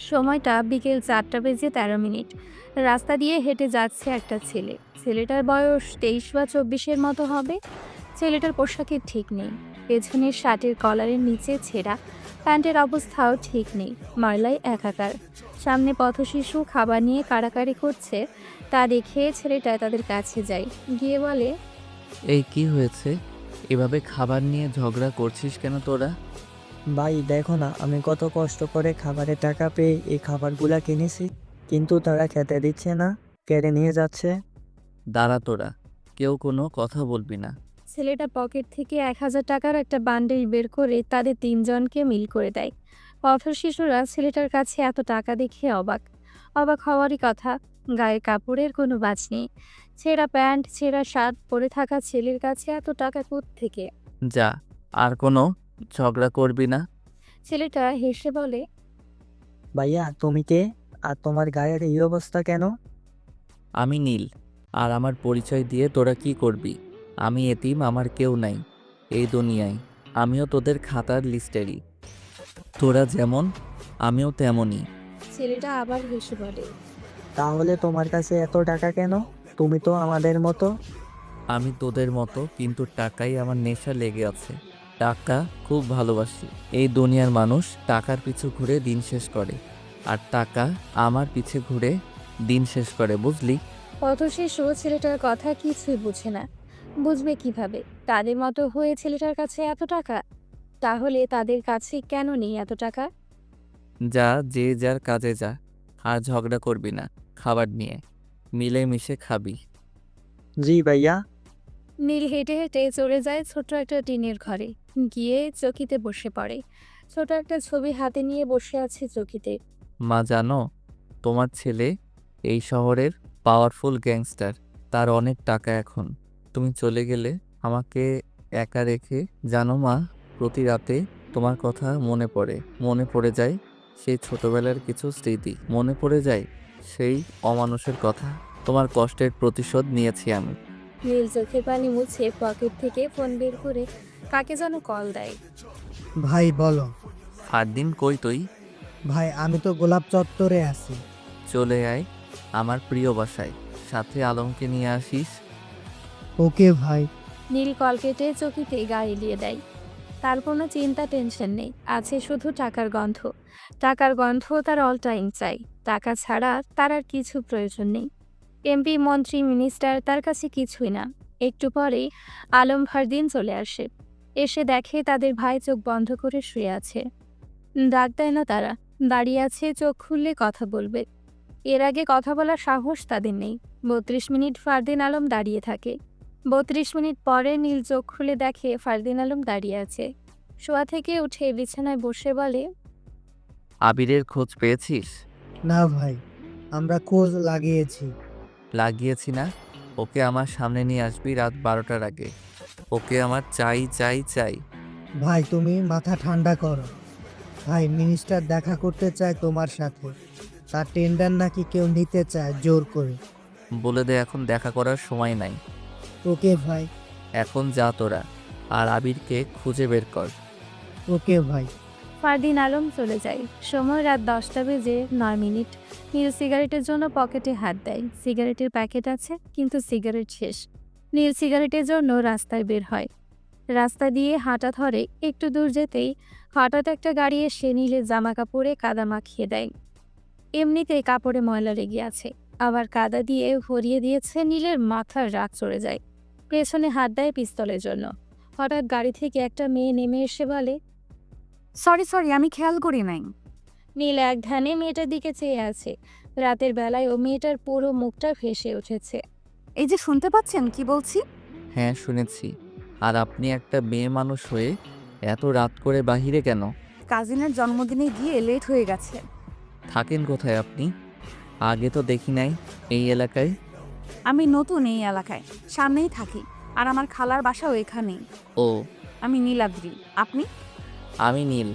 সময়টা বিকেল 4:13। রাস্তা দিয়ে হেঁটে যাচ্ছে একটা ছেলে। ছেলেটার বয়স 23 বা 24-এর মতো হবে। ছেলেটার পোশাকের ঠিক নেই। পেছনের শার্টের কলারের নিচে ছেঁড়া, প্যান্টের অবস্থাও ঠিক নেই, ময়লায় একাকার। সামনে পথশিশু খাবার নিয়ে কাড়াকাড়ি করছে। তা দেখে ছেলেটা তাদের কাছে যায়, গিয়ে বলে, এই কি হয়েছে? এভাবে খাবার নিয়ে ঝগড়া করছিস কেন তোরা? ভাই দেখো না, আমি কত কষ্ট করে খাবারের টাকা পেয়ে এই খাবারগুলা কিনেছি, কিন্তু তারা খেতে দিচ্ছে না, কেড়ে নিয়ে যাচ্ছে। দাঁড়া তোরা, কেউ কোনো কথা বলবি না। ছেলেটা পকেট থেকে 1000 টাকার একটা বান্ডেল বের করে তাদের তিনজনকে মিল করে দেয়। পথশিশুরা ছেলেটার কাছে এত টাকা দেখে অবাক। অবাক হওয়ারই কথা, গায়ের কাপড়ের কোনো বাজ নেই। ছেঁড়া প্যান্ট, ছেঁড়া শার্ট পরে থাকা ছেলের কাছে এত টাকা থেকে? যা, আর কোনো ঝগড়া করবি না। ছেলেটা হেসে বলে, ভাইয়া তুমি কে? আর তোমার গায়ের এই অবস্থা কেন? আমি নীল। আর আমার পরিচয় দিয়ে তোরা কি করবি? আমি এতিম, আমার কেউ নাই এই দুনিয়ায়। আমিও তোদের খাতার লিস্টেরই। তোরা যেমন আমিও তেমনই। ছেলেটা আবার হেসে বলে, তাহলে তোমার কাছে এত টাকা কেন? তুমি তো আমাদের মতো। আমি তোদের মতো, কিন্তু টাকাই আমার নেশা লেগে আছে। টাকা খুব ভালোবাসি। এই দুনিয়ার মানুষ টাকার পিছু ঘুরে দিন শেষ করে, আর টাকা আমার পিছে ঘুরে দিন শেষ করে, বুঝলি? পথশিশু ছেলেটার কথা কিছুই বুঝে না। বুঝবে কিভাবে? তাদের মতো হয়ে ছেলেটার কাছে এত টাকা। তাহলে তাদের কাছে কেন নেই এত টাকা? যা, যে যার কাজে যা। আর ঝগড়া করবি না খাবার নিয়ে। মিলেমিশে খাবি। জি ভাইয়া। নীল হেঁটে হেঁটে চলে যায় ছোট একটা টিনের ঘরে। গিয়ে চৌকিতে বসে পড়ে। ছোট একটা ছবি হাতে নিয়ে বসে আছে চৌকিতে। মা জানো, তোমার ছেলে এই শহরের পাওয়ারফুল গ্যাংস্টার। তার অনেক টাকা এখন। তুমি চলে গেলে আমাকে একা রেখে, জানো মা, প্রতি রাতে তোমার কথা মনে পড়ে যায় সেই ছোটবেলার কিছু স্মৃতি, মনে পড়ে যায় সেই অমানুষের কথা। তোমার কষ্টের প্রতিশোধ নিয়েছি আমি। নীল চোখের পানি মুছে পকেট থেকে ফোন বের করে কাকে যেন কল দেয়। ভাই বলো। ফারদিন, কই তুই? ভাই আমি তো গোলাপ চত্বরে আছি। চলে আয় আমার প্রিয় বাসায়, সাথে আলমকে নিয়ে আসিস। ওকে ভাই। নীল কল কেটে চৌকিতে গা এলিয়ে দেয়। তার কোনো চিন্তা টেনশন নেই, আছে শুধু টাকার গন্ধ। টাকার গন্ধ তার অল টাইম চাই। টাকা ছাড়া তার আর কিছু প্রয়োজন নেই। এমপি, মন্ত্রী, মিনিস্টার তার কাছে কিছুই না। একটু পরেই আলম ফারদিন চলে আসে। এসে দেখে তাদের ভাই চোখ বন্ধ করে শুয়ে আছে। ডাক দেয় না তারা, দাঁড়িয়ে আছে চোখ খুললে কথা বলবে। এর আগে কথা বলার সাহস তাদের নেই। 32 মিনিট ফারদিন আলম দাঁড়িয়ে থাকে। 32 মিনিট পরে নীল চোখ খুলে দেখে ফারদিন আলম দাঁড়িয়ে আছে। শোয়া থেকে উঠে বিছানায় বসে বলে, আবিরের খোঁজ পেয়েছিস? না ভাই, আমরা খোঁজ লাগিয়েছি। লাগিয়েছি না? ওকে আমার সামনে নিয়ে আসবি রাত 12টার আগে। ওকে আমার চাই চাই চাই। ভাই তুমি মাথা ঠান্ডা করো। ভাই মিনিস্টার দেখা করতে চায় তোমার সাথে। তার টেন্ডার নাকি কেউ নিতে চায় জোর করে। বলে দে এখন দেখা করার সময় নাই। ওকে ভাই। এখন যা তোরা, আর আবিরকে খুঁজে বের কর। ওকে ভাই। ফারদিন আলম চলে যায়। সময় রাত 10টা বেজে 9 মিনিট। নীল সিগারেটের জন্য পকেটে হাত দেয়। সিগারেটের প্যাকেট আছে, কিন্তু সিগারেট শেষ। নীল সিগারেটের জন্য রাস্তায় বের হয়। রাস্তা দিয়ে হাঁটা ধরে। একটু দূর যেতেই হঠাৎ একটা গাড়ি এসে নীলের জামা কাপড়ে কাদা মাখিয়ে দেয়। এমনিতেই কাপড়ে ময়লা লেগে আছে, আবার কাদা দিয়ে ভরিয়ে দিয়েছে। নীলের মাথার রাগ চড়ে যায়। পেছনে হাত দেয় পিস্তলের জন্য। হঠাৎ গাড়ি থেকে একটা মেয়ে নেমে এসে বলে, সরি সরি, আমি খেয়াল করি নাই। নীল এক ধ্যানে মেয়েটার দিকে চেয়ে আছে। রাতের বেলায় ও মেয়েটার পুরো মুখটা ভেসে উঠেছে। এই যে শুনতে পাচ্ছেন কি বলছি? হ্যাঁ, শুনেছি। আর আপনি একটা মেয়ে মানুষ হয়ে এত রাত করে বাহিরে কেন? কাজিনের জন্মদিনে গিয়ে লেট হয়ে গেছে। থাকেন কোথায় আপনি? আগে তো দেখি নাই এই এলাকায়। আমি নতুন এই এলাকায়, সামনেই থাকি। আর আমার খালার বাসাও এখানেই। ও, আমি নীলাদ্রি। আপনি? আমি নীল।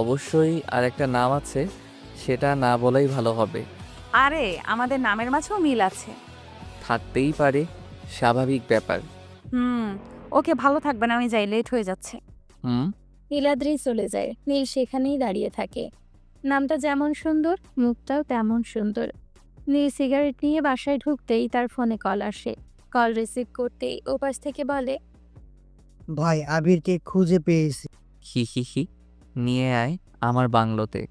অবশ্যই আর একটা নাম আছে, সেটা না বলাই ভালো হবে। আরে আমাদের নামের মাঝেও মিল আছে। থাকতেই পারে, স্বাভাবিক ব্যাপার। হুম। ওকে, ভালো থাকবেন, আমি যাই, লেট হয়ে যাচ্ছে। হুম। নীলাদ্রি চলে যায়। নীল সেখানেই দাঁড়িয়ে থাকে। নামটা যেমন সুন্দর, মুখটাও তেমন সুন্দর। নীল সিগারেট নিয়ে বাসায় ঢুকতেই তার ফোনে কল আসে। কল রিসিভ করতেই ওপাশ থেকে বলে, ভাই আবিরকে খুঁজে পেয়েছি। হি হি হি, নিয়ে আয় আমার বাংলোতে।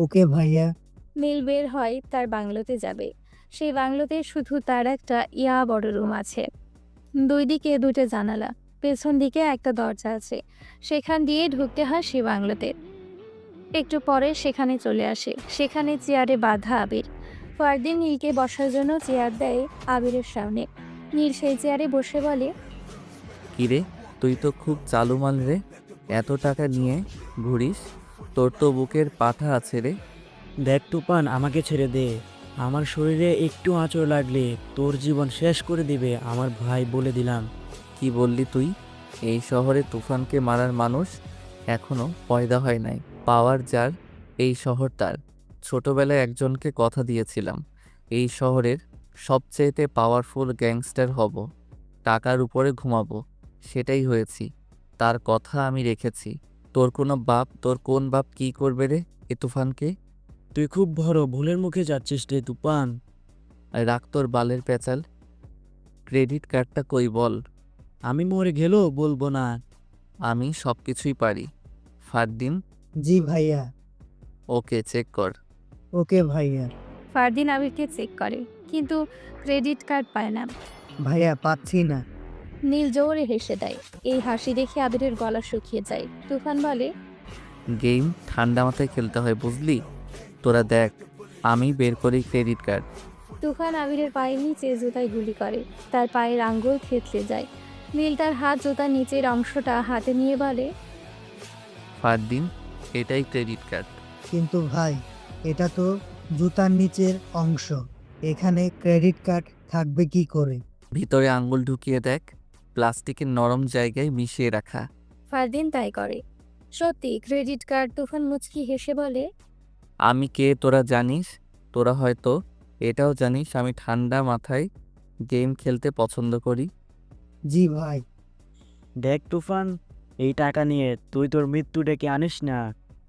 ওকে ভাইয়া। নীল বের হয় তার বাংলোতে যাবে। সেই বাংলোতে শুধু তার একটা বড় রুম আছে। দুই দিকে দুটো জানালা, পেছন দিকে একটা দরজা আছে। সেখান দিয়ে ঢুকতে হয় সে বাংলোতে। একটু পরে সেখানে চলে আসে। সেখানে চেয়ারে বাঁধা আবির। ফারদিন নীলকে বসার জন্য চেয়ার দেয় আবিরের সামনে। নীল সেই চেয়ারে বসে বলে, কিরে, তুই তো খুব চালু মাল রে, এত টাকা নিয়ে ঘুরিস, তোর তো বুকের পাঠা আছে রে। দেখ তুফান, আমাকে ছেড়ে দে। আমার শরীরে একটু আঁচড় লাগলে তোর জীবন শেষ করে দিবে আমার ভাই, বলে দিলাম। কি বললি তুই? এই শহরে তুফানকে মারার মানুষ এখনো পয়দা হয় নাই। পাওয়ার যার, এই শহর তার। ছোটবেলায় একজনকে কথা দিয়েছিলাম, এই শহরের সবচেয়েতে পাওয়ারফুল গ্যাংস্টার হব, টাকার উপরে ঘুমাবো। সেটাই হয়েছি, তার কথা আমি রেখেছি। তোর কোন বাপ কি করবে রে এ তুফানকে? তুই খুব বড় ভুলের মুখে যাচ্ছিস রে তুফান। রাখ তোর বালের পেঁচাল। ক্রেডিট কার্ডটা কই বল। আমি মরে গেলেও বলবো না। আমি সব কিছুই পারি। ফারদিন, জি ভাইয়া। ওকে চেক কর। ওকে ভাইয়া। ফারদিন আবিরকে চেক করে, কিন্তু ক্রেডিট কার্ড পায় না। ভাইয়া পাচ্ছি না। নীল জোরে হেসে দেয়। এই হাসি দেখে আবিরের গলা শুকিয়ে যায়। তুফান বলে, গেম ঠান্ডা মাথায় খেলতে হয় বুঝলি। তোরা দেখ, আমি বের করি ক্রেডিট কার্ড। তুফান আবিরের পায়ের নিচে জুতায় গুলি করে। তার পায়ের আঙ্গুল থেতলে যায়। নীল তার হাত জুতার নিচের অংশটা হাতে নিয়ে বলে, ফারদিন, এটাই ক্রেডিট কার্ড। কিন্তু ভাই, এটা তো জুতার নিচের অংশ, এখানে ক্রেডিট কার্ড থাকবে কি করে? ভিতরে আঙ্গুল ঢুকিয়ে দেখ, প্লাস্টিকের নরম জায়গায় মিশিয়ে রাখা। ফারদিন তাই করে। সত্যি ক্রেডিট কার্ড। তুফান মুচকি হেসে বলে, আমি কে তোরা জানিস? তোরা হয়তো এটাও জানিস আমি ঠান্ডা মাথায় গেম খেলতে পছন্দ করি। জি ভাই। দেখ তুফান, এই টাকা নিয়ে তুই তোর মৃত্যু ডেকে আনিস না।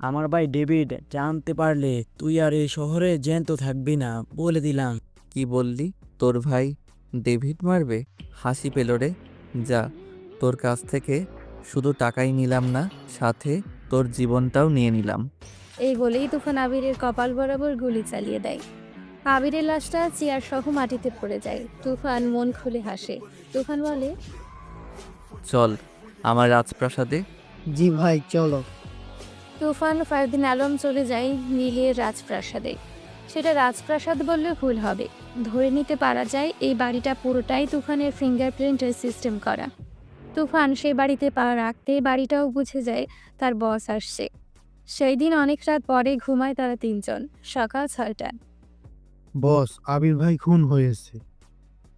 আমার ভাই ডেভিড জানতে পারলে তুই আর এই শহরে জ্যান্ত থাকবি না, বলে দিলাম। কি বললি? তোর ভাই ডেভিড মারবে? হাসি পেল রে। যা, তোর কাছ থেকে শুধু টাকাই নিলাম না, সাথে তোর জীবনটাও নিয়ে নিলাম। এই বলেই তুফান আবিরের কপাল বরাবর গুলি চালিয়ে দেয়। আবিরের লাশটা চেয়ার সহ মাটিতে পড়ে যায়। তুফান মন খুলে হাসে। তুফান বলে, চল আমার রাজপ্রাসাদে। জি ভাই চলো। তুফান ফারদিন আলম চলে যায় নীলের রাজপ্রাসাদে। সেটা রাজপ্রাসাদ বললে ভুল হবে। ধরে নিতে পারা যায় এই বাড়িটা পুরোটাই তুফানের ফিঙ্গারপ্রিন্টের সিস্টেম করা। তুফান সেই বাড়িতে পা রাখতে বাড়িটাও বুঝে যায় তার বস আসছে। সেই দিন অনেক রাত পরে ঘুমায় তারা তিনজন। সকাল 6টা। বস, আবির ভাই খুন হয়েছে।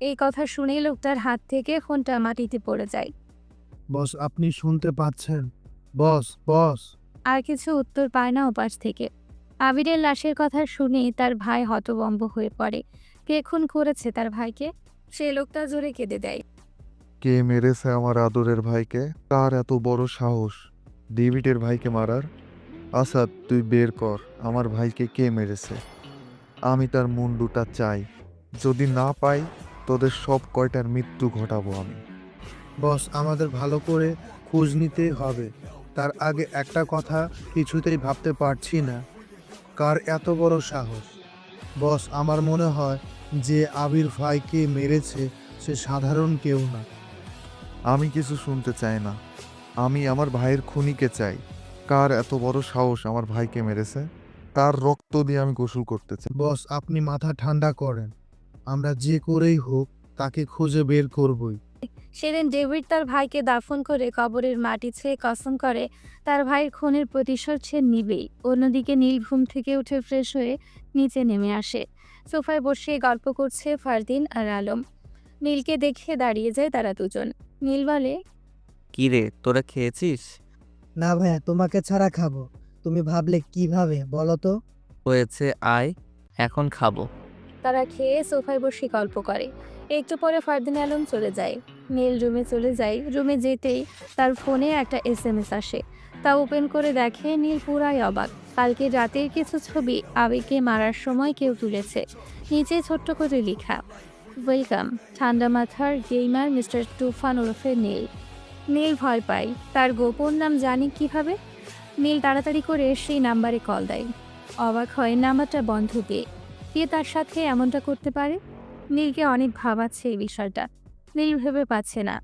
এই কথা শুনেই লোকটার হাত থেকে ফোনটা মাটিতে পড়ে যায়। বস, আপনি শুনতে পাচ্ছেন? বস বস। আর কিছু উত্তর পায় না ওপাশ থেকে। আবিরের লাশের কথা শুনে তার ভাই হতভম্ব হয়ে পড়ে। কে খুন করেছে তার ভাইকে? সে লোকটা জোরে কেঁদে দেয়। কে মেরেছে আমার আদরের ভাইকে? কার এত বড় সাহস ডেভিডের ভাইকে মারার? আসাদ, তুই বের কর আমার ভাইকে কে মেরেছে। আমি তার মুন্ডুটা চাই। যদি না পাই, তোদের সব কয়টার মৃত্যু ঘটাবো আমি। বস, আমাদের ভালো করে খোঁজ নিতে হবে। তার আগে একটা কথা কিছুতেই ভাবতে পারছি না, কার এত বড় সাহস। বস, আমার মনে হয় যে আবির ভাইকে মেরেছে সে সাধারণ কেউ না। আমি কিছু শুনতে চাই না, আমি আমার ভাইয়ের খুনিকে চাই। কার এত বড় সাহস আমার ভাইকে মেরেছে? তার রক্ত দিয়ে আমি গোসল করতে চাই। বস, আপনি মাথা ঠান্ডা করেন। আমরা যে করেই হোক তাকে খুঁজে বের করবই। সেদিন ডেভিড তার ভাইকে দাফন করে কবরের মাটি ছুঁয়ে কসম করে তার ভাইয়ের খুনের প্রতিশোধ সে নিবেই। অন্যদিকে নীল ঘুম থেকে উঠে ফ্রেশ হয়ে নিচে নেমে আসে। সোফায় বসে গল্প করছে ফারদিন আর আলম। নীলকে দেখে দাঁড়িয়ে যায় তারা দুজন। নীল বলে, কি রে, তোরা খেয়েছিস? না ভাইয়া, তোমাকে ছাড়া খাবো। তুমি ভাবলে কিভাবে বলো তো? হয়েছে, আয় এখন খাবো। তারা খেয়ে সোফায় বসে গল্প করে। একটু পরে ফারদিন আলম চলে যায়। নীল রুমে চলে যায়। রুমে যেতেই তার ফোনে একটা SMS আসে। তা ওপেন করে দেখে নীল পুরাই অবাক। কালকে রাতের কিছু ছবি আবেগকে মারার সময় কেউ তুলেছে। নিচে ছোট্ট করে লেখা, ওয়েলকাম ঠান্ডা মাথার গেইমার মিস্টার তুফান ওরফে নীল। নীল ভয় পায়, তার গোপন নাম জানি কিভাবে। নীল তাড়াতাড়ি করে সেই নাম্বারে কল দেয়। অবাক হয় নাম্বারটা বন্ধ পেয়ে। কে তার সাথে এমনটা করতে পারে? নীলকে অনেক ভাবাচ্ছে এই বিষয়টা। নীল ভেবে পাচ্ছে না,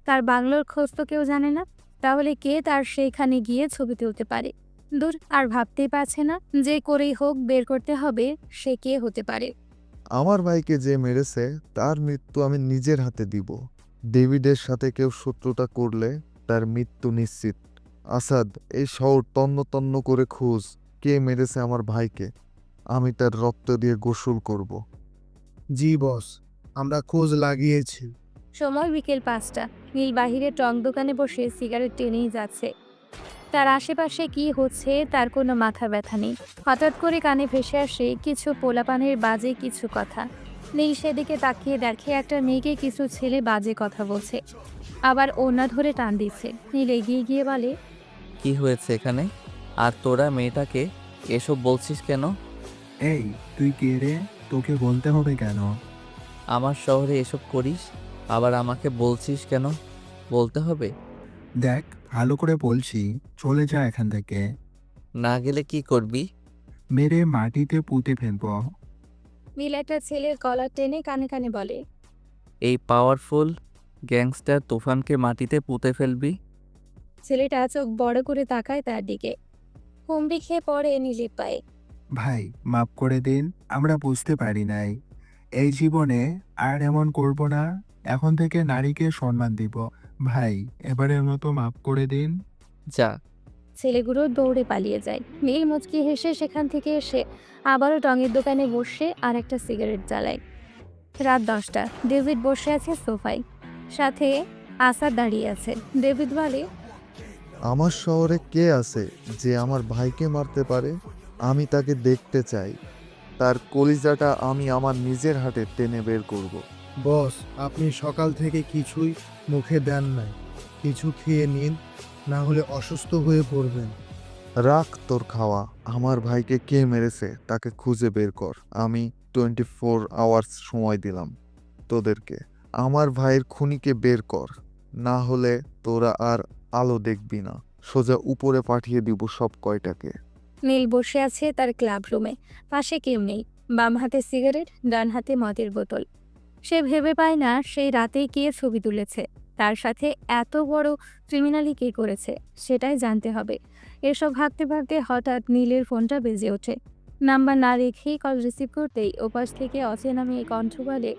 তার বাংলোর খোঁজ তো কেউ জানে না, তাহলে কে তার সেইখানে গিয়ে ছবি তুলতে পারে? দূর, আর ভাবতেই পারছে না, যে করেই হোক বের করতে হবে সে কে হতে পারে। আমার ভাইকে যে মেরেছে তার মৃত্যু আমি নিজের হাতে দিব। ডেভিডের সাথে কেউ শত্রুতা করলে তার মৃত্যু নিশ্চিত। আসাদ, এই শহর তন্ন তন্ন করে খোঁজ কে মেরেছে আমার ভাইকে। আমি তার রক্ত দিয়ে গোসল করব। জি বস, আমরা খোঁজ লাগিয়েছি। সময় বিকেল 5টা। নীল বাহিরে টং দোকানে বসে সিগারেট টেনেই যাচ্ছে। তার আশেপাশে কি হচ্ছে তার কোনো মাথা ব্যথা নেই। হঠাৎ করে কানে ভেসে আসে কিছু পোলাপানের বাজে কিছু কথা। নীল সেদিকে তাকিয়ে দেখে একটা মেয়েকে কিছু ছেলে বাজে কথা বলছে, আবার ওড়না ধরে টান দিচ্ছে। নীল এগিয়ে গিয়ে বলে, কি হয়েছে এখানে? আর তোরা মেয়েটাকে এসব বলছিস কেন? এই, তুই কে রে? তোকে বলতে হবে কেন? আমার শহরে এসব করিস, আবার আমাকে বলছিস কেন? বলতে হবে? দেখ, ভালো করে বলছি, চলে যা এখান থেকে। না গেলে কি করবি? মেরে মাটিতে পুঁতে ফেলবো। নীল একটা ছেলের কলার টেনে কানে কানে বলে, এই পাওয়ারফুল গ্যাংস্টার তুফানকে মাটিতে পুঁতে ফেলবি? ছেলেটা চোখ বড় করে তাকায় তার দিকে। হুমড়ি খেয়ে পড়ে নীলের পায়ে। ভাই, মাফ করে দিন, আমরা বুঝতে পারি নাই। এই জীবনে আর এমন করব না। এখন থেকে নারীকে সম্মান দিব। ভাই, এবারের মতো মাফ করে দিন। যা। ছেলেগুলো দৌড়ে পালিয়ে যায়। নীল মুচকি হেসে সেখান থেকে এসে আবারও টঙের দোকানে বসে আর একটা সিগারেট জ্বালায়। রাত 10টা। ডেভিড বসে আছে সোফায়, সাথে আসাদ দাঁড়িয়ে আছে। ডেভিড বলে, আমার শহরে কে আছে যে আমার ভাইকে মারতে পারে? আমি তাকে দেখতে চাই। তার কলিজাটা আমি আমার নিজের হাতে টেনে বের করব। বস, আপনি সকাল থেকে কিছুই মুখে দেন নাই। কিছু খেয়ে নিন, না হলে অসুস্থ হয়ে পড়বেন। রাখ তোর খাওয়া। আমার ভাইকে কে মেরেছে তাকে খুঁজে বের কর। আমি 24 আওয়ার্স সময় দিলাম তোদেরকে। আমার ভাইয়ের খুনিকে বের কর, না হলে তোরা আর আলো দেখবি না। সোজা উপরে পাঠিয়ে দিব সব কয়টাকে। নীল বসে আছে তার ক্লাব রুমে। পাশে কেউ নেই। বাম হাতে সিগারেট, ডান হাতে মদের বোতল। সে ভেবে পায় না সেই রাতেই কে ছবি তুলেছে। তার সাথে এত বড় ক্রিমিনালি কে করেছে সেটাই জানতে হবে। এসব ভাবতে ভাবতে হঠাৎ নীলের ফোনটা বেজে ওঠে। নাম্বার না রেখেই কল রিসিভ করতেই ওপাশ থেকে অচেনা মেয়ে কণ্ঠ বলে,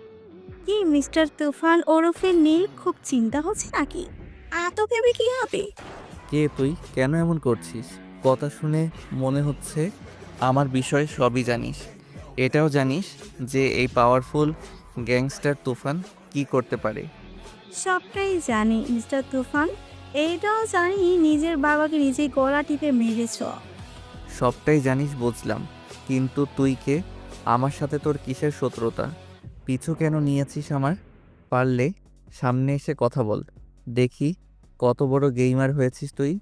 কি মিস্টার তুফান ওরফে নীল, খুব চিন্তা হচ্ছে নাকি? এত ভেবে কি হবে? কে তুই? কেন এমন করছিস? কথা শুনে মনে হচ্ছে আমার বিষয়ে সবই জানিস। এটাও জানিস যে এই পাওয়ারফুল গ্যাংস্টার তুফান কি করতে পারে। সবটাই জানি মিস্টার তুফান। এইটাও জানি নিজের বাবাকে নিজেই গলা টিপে মেরেছ। সবটাই জানিস বুঝলাম, কিন্তু তুই কে? আমার সাথে তোর কিসের শত্রুতা? পিছু কেন নিয়েছিস আমার? পারলে সামনে এসে কথা বল, দেখি কত বড় গেইমার হয়েছিস তুই।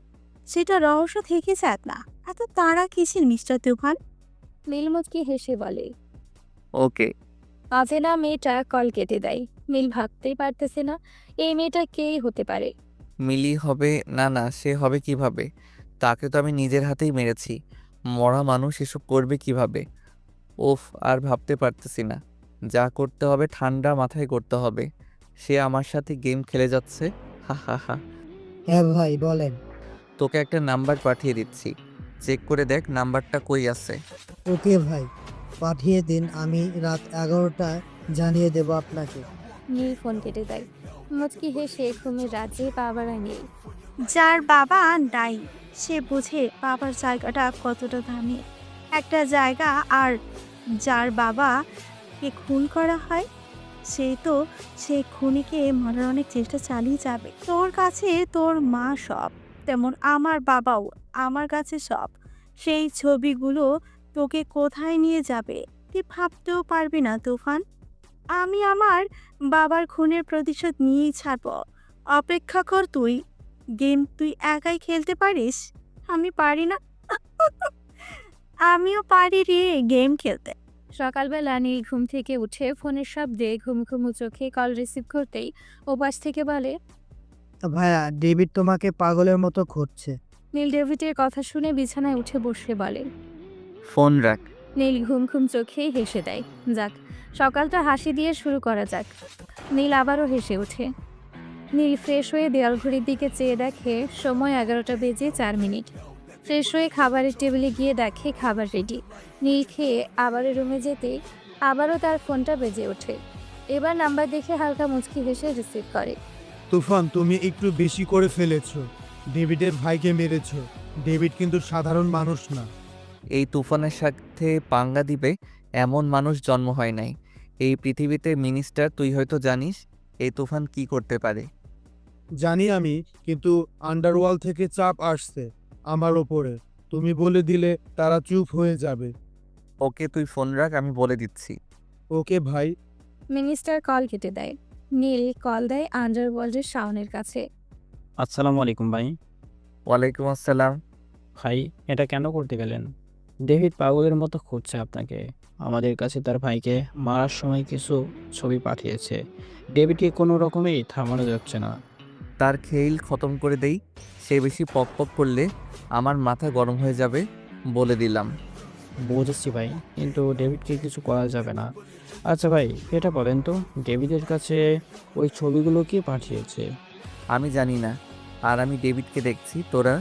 সেটা রহস্য থেকে যাক না। এত তাড়া কিসের মিস্টার তুফান? নীল মুচকি হেসে বলে। ওকে। অচেনা মেয়েটা কল কেটে দেয়। নীল ভাবতেই পারতেছে না এই মেয়েটা কেই হতে পারে। মিলি হবে? না না, সে হবে কিভাবে? তাকে তো আমি নিজের হাতেই মেরেছি। মরা মানুষ এসব করবে কিভাবে? ওফ, আর ভাবতে পারতেছি না। যা করতে হবে ঠান্ডা মাথায় করতে হবে। সে আমার সাথে গেম খেলে যাচ্ছে। হা হা হা। হ্যাঁ ভাই, বলেন। তোকে একটা নাম্বার পাঠিয়ে দিচ্ছি, চেক করে দেখ নাম্বারটা কই আছে। ওকে ভাই, পাঠিয়ে দিন। আমি রাত 11টায় জানিয়ে দেব আপনাকে। নীল ফোন কেটে দেয়। মুচকি হেসে ঘুমের রাজ্যে পা বাড়ায় নীল। যার বাবা নাই সে বুঝে বাবার জায়গাটা কতটা দামি একটা জায়গা। আর যার বাবাকে খুন করা হয় সে খুনিকে মারার অনেক চেষ্টা চালিয়ে যাবে। তোর কাছে তোর মা সব, তেমন আমার বাবাও আমার কাছে সব। সেই ছবিগুলো তোকে কোথায় নিয়ে যাবে তুই ভাবতেও পারবি না তুফান। আমি আমার বাবার খুনের প্রতিশোধ নিয়েই ছাড়ব। অপেক্ষা কর তুই। গেম তুই একাই খেলতে পারিস? আমি পারি না। আমিও পারি রে গেম খেলতে। সকালবেলা নীল ঘুম থেকে উঠে ফোনের শব্দে ঘুম ঘুমু চোখে কল রিসিভ করতেই ওপাশ থেকে বলে, ভাইয়া ডেভিড তোমাকে পাগলের মতো খুঁজছে। নীল ডেভিডের কথা শুনে বিছানায় উঠে বসে বলে। ফোন রাখ। নীল ঘুম ঘুম চোখে হেসে দেয়। যাক, সকালটা হাসি দিয়ে শুরু করা যাক। নীল আবারও হেসে ওঠে। নীল ফ্রেশ হয়ে দেয়াল ঘড়ির দিকে চেয়ে দেখে সময় 11টা বেজে 4 মিনিট। ফ্রেশ হয়ে খাবারের টেবিলে গিয়ে দেখে খাবার রেডি। নীল খেয়ে আবারও রুমে যেতেই আবারও তার ফোনটা বেজে ওঠে। এবার নাম্বার দেখে হালকা মুচকি হেসে রিসিভ করে। তুফান, তুমি একটু বেশি করে ফেলেছো। ডেভিডের ভাইকে মেরেছো। ডেভিড কিন্তু সাধারণ মানুষ না। এই তুফানের সাথে পাঙ্গা দিবে এমন মানুষ জন্ম হয় নাই এই পৃথিবীতে। মিনিস্টার, তুই হয়তো জানিস এই তুফান কি করতে পারে। জানি আমি, কিন্তু আন্ডারওয়ার্ল্ড থেকে চাপ আসছে আমার ওপরে। তুমি বলে দিলে তারা চুপ হয়ে যাবে। ওকে, তুই ফোন রাখ, আমি বলে দিচ্ছি। ওকে ভাই। মিনিস্টার কল কেটে দেয়। নীল কল দেয় আন্ডারওয়ার্ল্ডের শাওনের কাছে। আসসালামু আলাইকুম ভাই। ওয়ালাইকুম আসসালাম। ভাই, এটা কেন করতে গেলেন? ডেভিড পাগলের মতো খুঁজছে আপনাকে। আমাদের কাছে তার ভাইকে মারার সময় কিছু ছবি পাঠিয়েছে। ডেভিডকে কোনো রকমেই থামানো যাচ্ছে না। তার খেল খতম করে দেই। সে বেশি পক পক করলে আমার মাথা গরম হয়ে যাবে, বলে দিলাম। বুঝেছি ভাই, কিন্তু ডেভিডকে কিছু করা যাবে না। আচ্ছা ভাই, এটা বলেন তো, ডেভিডের কাছে ওই ছবিগুলো কে পাঠিয়েছে? আমি জানি না, আর আমি ডেভিডকে দেখছি। তোরা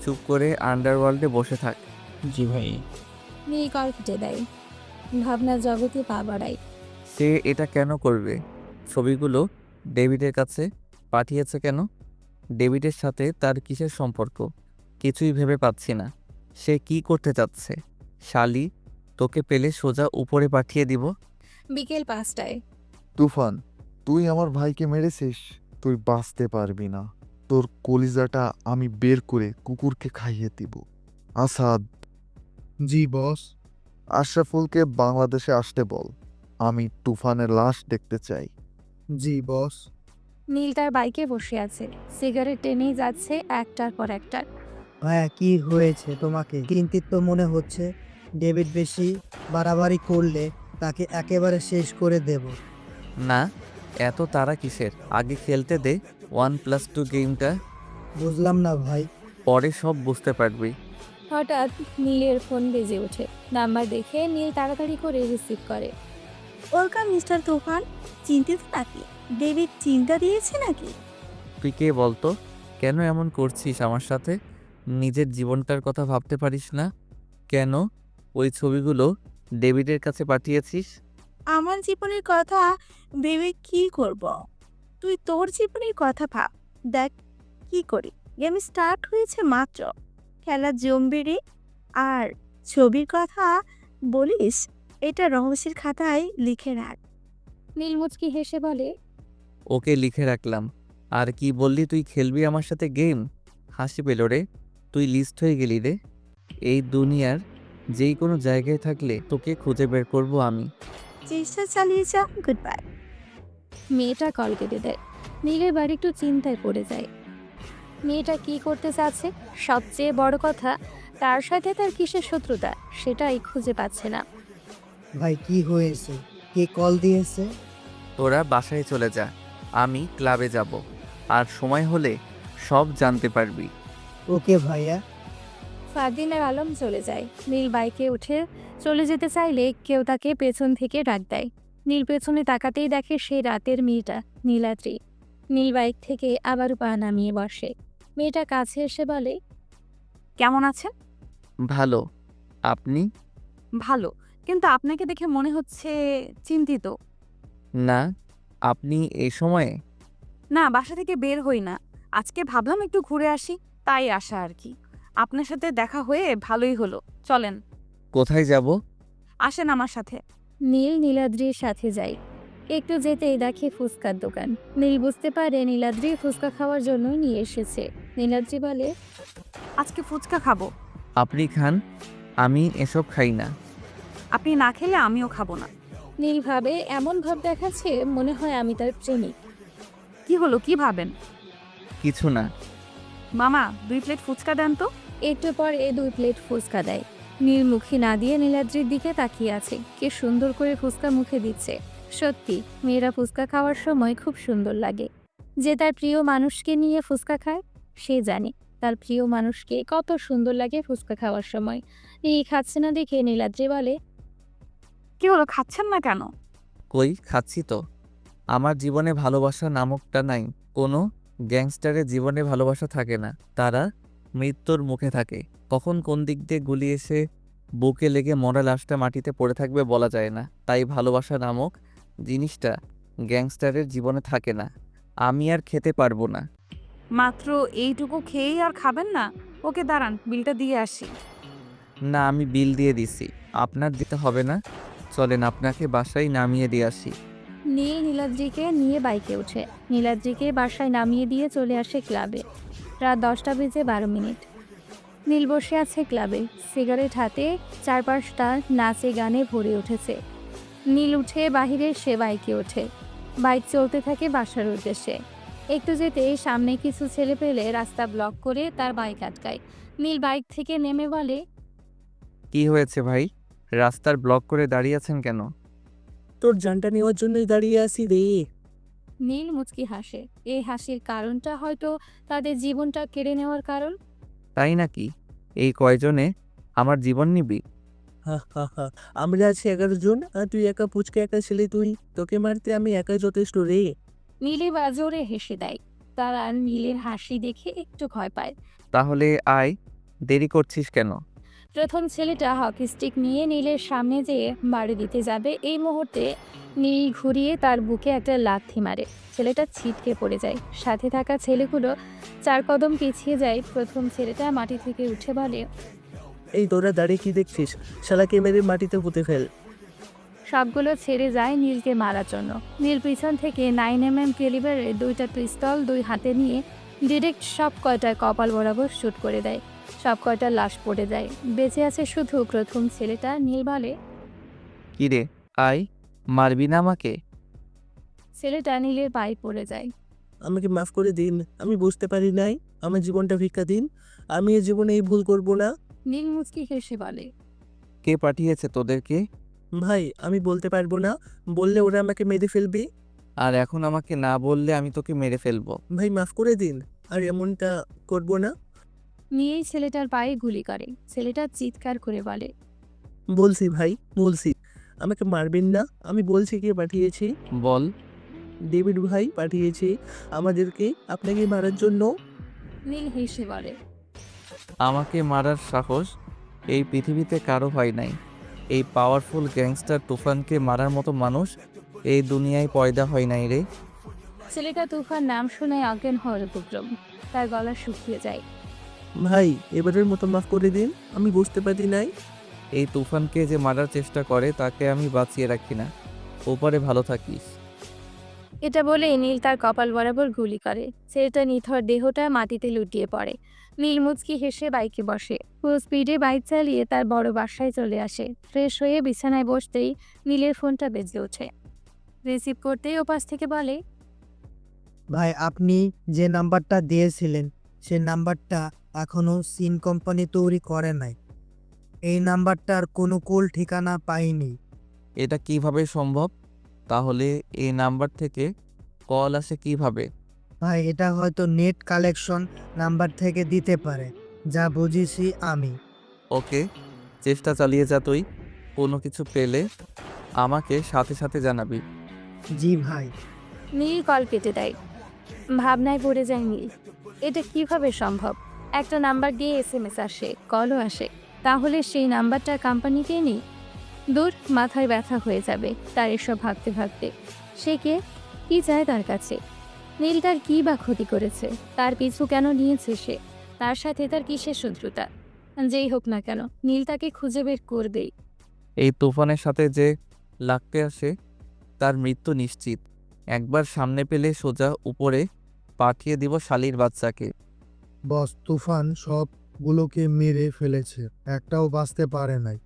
চুপ করে আন্ডারওয়ার্ল্ডে বসে থাক। জি ভাই। নীল কল কেটে দেয়। ভাবনার জগতে পা বাড়ায়। সে এটা কেন করবে? ছবিগুলো ডেভিডের কাছে পাঠিয়েছে কেন? ডেভিডের সাথে তার কিসের সম্পর্ক? কিছুই ভেবে পাচ্ছি না। সে কি করতে চাচ্ছে? শালি, তোকে পেলে সোজা উপরে পাঠিয়ে দিব। বিকেল 5টায়। তুফান, তুই আমার ভাইকে মেরেছিস। তুই বাঁচতে পারবি না। তোর কলিজাটা আমি বের করে কুকুরকে খাইয়ে দিব। আসাদ, জি বস। আশরাফুলকে বাংলাদেশে আসতে বল। আমি তুফানের লাশ দেখতে চাই। জি বস। নীল তার বাইকে বসে আছে। সিগারেট টেনেই যাচ্ছে একটার পর একটা। ভাইয়া কি হয়েছে তোমাকে? চিন্তিত মনে হচ্ছে। ডেভিড বেশি বাড়াবাড়ি করলে তাকে একেবারে শেষ করে দেব। না, এত তারা কিসের? আগে খেলতে দে 1+2 গেমটা, বুঝলাম না ভাই। পরে সব বুঝতে পারবি। হঠাৎ নীলের ফোন বেজে ওঠে। নাম্বার দেখে নীল তাড়াতাড়ি করে রিসিভ করে। ওয়েলকাম মিস্টার তুফান। চিন্তিত নাকি? ডেভিড চিন্তা দিয়েছে নাকি? তুই কে বলতো? কেন এমন করছিস আমার সাথে? নিজের জীবনটার কথা ভাবতে পারিস না? কেন ওই ছবিগুলো ডেভিডের কাছে পাঠিয়েছিস? আমার জীবনের কথা ভেবে কি করব? তুই তোর জীবনের কথা ভাব। দেখ কি করি। গেম স্টার্ট হয়েছে মাত্র। খেলা জমবে রে। আর ছবির কথা বলিস, এটা রহস্যের খাতায় লিখে রাখ। নীল মুচকি হেসে বলে, ওকে, লিখে রাখলাম। আর কি বললি তুই খেলবি আমার সাথে গেম? হাসি পেল রে। তুই লিস্ট হয়ে গেলি রে। এই দুনিয়ার যেই কোনো জায়গায় থাকলে তোকে খুঁজে বের করব আমি। চেষ্টা চালিয়ে যা। Good bye. মেয়েটা কল কেটে দেয়। নীলের বাড়ি একটু চিন্তায় পড়ে যায়। মেয়েটা কি করতে চাচ্ছে? সবচেয়ে বড় কথা, তার সাথে তার কিসের শত্রুতা সেটাই খুঁজে পাচ্ছে না। ভাই কি হয়েছে? কে কল দিয়েছে? তোরা বাসায় চলে যা, আমি ক্লাবে যাব। আর সময় হলে সব জানতে পারবি। ওকে ভাইয়া। ফারদিন আর আলম চলে যায়। নীল বাইকে উঠে চলে যেতে চাইলে কেউ তাকে পেছন থেকে ডাক দেয়। নীল পেছনে তাকাতেই দেখে সেই রাতের মেয়েটা, নীলাদ্রি। নীল বাইক থেকে আবারও পা নামিয়ে বসে। মেয়েটা কাছে এসে বলে, কেমন আছেন? ভালো। আপনি? ভালো, কিন্তু আপনাকে দেখে মনে হচ্ছে চিন্তিত। না, আপনি এই সময়ে? না, বাসা থেকে বের হই না। আজকে ভাবলাম একটু ঘুরে আসি, তাই আসা আর কি। আপনার সাথে দেখা হয়ে ভালোই হলো। চলেন, কোথায় যাব? আসেন আমার সাথে। নীল নীলাদ্রির সাথে যায়। একটু যেতেই দেখে ফুচকার দোকান। নীল বুঝতে পারে নীলাদ্রি ফুচকা খাওয়ার জন্যই নিয়ে এসেছে। নীলাদ্রি বলে, আজকে ফুচকা খাবো। আপনি খান, আমি এসব খাই না। আপনি না খেলে আমিও খাবো না। নীল ভাবে এমন ভাব দেখাচ্ছে মনে হয় আমি তার প্রেমিক। কি হলো, কি ভাবেন? কিছু না। মামা 2 প্লেট ফুচকা দেন তো। একটু পরে 2 প্লেট ফুচকা দেয়। নীল মুখে না দিয়ে নীলাদ্রির দিকে তাকিয়ে আছে। কে সুন্দর করে ফুচকা মুখে দিচ্ছে। সত্যি মেয়েরা ফুচকা খাওয়ার সময় খুব সুন্দর লাগে। যে তার প্রিয় মানুষকে নিয়ে ফুচকা খায় সে জানে তার প্রিয় মানুষকে কত সুন্দর লাগে ফুচকা খাওয়ার সময়। এই খাচ্ছে না দেখে নীলাদ্রি বলে, কি হলো, খাচ্ছেন না কেন? কই খাচ্ছি তো। আমার জীবনে ভালোবাসা নামকটা নাই। কোনো গ্যাংস্টারের জীবনে ভালোবাসা থাকে না, তারা মৃত্যুর মুখে থাকে। কখন কোন দিক দিয়ে গুলি এসে বুকে লেগে মরা লাশটা মাটিতে পড়ে থাকবে বলা যায় না। তাই ভালোবাসা নামক জিনিসটা গ্যাংস্টারের জীবনে থাকে না। আমি আর খেতে পারবো না। মাত্র এইটুকু খেয়েই আর খাবেন না? ওকে দাঁড়ান, বিলটা দিয়ে আসি। না, আমি বিল দিয়ে দিছি, আপনার দিতে হবে না। চলেন আপনাকে বাসায় নামিয়ে দিয়ে আসি। নীল নীলাদ্রিকে নিয়ে বাইকে ওঠে। নীলাদ্রিকে বাসায় নামিয়ে দিয়ে চলে আসে ক্লাবে। রাত 10:12। নীল বসে আছে ক্লাবে, সিগারেট হাতে। চারপাশটা নাচে গানে ভরে উঠেছে। নীল উঠে বাহিরে সে বাইকে ওঠে। বাইক চলতে থাকে বাসার উদ্দেশ্যে। একটু যেতেই সামনে কিছু ছেলে পেলে রাস্তা ব্লক করে তার বাইক আটকায়। নীল বাইক থেকে নেমে বলে, কি হয়েছে ভাই, রাস্তার ব্লক করে দাঁড়িয়ে আছেন কেন? তোর জানটা নেওয়ার জন্যই দাঁড়িয়ে আছি রে। নীল মুচকি হাসে। এই হাসির কারণটা হয়তো তাদের জীবনটা কেড়ে নেওয়ার কারণ। তাই নাকি? এই কয়জনে আমার জীবন নিবি? হা হা হা, আমরা আছি 11 জন আর তুই একা পুচকে একা ছেলে, তুই তোকে মারতে আমি একাই যথেষ্ট রে। নীলে বা জোরে হেসে দেয়। তারা নীলের হাসি দেখে একটু ভয় পায়। তাহলে আয়, দেরি করছিস কেন? প্রথম ছেলেটা হকি স্টিক নিয়ে নীলের সামনে যেয়ে বাড়ি দিতে যাবে। এই মুহূর্তে নীল ঘুরিয়ে তার বুকে একটা লাথি মারে। ছেলেটা ছিটকে পড়ে যায়। সাথে থাকা ছেলেগুলো 4 কদম পিছিয়ে যায়। প্রথম ছেলেটা মাটি থেকে উঠে বলে, এই তোরা দাঁড়িয়ে কি দেখছিস, শালাকে মেরে মাটিতে পুঁতে ফেল। সবগুলো ছেড়ে যায় নীলকে মারার জন্য। নীল পিছন থেকে 9mm ক্যালিবারের 2টা পিস্তল 2 হাতে নিয়ে ডিরেক্ট সব কয়টায় কপাল বরাবর শুট করে দেয়। সব কয়টা লাশ পড়ে যায়। বেঁচে আছে শুধু প্রথম ছেলেটা। নীল বলে, কিরে আয়, মারবি না আমাকে? ছেলেটা নীলের পায়ে পড়ে যায়। আমাকে মাফ করে দিন, আমি বুঝতে পারি নাই, আমার জীবনটা ভিক্ষা দিন, আমি এ জীবনে এই ভুল করব না। নীল মুচকি হেসে বলে, কে পাঠিয়েছে তোদেরকে? ভাই আমি বলতে পারবো না, বললে ওরা আমাকে মেরে ফেলবে। আর এখন আমাকে না বললে আমি তোকে মেরে ফেলবো। ভাই মাফ করে দিন, আর এমনটা করব না। নিয়ে ছেলেটার পায়ে গুলি করে। ছেলেটা চিৎকার করে বলে, বলছি ভাই, বলছি, আমাকে মারবেন না, আমি বলছি কে পাঠিয়েছি। বল। ডেভিড ভাই পাঠিয়েছি আমাদেরকে আপনাকে মারার জন্য। নীল হেসে বলে, আমাকে মারার সাহস এই পৃথিবীতে কারো হয় নাই। এই পাওয়ারফুল গ্যাংস্টার তুফানকে মারার মতো মানুষ এই দুনিয়ায় পয়দা হয় নাই রে। ছেলেটা তুফান নাম শুনে অজ্ঞান হওয়ার উপক্রম। তার গলা শুকিয়ে যায়। ভাই এবারের মতো মাফ করে দিন, আমি বুঝতে পারি নাই। এই তুফানকে যে মারার চেষ্টা করে তাকে আমি বাঁচিয়ে রাখি না। ওপারে ভালো থাকিস। এটা বলে নীল তার কপাল বরাবর গুলি করে। ছেলেটা নিথর দেহটা মাটিতে লুটিয়ে পড়ে। নীল মুচকি হেসে বাইকে বসে। ফুল স্পিডে বাইক চালিয়ে তার বড় বাসায় চলে আসে। ফ্রেশ হয়ে বিছানায় বসতেই নীলের ফোনটা বেজে ওঠে। রিসিভ করতেই ওপাশ থেকে বলে, ভাই আপনি যে নাম্বারটা দিয়েছিলেন সেই নাম্বারটা এখনো সিম কোম্পানি তৈরি করে নাই। এই নাম্বারটার কোনো কুল ঠিকানা পাইনি। এটা কিভাবে সম্ভব? তাহলে এই নাম্বার থেকে কল আসে কিভাবে? ভাই এটা হয়তো নেট কালেকশন নাম্বার থেকে দিতে পারে, যা বুঝেছি আমি। ওকে, চেষ্টা চালিয়ে যা তুই। কোনো কিছু পেলে আমাকে সাথে সাথে জানাবি। জি ভাই। নীল কল কেটে দেয়। ভাবনায় পড়ে যায় নীল। এটা কিভাবে সম্ভব? একটা নাম্বার দিয়ে SMS আসে, কলও আসে। তাহলে সেই নাম্বারটা কোম্পানিতে নেই? দূর, মাথায় ব্যথা হয়ে যাবে তার এসব ভাবতে ভাবতে। সে কে? কি চায় তার কাছে? নীল তার কী বা ক্ষতি করেছে? তার পিছু কেন নিয়েছে সে? তার সাথে তার কিসের শত্রুতা? যেই হোক না কেন নীল তাকে খুঁজে বের করবেই। এই তুফানের সাথে যে লাগতে আসে তার মৃত্যু নিশ্চিত। একবার সামনে পেলে সোজা উপরে পাঠিয়ে দিব শালির বাচ্চাকে। বস, তুফান সবগুলোকে মেরে ফেলেছে, একটাও বাঁচতে পারে নাই।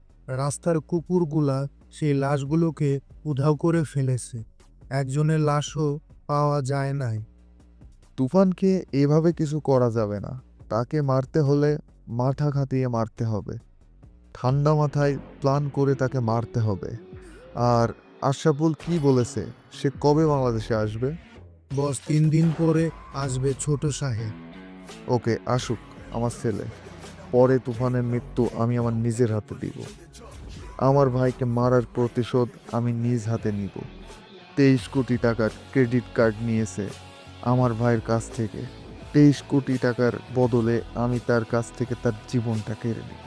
রাস্তার কুকুরগুলা সেই লাশগুলোকে উধাও করে ফেলেছে, একজনের লাশও পাওয়া যায় নাই। তুফানকে এভাবে কিছু করা যাবে না। তাকে মারতে হলে মাথা খাটিয়ে মারতে হবে, ঠান্ডা মাথায় প্ল্যান করে তাকে মারতে হবে। আর আশরাফুল কি বলেছে, সে কবে বাংলাদেশে আসবে? বস 3 দিন পরে আসবে ছোট সাহেব। ওকে, আসুক আমার ছেলে। পরে তুফানের মৃত্যু আমি আমার নিজের হাতে দিব। আমার ভাইকে মারার প্রতিশোধ আমি নিজ হাতে নিব। 23 কোটি টাকার ক্রেডিট কার্ড নিয়েছে আমার ভাইয়ের কাছ থেকে। 23 কোটি টাকার বদলে আমি তার কাছ থেকে তার জীবনটা কেড়ে নিই।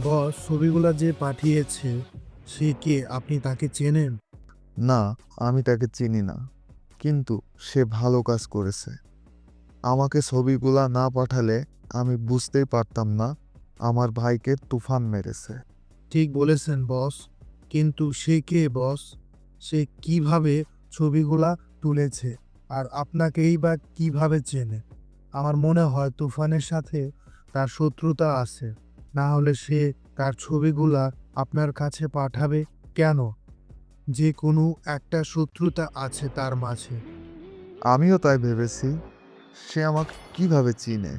বস ছবিগুলা যে পাঠিয়েছে সে কে, আপনি তাকে চেনেন? না, আমি তাকে চিনি না, কিন্তু সে ভালো কাজ করেছে। আমাকে ছবিগুলা না পাঠালে আমি বুঝতেই পারতাম না আমার ভাইকে তুফান মেরেছে। ঠিক বলেছেন বস, কিন্তু সে কে বস? সে কিভাবে ছবিগুলা তুলেছে আর আপনাকেই বা কিভাবে চেনে? আমার মনে হয় তুফানের সাথে তার শত্রুতা আছে, না হলে সে তার ছবিগুলা আপনার কাছে পাঠাবে কেন? যে কোনো একটা শত্রুতা আছে তার মাঝে। আমিও তাই ভেবেছি। সে আমাকে কিভাবে চিনে?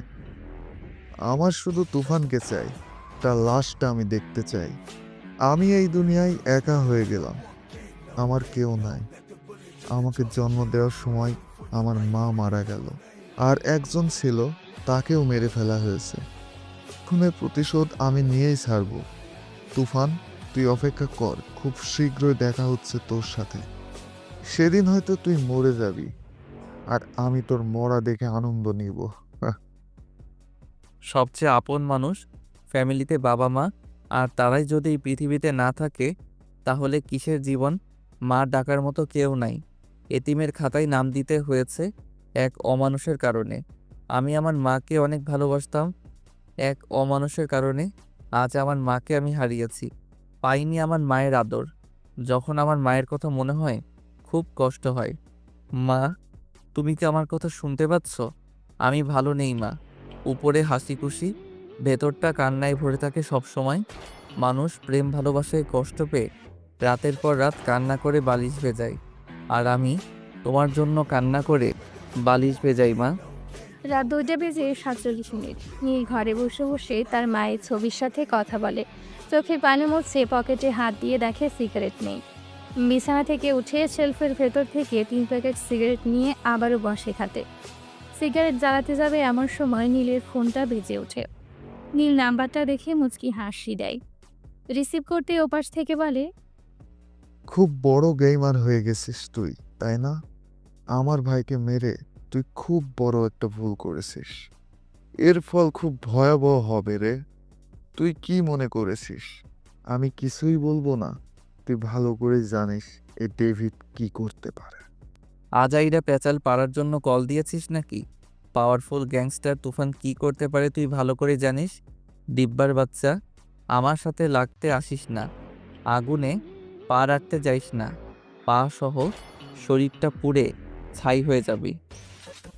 আমার শুধু তুফানকে চাই, তার লাশটা আমি দেখতে চাই। আমি এই দুনিয়ায় একা হয়ে গেলাম, আমার কেউ নাই। আমাকে জন্ম দেওয়ার সময় আমার মা মারা গেল, আর একজন ছিল, তাকেও মেরে ফেলা হয়েছে। খুনের প্রতিশোধ আমি নিয়েই ছাড়ব। তুফান, তুই অপেক্ষা কর, খুব শীঘ্রই দেখা হচ্ছে তোর সাথে। সেদিন হয়তো তুই মরে যাবি, আর আমি তোর মরা দেখে আনন্দ নিব। সবচেয়ে আপন মানুষ ফ্যামিলিতে বাবা মা, আর তারাই যদি এই পৃথিবীতে না থাকে তাহলে কিসের জীবন? মা ডাকার মতো কেউ নাই। এতিমের খাতায় নাম দিতে হয়েছে এক অমানুষের কারণে। আমি আমার মাকে অনেক ভালোবাসতাম, এক অমানুষের কারণে আজ আমার মাকে আমি হারিয়েছি। পাইনি আমার মায়ের আদর। যখন আমার মায়ের কথা মনে হয় খুব কষ্ট হয়। মা, তুমি কি আমার কথা শুনতে পাচ্ছ? আমি ভালো নেই মা। উপরে হাসি খুশি, ভেতরটা কান্নায় ভরে থাকে সব সময়। মানুষ প্রেম ভালোবাসায় কষ্ট পেয়ে রাতের পর রাত কান্না করে বালিশ ভেজায়, আর আমি তোমার জন্য কান্না করে বালিশ ভেজাই মা। রাত 2:47 নীল ঘরে বসে বসে তার মায়ের ছবির সাথে কথা বলে। চোখে পানি মুছছে, পকেটে হাত দিয়ে দেখে সিগারেট নেই। বিছানা থেকে উঠে শেলফের ভেতর থেকে 3 প্যাকেট সিগারেট নিয়ে আবারও বসে খাতে। সিগারেট জ্বালাতে যাবে এমন সময় নীলের ফোনটা বেজে ওঠে। নীল নাম্বারটা দেখে মুচকি হাসি দেয়। রিসিভ করতে ওপাশ থেকে বলে, খুব বড় গেমার হয়ে গেছিস তুই, তাই না? আমার ভাইকে মেরে তুই খুব বড় একটা ভুল করেছিস। এর ফল খুব ভয়াবহ হবে রে। তুই কি মনে করেছিস আমি কিছুই বলবো না? তুই ভালো করে জানিস এই ডেভিড কি করতে পারে। আজাইরা পেঁচাল পাড়ার জন্য কল দিয়েছিস নাকি? পাওয়ারফুল গ্যাংস্টার তুফান কি করতে পারে তুই ভালো করে জানিস। ডিব্বার বাচ্চা, আমার সাথে লাগতে আসিস না। আগুনে পা রাখতে যাইস না, পা সহ শরীরটা পুড়ে ছাই হয়ে যাবি।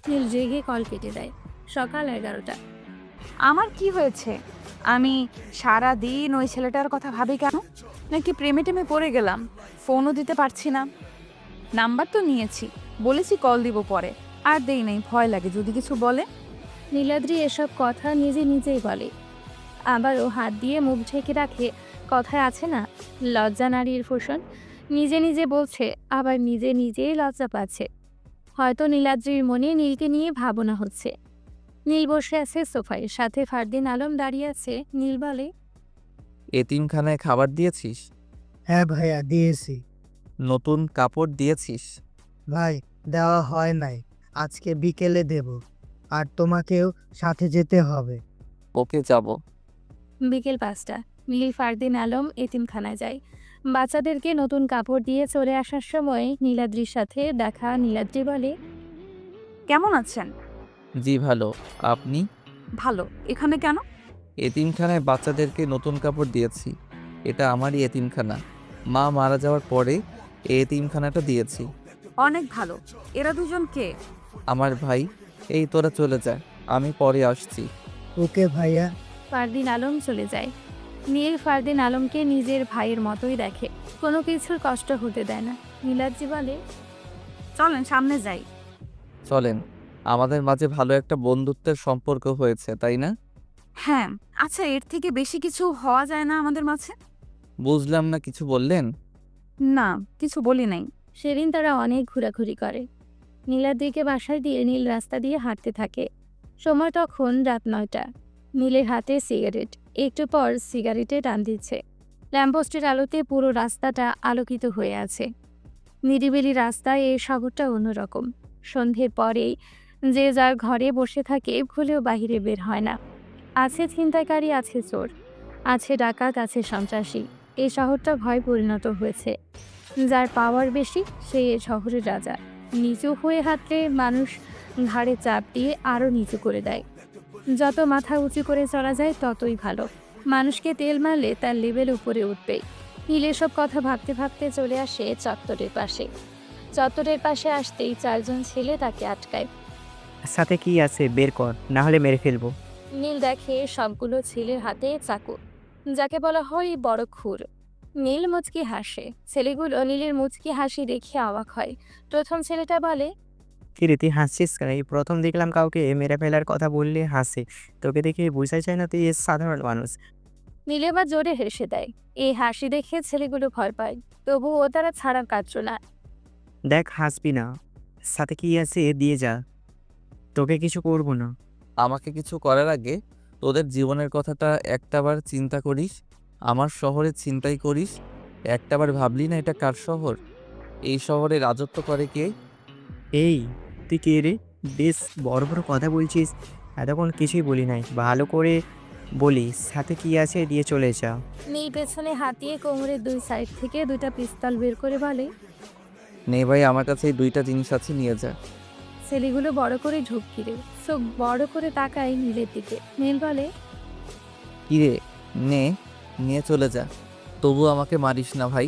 নীল রেগে কল কেটে দেয়। সকাল 11টা। আমার কি হয়েছে? আমি সারা দিন ওই ছেলেটার কথা ভাবি কেন? নাকি প্রেমে টেমে পড়ে গেলাম? ফোনও দিতে পারছি না। নাম্বার তো নিয়েছি, বলেছি কল দিব পরে, আর দেই নাই, ভয় লাগে যদি কিছু বলে। নীলাদ্রি এসব কথা নিজে নিজেই বলে, আবারও হাত দিয়ে মুখ ঢেকে রাখে। কথায় আছে না, লজ্জা নারীর ভূষণ। নিজে নিজে বলছে, আবার নিজে নিজেই লজ্জা পাচ্ছে। হয়তো নীলাদ্রির মনে নীলকে নিয়ে ভাবনা হচ্ছে। নীল বসে আছে সোফায়, সাথে ফারদিন আলম দাঁড়িয়ে আছে। নীল বলে, এতিমখানায় খাবার দিয়েছিস? হ্যাঁ ভাইয়া, দিয়েছি। নতুন কাপড় দিয়েছিস? ভাই, দেওয়া হয় নাই, আজকে বিকেলে দেব। আর তোমাকেও সাথে যেতে হবে। ওকে, যাব। বিকেল 5টা। নীল ফারদিন আলম এতিমখানায় যায়। বাচ্চাদেরকে নতুন কাপড় দিয়ে চলে আসার সময় নীলাদ্রির সাথে দেখা। নীলাদ্রি বলে, কেমন আছেন? জি ভালো, আপনি? ভালো। এখানে কেন? এতিমখানায় বাচ্চাদেরকে নতুন কাপড় দিয়েছি। এটা আমারই এতিমখানা। মা মারা যাওয়ার পরে এই এতিমখানাটা দিয়েছি। অনেক ভালো। এরা দুজন কে? আমার ভাই। এই তোরা চলে যায়, আমি পরে আসছি। ওকে ভাইয়া। ফারদিন আলম চলে যায়। নীল ফারদিন আলমকে নিজের ভাইয়ের মতোই দেখে, কোনো কিছুর কষ্ট হতে দেয় না। নীলাদ্রি বলে, চলেন সামনে যাই। চলেন, আমাদের মাঝে ভালো একটা বন্ধুত্বের সম্পর্ক হয়েছে, তাই না? হ্যাঁ, আচ্ছা এর থেকে বেশি কিছু হওয়া যায় না আমাদের মাঝে? বুঝলাম না, কিছু বললেন? না, কিছু বলি নাই। সেদিন তারা অনেক ঘোরাঘুরি করে। নীলার দিকে বাসায় দিয়ে নীল রাস্তা দিয়ে হাঁটতে থাকে। সময় তখন রাত ৯টা। নীলের হাতে সিগারেট, একটু পর সিগারেটে টান দিচ্ছে। ল্যাম্পপোস্টের আলোতে পুরো রাস্তাটা আলোকিত হয়ে আছে। নিরিবিলি রাস্তায় এই শহরটা অন্যরকম। সন্ধ্যের পরেই যে যার ঘরে বসে থাকে, ভুলেও বাহিরে বের হয় না। আছে ছিনতাইকারী, আছে চোর, আছে ডাকাত, আছে সন্ত্রাসী। এই শহরটা ভয় পরিণত হয়েছে। যার পাওয়ার বেশি সে এ শহরের রাজা। নিচু হয়ে হাঁটলে মানুষ ঘাড়ে চাপ দিয়ে আরও নিচু করে দেয়। যত মাথা উঁচু করে চলা যায় ততই ভালো। মানুষকে তেল মারলে তার লেভেল উপরে উঠবে। নীল এসব কথা ভাবতে ভাবতে চলে আসে চত্বরের পাশে। চত্বরের পাশে আসতেই 4জন ছেলে তাকে আটকায়। সাথে কি আছে বের কর, না হলে মেরে ফেলবো। নীল দেখে সবগুলো ছেলের হাতে চাকু, যাকে বলা হয় বড় খুর। নীল মুচকি হাসে। ছেলেগুলো নীলের মুচকি হাসি দেখে অবাক হয়। প্রথম ছেলেটা বলে, কি রে তুই হাসছিস কেন? এই প্রথম দেখলাম কাউকে মেরে ফেলার কথা বললে হাসে। তোকে দেখে বোঝাই যায় না তুই সাধারণ মানুষ। নীল এবার জোরে হেসে দেয়। এই হাসি দেখে ছেলেগুলো ভয় পায়, তবুও তারা ছাড়া কাটল না। দেখ হাসবি না, সাথে কি আছে দিয়ে যা, তোকে কিছু করবো না। আমাকে কিছু করার আগে তোদের জীবনের কথাটা একটাবার চিন্তা করিস। আমার শহরে ছিনতাই করিস, একটাবার ভাবলি না এটা কার শহর? এই শহরে রাজত্ব করে কে? এই তুই কে রে? বেশ বড় বড় কথা বলছিস। এতক্ষণ কিছুই বলি নাই, ভালো করে বলি সাথে কি আছে দিয়ে চলে যা। নীল পেছনে হাতিয়ে কোমরের দুই সাইড থেকে 2টা পিস্তল বের করে বলে, নে ভাই, আমার কাছে এই 2টা জিনিস আছে, নিয়ে যা। ছেলেগুলো বড় করে ঢুকিয়ে দেয়। চোখ বড় করে তাকায় নীলের দিকে। নীল বলে, কিরে, নে, নিয়ে চলে যা। তবু আমাকে মারিস না ভাই,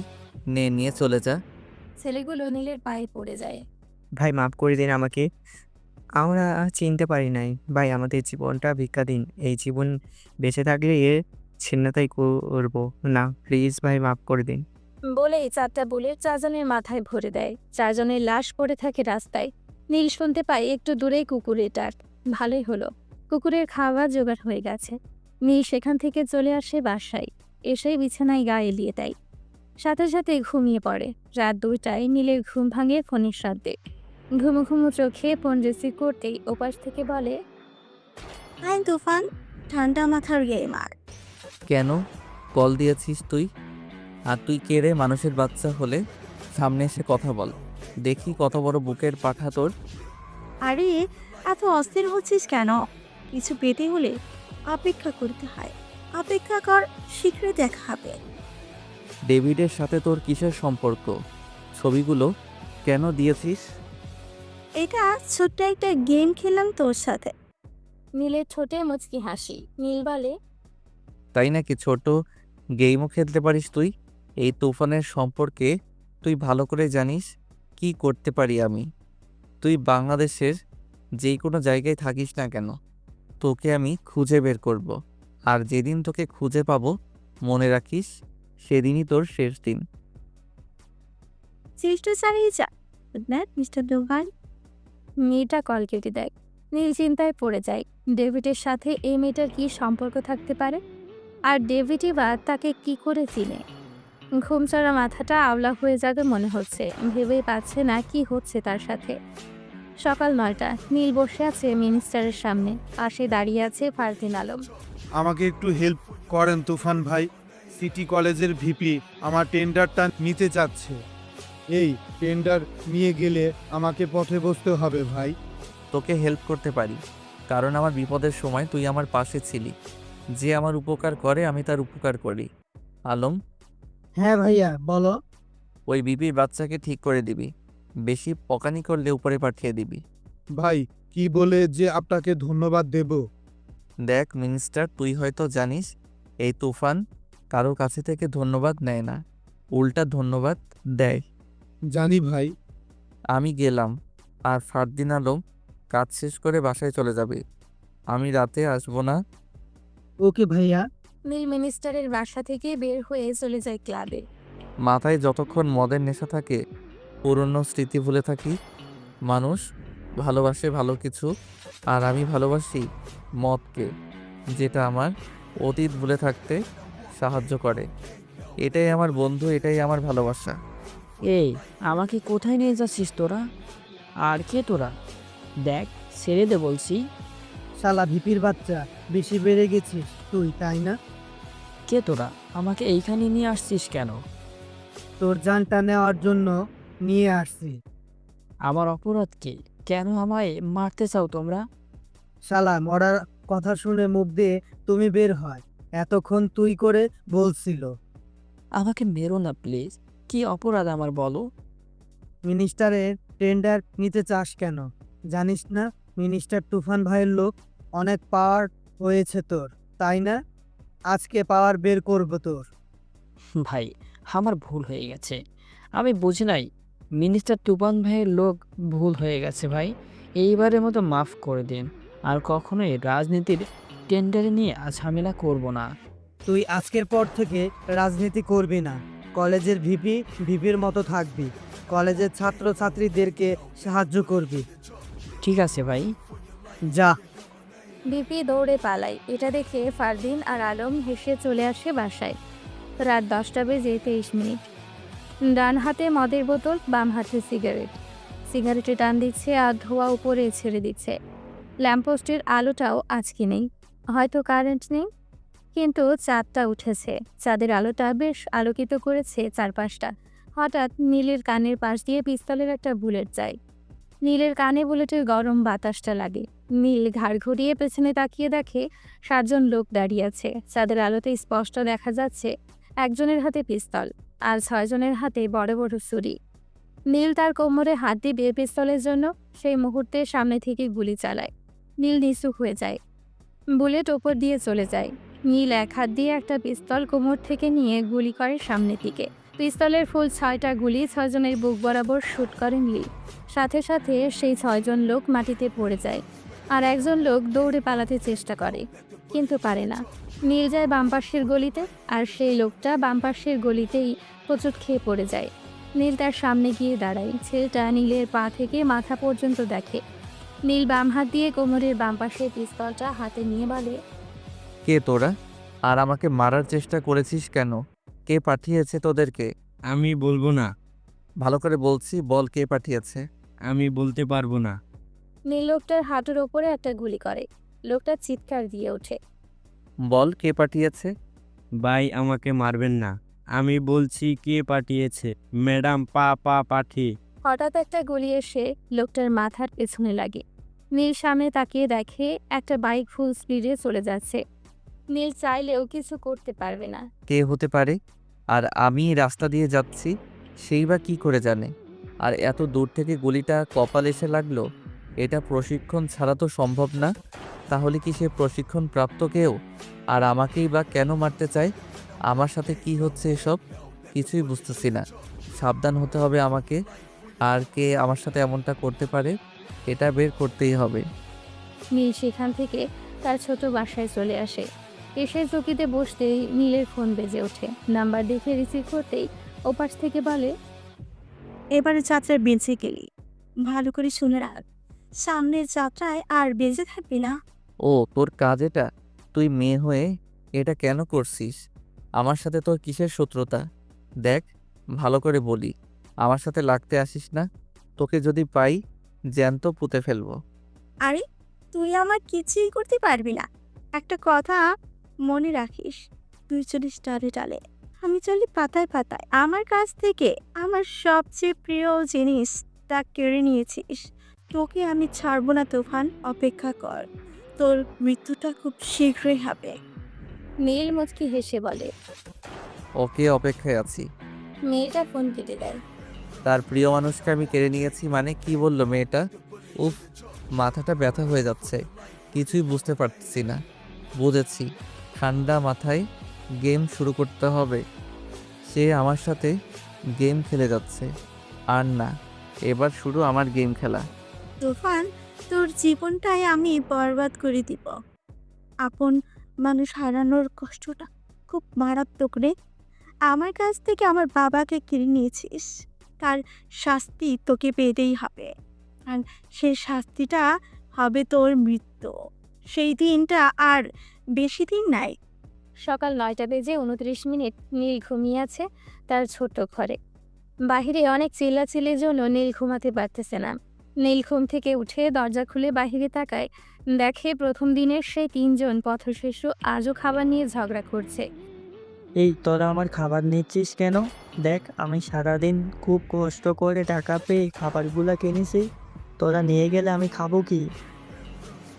নে নিয়ে চলে যা। ছেলেগুলো নীলের পায়ে পড়ে যায়। ভাই মাফ করে দিন আমাকে, আমরা চিনতে পারি নাই। ভাই আমাদের জীবনটা ভিক্ষা দিন, এই জীবন বেঁচে থাকলে এ ছিন্নতাই করবো না, প্লিজ ভাই মাফ করে দিন। বলেই 4টা বুলেট 4জনের মাথায় ভরে দেয়। 4জনের লাশ পড়ে থাকে রাস্তায়। নীল শুনতে পায় একটু দূরেই কুকুরের ডাক। ভালোই হলো, কুকুরের খাবার জোগাড় হয়ে গেছে। নীল সেখান থেকে চলে আসে বাসায়। এসেই বিছানায় গা এলিয়ে দেয়। সাথে সাথে ঘুমিয়ে পড়ে। রাত 2টায় নীলের ঘুম ভাঙে ফোনের শব্দে। ঘুমু ঘুমু চোখে ফোন রিসিভ করতেই ওপাশ থেকে বলে, হাই তুফান, ঠান্ডা মাথার গেমার। কেন কল দিয়েছিস তুই? আর তুই কে রে? মানুষের বাচ্চা হলে সামনে এসে কথা বল, দেখি কত বড় বুকের পাঠা তোর। আরে এত অস্থির হচ্ছিস কেন? কিছু পেতে হলে অপেক্ষা করতে হয়। অপেক্ষা কর, শীঘ্রই দেখা হবে। ডেভিডের সাথে তোর কিসের সম্পর্ক? ছবিগুলো কেন দিয়েছিস? এটা ছোট্ট একটা গেম খেললাম তোর সাথে। নীলের ঠোঁটে মুচকি হাসি। নীল বলে, তাই নাকি? ছোট গেমও খেলতে পারিস তুই? এই তুফানের সম্পর্কে তুই ভালো করে জানিস কি করতে পারি আমি। তুই বাংলাদেশের যেই কোনো জায়গায় থাকিস না কেন, তোকে আমি খুঁজে বের করব। আর যেদিন তোকে খুঁজে পাবো, মনে রাখিস সেদিনই তোর শেষ দিন। চেষ্টা চালিয়ে যা। গুড নাইট মিস্টার তুফান। মেয়েটা কল কেটে দেয়। নীল চিন্তায় পড়ে যায়। ডেভিডের সাথে এই মেয়েটার কি সম্পর্ক থাকতে পারে? আর ডেভিডই বা তাকে কি করে চিনে? ঘুমছাড়া মাথাটা আওলা হয়ে যাবে মনে হচ্ছে। ভেবেই পাচ্ছে না কি হচ্ছে তার সাথে। সকাল 9টা। নীল বসে আছে মিনিস্টারের সামনে। পাশে দাঁড়িয়ে আছে ফারদিন আলম। আমাকে একটু হেল্প করেন তুফান ভাই। সিটি কলেজের ভিপি আমার টেন্ডারটা নিতে চাচ্ছে। এই টেন্ডার নিয়ে গেলে আমাকে পথে বসতে হবে ভাই। তোকে হেল্প করতে পারি, কারণ আমার বিপদের সময় তুই আমার পাশে ছিলি। যে আমার উপকার করে আমি তার উপকার করি। আলম, হ্যাঁ ভাইয়া বলো। ওই বিপির বাচ্চাকে ঠিক করে দিবি। বেশি পকানি করলে উপরে পাঠিয়ে দিবি। ভাই কি বলে যে আপনাকে ধন্যবাদ দেব? দেখ মিনিস্টার, তুই হয়তো জানিস এই তুফান কারো কাছে থেকে ধন্যবাদ নেয় না, উল্টা ধন্যবাদ দেয়। জানি ভাই। আমি গেলাম, আর ফারদিন আলম কাজ শেষ করে বাসায় চলে যাবে। আমি রাতে আসবো না। ওকে ভাইয়া। নীল মিনিস্টারের বাসা থেকে বের হয়ে চলে যায় ক্লাবে। মাথায় যতক্ষণ মদের নেশা থাকে পুরনো স্মৃতি ভুলে থাকি। মানুষ ভালোবাসে ভালো কিছু, আর আমি ভালোবাসি মদকে, যেটা আমার অতীত ভুলে থাকতে সাহায্য করে। এটাই আমার বন্ধু, এটাই আমার ভালোবাসা। এই, আমাকে কোথায় নিয়ে যাচ্ছিস তোরা? আর কে তোরা? দেখ, ছেড়ে দে বলছি। শালা ভিপির বাচ্চা, বেশি বেড়ে গেছিস তুই, তাই না? কে তোরা? আমাকে এইখানে নিয়ে আসছিস কেন? তোর জানটা নেওয়ার জন্য নিয়ে আসছি। আমার অপরাধ কি? কেন আমায় মারতে চাও তোমরা? শালা মরার কথা শুনে মুখ দিয়ে তুমি বের হয়, এতক্ষণ তুই করে বলছিল। আমাকে মেরো না প্লিজ। কি অপরাধ আমার বলো? মিনিস্টারের টেন্ডার নিতে চাস কেন? জানিস না মিনিস্টার তুফান ভাইয়ের লোক? অনেক পাওয়ার হয়েছে তোর, তাই না? আজকে পাওয়ার বের করবো তোর। ভাই, আমার ভুল হয়ে গেছে। আমি বুঝি নাই। মিনিস্টার তুফান ভাইয়ের লোক ভুল হয়ে গেছে ভাই। এইবারের মতো মাফ করে দিন। আর কখনোই রাজনীতির টেন্ডারে নিয়ে ঝামেলা করব না। তুই আজকের পর থেকে রাজনীতি করবি না। কলেজের ভিপি ভিপির মতো থাকবি। কলেজের ছাত্রছাত্রীদেরকে সাহায্য করবি। ঠিক আছে ভাই। যা। বিপি দৌড়ে পালায়। এটা দেখে ফারদিন আর আলম হেসে চলে আসে বাসায়। রাত 10:23। ডান হাতে মদের বোতল, বাম হাতে সিগারেট। সিগারেটে টান দিচ্ছে আর ধোঁয়া উপরে ছেড়ে দিচ্ছে। ল্যাম্পপোস্টের আলোটাও আজকে নেই। হয়তো কারেন্ট নেই, কিন্তু চাঁদটা উঠেছে। চাঁদের আলোটা বেশ আলোকিত করেছে চারপাশটা। হঠাৎ নীলের কানের পাশ দিয়ে পিস্তলের একটা বুলেট যায়। নীলের কানে বুলেটের গরম বাতাসটা লাগে। নীল ঘাড় ঘুরিয়ে পেছনে তাকিয়ে দেখে 7 জন লোক দাঁড়িয়ে আছে। চাঁদের আলোতে স্পষ্ট দেখা যাচ্ছে একজনের হাতে পিস্তল আর 6 জনের হাতে বড় বড় ছুরি। নীল তার কোমরে হাত দিবে পিস্তলের জন্য, সেই মুহূর্তে সামনে থেকে গুলি চালায়। নীল নিচু হয়ে যায়। বুলেট ওপর দিয়ে চলে যায়। নীল এক হাত দিয়ে একটা পিস্তল কোমর থেকে নিয়ে গুলি করে সামনের দিকে। পিস্তলের ফুল 6টা গুলি 6 জনের বুক বরাবর শুট করে নীল। সাথে সাথে সেই 6 জন লোক মাটিতে পড়ে যায়। আর একজন লোক দৌড়ে পালাতে চেষ্টা করে, কিন্তু পারে না। নীল যায় বাম পাশের গলিতে, আর সেই লোকটা বাম পাশের গলিতেই হোঁচট খেয়ে পড়ে যায়। নীল তার সামনে গিয়ে দাঁড়ায়। ছেলেটা নীলের পা থেকে মাথা পর্যন্ত দেখে। নীল বাম হাত দিয়ে কোমরের বাম পাশে পিস্তলটা হাতে নিয়ে বলে, কে তোরা? আর আমাকে মারার চেষ্টা করেছিস কেন? কে পাঠিয়েছে তোদেরকে? আমি বলবো না। ভালো করে বলছি, বল কে পাঠিয়েছে? আমি বলতে পারবো না। নীল লোকটার হাঁটুর ওপরে একটা গুলি করে। লোকটা চিৎকার দিয়ে ওঠে। বল কে পাঠিয়েছে? ভাই, আমাকে মারবেন না। আমি বলছি কে পাঠিয়েছে। ম্যাডাম, পাঠি। হঠাৎ একটা গুলি এসে লোকটার মাথার পেছনে লাগে। নীল সামনে তাকিয়ে দেখে একটা বাইক ফুল স্পিডে চলে যাচ্ছে। নীল চাইলেও কিছু করতে পারবে না। কে হতে পারে? আর আমি রাস্তা দিয়ে যাচ্ছি, সেই বা কি করে জানে? আর এত দূর থেকে গুলিটা কপাল এসে লাগলো, এটা প্রশিক্ষণ ছাড়া তো সম্ভব না। তাহলে কি সে প্রশিক্ষণ প্রাপ্ত কেউ? আর আমাকেই বা কেন মারতে চায়? আমার সাথে কি হচ্ছে এসব? কিছুই বুঝতেছি না। সাবধান হতে হবে আমাকে। আর কে আমার সাথে এমনটা করতে পারে, এটা বের করতেই হবে। নীল সেখান থেকে তার ছোট বাসায় চলে আসে। এসে চকিতে বসতেই নীলের ফোন বেজে ওঠে। নাম্বার দেখে রিসিভ করতেই ওপাশ থেকে বলে, এবারে যাত্রায় বেঁচে গেলি। ভালো করে শুনে রাখ, সামনের যাত্রায় আর বেঁচে থাকবি না। ও, তোর কাজ এটা? তুই মেয়ে হয়ে এটা কেন করছিস? আমার সাথে তোর কিসের শত্রুতা? দেখ, ভালো করে বলি, আমার সাথে লাগতে আসিস না। তোকে যদি পাই, জ্যান্ত পুঁতে ফেলবো। আরে, তুই আমার কিছুই করতে পারবি না। একটা কথা মনে রাখিস, তুই চলিস ডালে ডালে, আমি চলি পাতায় পাতায়। আমার কাছ থেকে আমার সবচেয়ে প্রিয় জিনিসটা কেড়ে নিয়েছিস। তোকে আমি ছাড়বো না তুফান, অপেক্ষা কর। তোর মৃত্যুটা খুব শীঘ্রই হবে। নীল মুচকি হেসে বলে। ওকে, অপেক্ষায় আছি। মেয়েটা ফোন কেটে দেয়। তার প্রিয় মানুষকে আমি কেড়ে নিয়েছি মানে কি বললো মেয়েটা? উফ, মাথাটা ব্যথা হয়ে যাচ্ছে। কিছুই বুঝতে পারতেছি না। বুঝেছি, ঠান্ডা মাথায় গেম শুরু করতে হবে। সে আমার সাথে গেম খেলে যাচ্ছে। আর না, এবার শুরু আমার গেম খেলা। তুফান, তোর জীবনটাই আমি বরবাদ করে দিব। আপন মানুষ হারানোর কষ্টটা খুব মারাত্মক রে। আমার কাছ থেকে আমার বাবাকে কিনে নিয়েছিস, তার শাস্তি তোকে পেতেই হবে। আর সেই শাস্তিটা হবে তোর মৃত্যু। সেই দিনটা আর বেশি দিন নাই। সকাল 9:29 নীল ঘুমিয়ে আছে তার ছোট্ট ঘরে। বাহিরে অনেক চিল্লাচিল্লির জন্য নীল ঘুমাতে পারতেছে না। নীল ঘুম থেকে উঠে দরজা খুলে বাহিরে তাকায়, দেখে প্রথম দিনের সেই 3জন পথশিশু আজও খাবার নিয়ে ঝগড়া করছে। এই তোরা আমার খাবার নিচ্ছিস কেন? দেখ আমি সারাদিন খুব কষ্ট করে টাকা পেয়ে খাবারগুলো কিনেছি, তোরা নিয়ে গেলে আমি খাবো কি?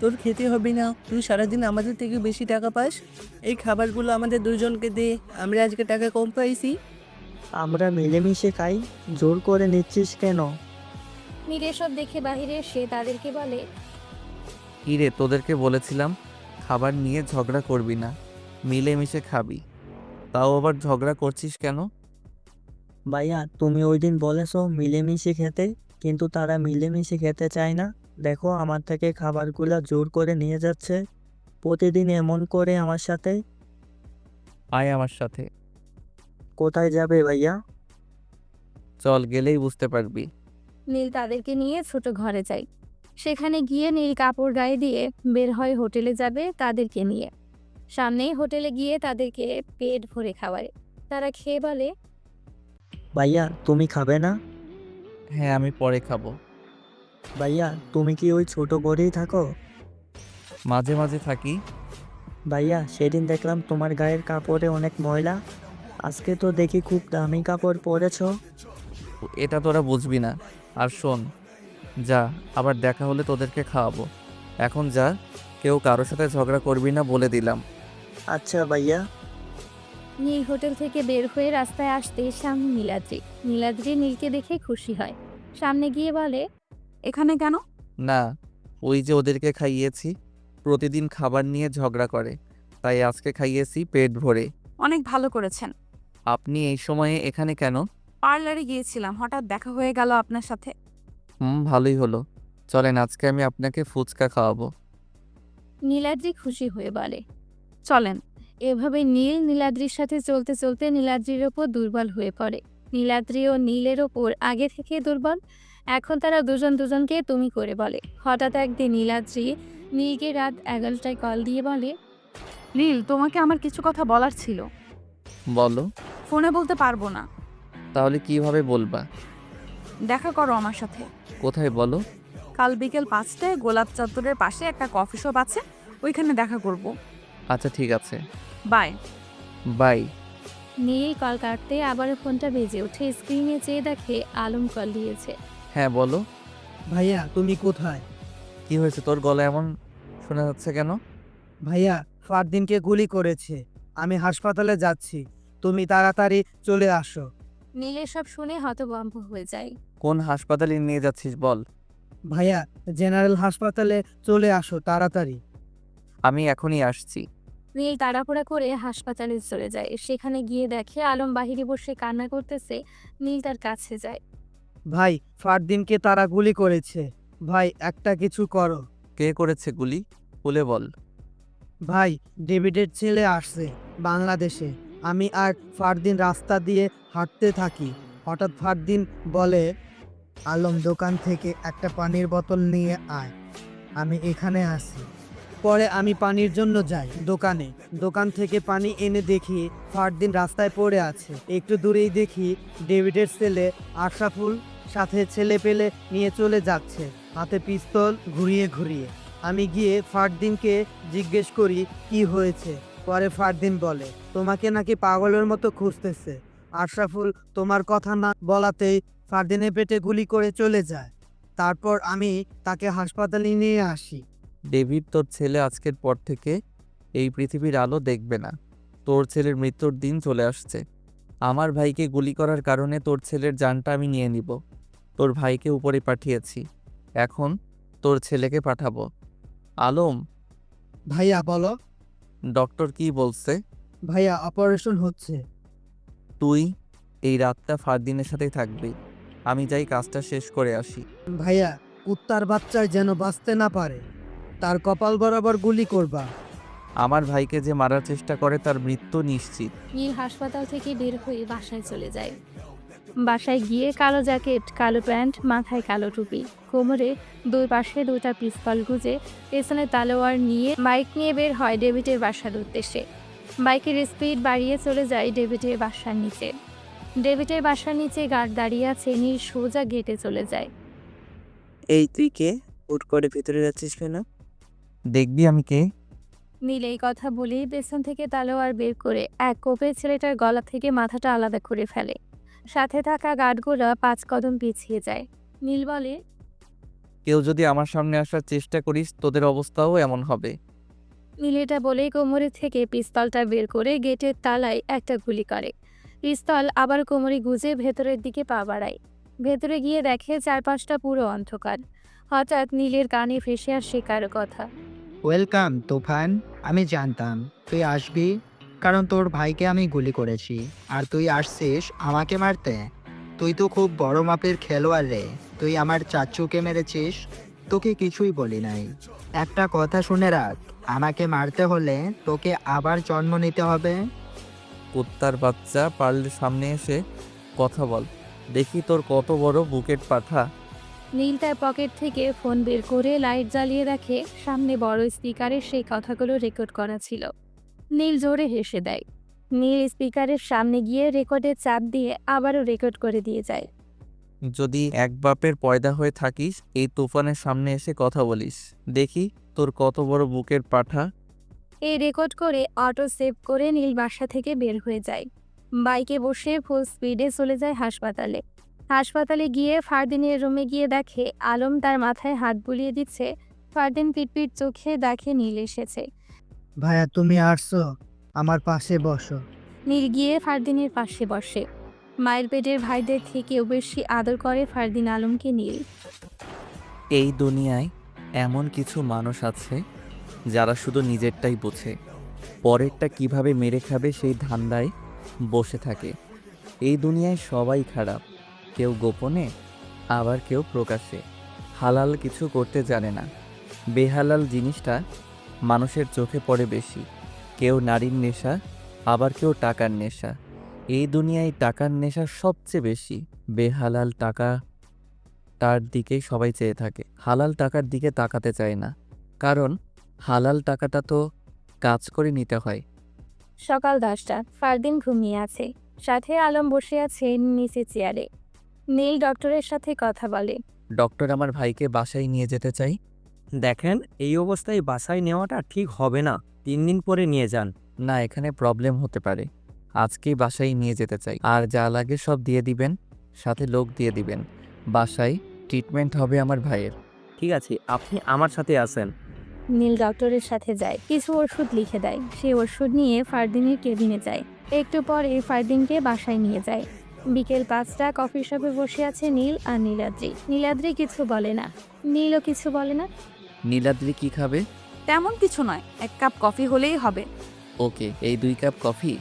তোর খেতে হবে না, তুই সারাদিন আমাদের থেকে বেশি টাকা পাস। এই খাবারগুলো আমাদের দুজনকে দে, আমরা আজকে টাকা কম পাইছি। আমরা মিলেমিশে খাই, জোর করে নিচ্ছিস কেন? নীল এসব দেখে বাহিরে এসে তাদেরকে বলে, কি রে, তোদেরকে বলেছিলাম খাবার নিয়ে ঝগড়া করবি না, মিলেমিশে খাবি, তাও আবার ঝগড়া করছিস কেন? ভাইয়া তুমি ওই দিন বলেছো মিলেমিশে খেতে, কিন্তু তারা মিলেমিশে খেতে চায় না। দেখো আমার থেকে খাবারগুলো জোর করে নিয়ে যাচ্ছে, প্রতিদিন এমন করে আমার সাথে। আয় আমার সাথে। কোথায় যাবে ভাইয়া? চল, গেলেই বুঝতে পারবি। নীল তাদেরকে নিয়ে ছোট ঘরে যায়। সেখানে গিয়ে নীল কাপড় গায়ে দিয়ে বের হয় হোটেলে যাবে তাদেরকে নিয়ে। সামনেই হোটেলে গিয়ে তাদেরকে পেট ভরে খাওয়ায়। তারা খেয়ে বলে, ভাইয়া তুমি খাবে না? হ্যাঁ, আমি পরে খাবো। ভাইয়া তুমি কি ওই ছোট ঘরেই থাকো? মাঝে মাঝে থাকি। ভাইয়া সেদিন দেখলাম তোমার গায়ের কাপড়ে অনেক ময়লা, আজকে তো দেখি খুব দামি কাপড় পরেছো। এটা তোরা বুঝবি না। আর শোন, যা, আবার দেখা হলে তোদেরকে খাওয়াবো। এখন যা, কেউ কারোর সাথে ঝগড়া করবি না বলে দিলাম। আচ্ছা ভাইয়া। নীল হোটেল থেকে বের হয়ে রাস্তায় আসতে সামনে নীলাদ্রি। নীলাদ্রি নীলকে দেখে খুশি হয়, সামনে গিয়ে বলে, এখানে কেন? না, ওই যে ওদেরকে খাইয়েছি, প্রতিদিন খাবার নিয়ে ঝগড়া করে, তাই আজকে খাইয়েছি পেট ভরে। অনেক ভালো করেছেন। আপনি এই সময়ে এখানে কেন? পার্লারে গিয়েছিলাম, হঠাৎ দেখা হয়ে গেল আপনার সাথে। ভালোই হলো। চলেন, আজকে আমি আপনাকে ফুচকা খাওয়াবো। নীলাদ্রি খুশি হয়ে বলে। চলেন। এভাবে নীল নীলাদ্রির সাথে চলতে চলতে নীলাদ্রির ওপর দুর্বল হয়ে পড়ে। নীলাদ্রি ও নীলের ওপর আগে থেকে দুর্বল। এখন তারা দুজন দুজনকে তুমি করে বলে। হঠাৎ একদিন নীলাদ্রি নীলকে রাত 11টায় কল দিয়ে বলে, নীল, তোমাকে আমার কিছু কথা বলার ছিল। বলো। ফোনে বলতে পারবো না। তাহলে কিভাবে বলবা? দেখা করো আমার সাথে। কোথায় বলো? কাল বিকেল 5টায় গোলাপ চত্বরের পাশে একটা কফি শপ আছে, ওইখানে দেখা করব। আচ্ছা ঠিক আছে, বাই। বাই। নীল কল কাটতে আবারও ফোনটা বেজে ওঠে। স্ক্রিনে চেয়ে দেখে আলম কল দিয়েছে। হ্যাঁ বলো। ভাইয়া তুমি কোথায়? কি হয়েছে, তোর গলা এমন শোনা যাচ্ছে কেন? ভাইয়া ফারদিনকে গুলি করেছে, আমি হাসপাতালে যাচ্ছি, তুমি তাড়াতাড়ি চলে আসো। নীল এসব শুনে হতভম্ব হয়ে যায়। কোন হাসপাতালে নিয়ে যাচ্ছিস বল? ভাইয়া জেনারেল হাসপাতালে চলে আসো তাড়াতাড়ি। আমি এখনই আসছি। নীল তাড়াহুড়া করে হাসপাতালে চলে যায়। সেখানে গিয়ে দেখে আলম বাহিরে বসে কান্না করতেছে। নীল তার কাছে যায়। ভাই ফারদিনকে তারা গুলি করেছে, ভাই একটা কিছু করো। কে করেছে গুলি? খুলে বল। ভাই ডেভিডের ছেলে আসছে বাংলাদেশে, আমি আর ফারদিন রাস্তা দিয়ে হাঁটতে থাকি, হঠাৎ ফারদিন বলে, আলম দোকান থেকে একটা পানির বোতল নিয়ে আয়, আমি এখানে আসি। পরে আমি পানির জন্য যাই দোকানে, দোকান থেকে পানি এনে দেখি ফারদিন রাস্তায় পড়ে আছে। একটু দূরেই দেখি ডেভিডের ছেলে আশরাফুল সাথে ছেলে পেলে নিয়ে চলে যাচ্ছে, হাতে পিস্তল ঘুরিয়ে ঘুরিয়ে। আমি গিয়ে ফারদিনকে জিজ্ঞেস করি কি হয়েছে। পরে ফারদিন বলে, তোমাকে নাকি পাগলের মতো খুঁজতেছে। আশরাফুল তোমার কথা না বলাতেই ফারদিনের পেটে গুলি করে চলে যায়। তারপর আমি তাকে হাসপাতালে নিয়ে আসি। ডেভিড, তোর ছেলে আজকের পর থেকে এই পৃথিবীর আলো দেখবে না। তোর ছেলের মৃত্যুর দিন চলে আসছে। আমার ভাইকে গুলি করার কারণে তোর ছেলের জানটা আমি নিয়ে নিব। তোর ভাইকে উপরে পাঠিয়েছি, এখন তোর ছেলেকে পাঠাবো। আলম। ভাইয়া বলো। ডক্টর কি বলছে? ভাইয়া অপারেশন হচ্ছে। তুই এই রাতটা ফারদিনের সাথেই থাকবি। আমি যাই কাজটা শেষ করে আসি। ভাইয়া কুত্তার বাচ্চার যেন বাঁচতে না পারে, তার কপাল বরাবর গুলি করবা। আমার ভাইকে যে মারার চেষ্টা করে তার মৃত্যু নিশ্চিত। নীল হাসপাতাল থেকে বের হয়ে বাসায় চলে যায়। বাসায় গিয়ে কালো জ্যাকেট, কালো প্যান্ট, মাথায় কালো টুপি, কোমরে দুই পাশে দুইটা পিস্তল গুজে পেছনে তালোয়ার নিয়ে বাইক নিয়ে বের হয় ডেভিডের বাসার উদ্দেশ্যে। বাইকের স্পিড বাড়িয়ে চলে যায় ডেভিডের বাসার নিচে। ডেভিডের বাসার নিচে গার্ড দাঁড়িয়ে আছে, নীল সোজা গেটে চলে যায়। এই তুই কে? হুট করে ভিতরে যাচ্ছিস কেন? দেখবি আমি কে? নীল এই কথা বলেই পেছন থেকে তালোয়ার বের করে এক কোপে ছেলেটার গলা থেকে মাথাটা আলাদা করে ফেলে। সাথে থাকা গার্ডগুলো 5 কদম পিছিয়ে যায়। নীল বলে, কেউ যদি আমার সামনে আসার চেষ্টা করিস তোদের অবস্থাও এমন হবে। নীল এটা বলেই কোমরে থেকে পিস্তলটা বের করে গেটের তালায় একটা গুলি করে। পিস্তল আবার কোমরে গুজে ভেতরের দিকে পা বাড়ায়। ভেতরে গিয়ে দেখে চারপাশটা পুরো অন্ধকার। হঠাৎ নীলের কানে ভেসে আসে কারো কথা। ওয়েলকাম তুফান। আমি জানতাম তুই আসবি, কারণ তোর ভাইকে আমি গুলি করেছি আর তুই আসছিস আমাকে মারতে। তুই তো খুব বড় মাপের খেলোয়াড় রে। তুই আমার চাচুকে মেরেছিস, তোকে কিছুই বলি নাই। একটা কথা শুনে রাখ, আমাকে মারতে হলে তোকে আবার জন্ম নিতে হবে। কুত্তার বাচ্চা, পারলে সামনে এসে কথা বল, দেখি তোর কত বড় বুকেট পাঠা। নীল তার পকেট থেকে ফোন বের করে লাইট জ্বালিয়ে দেখে সামনে বড় স্পিকারে সেই কথাগুলো রেকর্ড করা ছিল। নীল জোরে হেসে দেয়। নীল স্পিকারের সামনে গিয়ে রেকর্ডে চাপ দিয়ে আবারও রেকর্ড করে দিয়ে যায়। যদি এক বাপের পয়দা হয়ে থাকিস এই তুফানের সামনে এসে কথা বলিস, দেখি তোর কত বড় বুকের পাঠা। এই রেকর্ড করে অটো সেভ করে নীল বাসা থেকে বের হয়ে যায়। বাইকে বসে ফুল স্পিডে চলে যায় হাসপাতালে। হাসপাতালে গিয়ে ফারদিনের রুমে গিয়ে দেখে আলম তার মাথায় হাত বুলিয়ে দিচ্ছে। ফারদিন পিটপিট চোখে দেখে নীল এসেছে। ভাইয়া তুমি আসছো, আমার পাশে বসো। নীল গিয়ে ফারদিনের পাশে বসে। মায়ের পেটের ভাইদের থেকেও বেশি আদর করে ফারদিন আলমকে নীল। এই দুনিয়ায় এমন কিছু মানুষ আছে যারা শুধু নিজেরটাই বোঝে, পরেরটা কিভাবে মেরে খাবে সেই ধান্দায় বসে থাকে। এই দুনিয়ায় সবাই খারাপ, কেউ গোপনে আবার কেউ প্রকাশ্যে। হালাল কিছু করতে জানে না, বেহালাল জিনিসটা মানুষের চোখে পড়ে বেশি। কেউ নারীর নেশা, আবার কেউ টাকার নেশা। এই দুনিয়ায় টাকার নেশা সবচেয়ে বেশি। বেহালাল টাকা তার দিকেই সবাই চেয়ে থাকে, হালাল টাকার দিকে তাকাতে চায় না, কারণ হালাল টাকাটা তো কাজ করে নিতে হয়। সকাল 10টা, ফারদিন ঘুমিয়ে আছে। সাথে আলম বসে আছে নিচে চেয়ারে। নীল ডক্টরের সাথে কথা বলে। ডক্টর, আমার ভাইকে বাসায় নিয়ে যেতে চাই। দেখেন, এই অবস্থায় বাসায় নেওয়াটা ঠিক হবে না, 3 দিন পরে নিয়ে যান। না, এখানে প্রবলেম হতে পারে, আজকেই বাসায় নিয়ে যেতে চাই। আর যা লাগে সব দিয়ে দিবেন, সাথে লোক দিয়ে দিবেন। বাসায় ট্রিটমেন্ট হবে আমার ভাইয়ের। ঠিক আছে, আপনি আমার সাথে আসেন। নীল ডক্টরের সাথে যায়, কিছু ওষুধ লিখে দেয়। সেই ওষুধ নিয়ে ফারদিনের কেবিনে যায়। একটু পরে ফারদিনকে বাসায় নিয়ে যায়। বিকেল 5টা, কফি শপে বসে আছে নীল আর নীলাদ্রি। নীলাদ্রি কিছু বলে না, নীলও কিছু বলে না। নীলাদ্রি কি খাবে? তেমন কিছু নয়, 1 কাপ কফি হলেই হবে। ওকে, এই 2 কাপ কফি।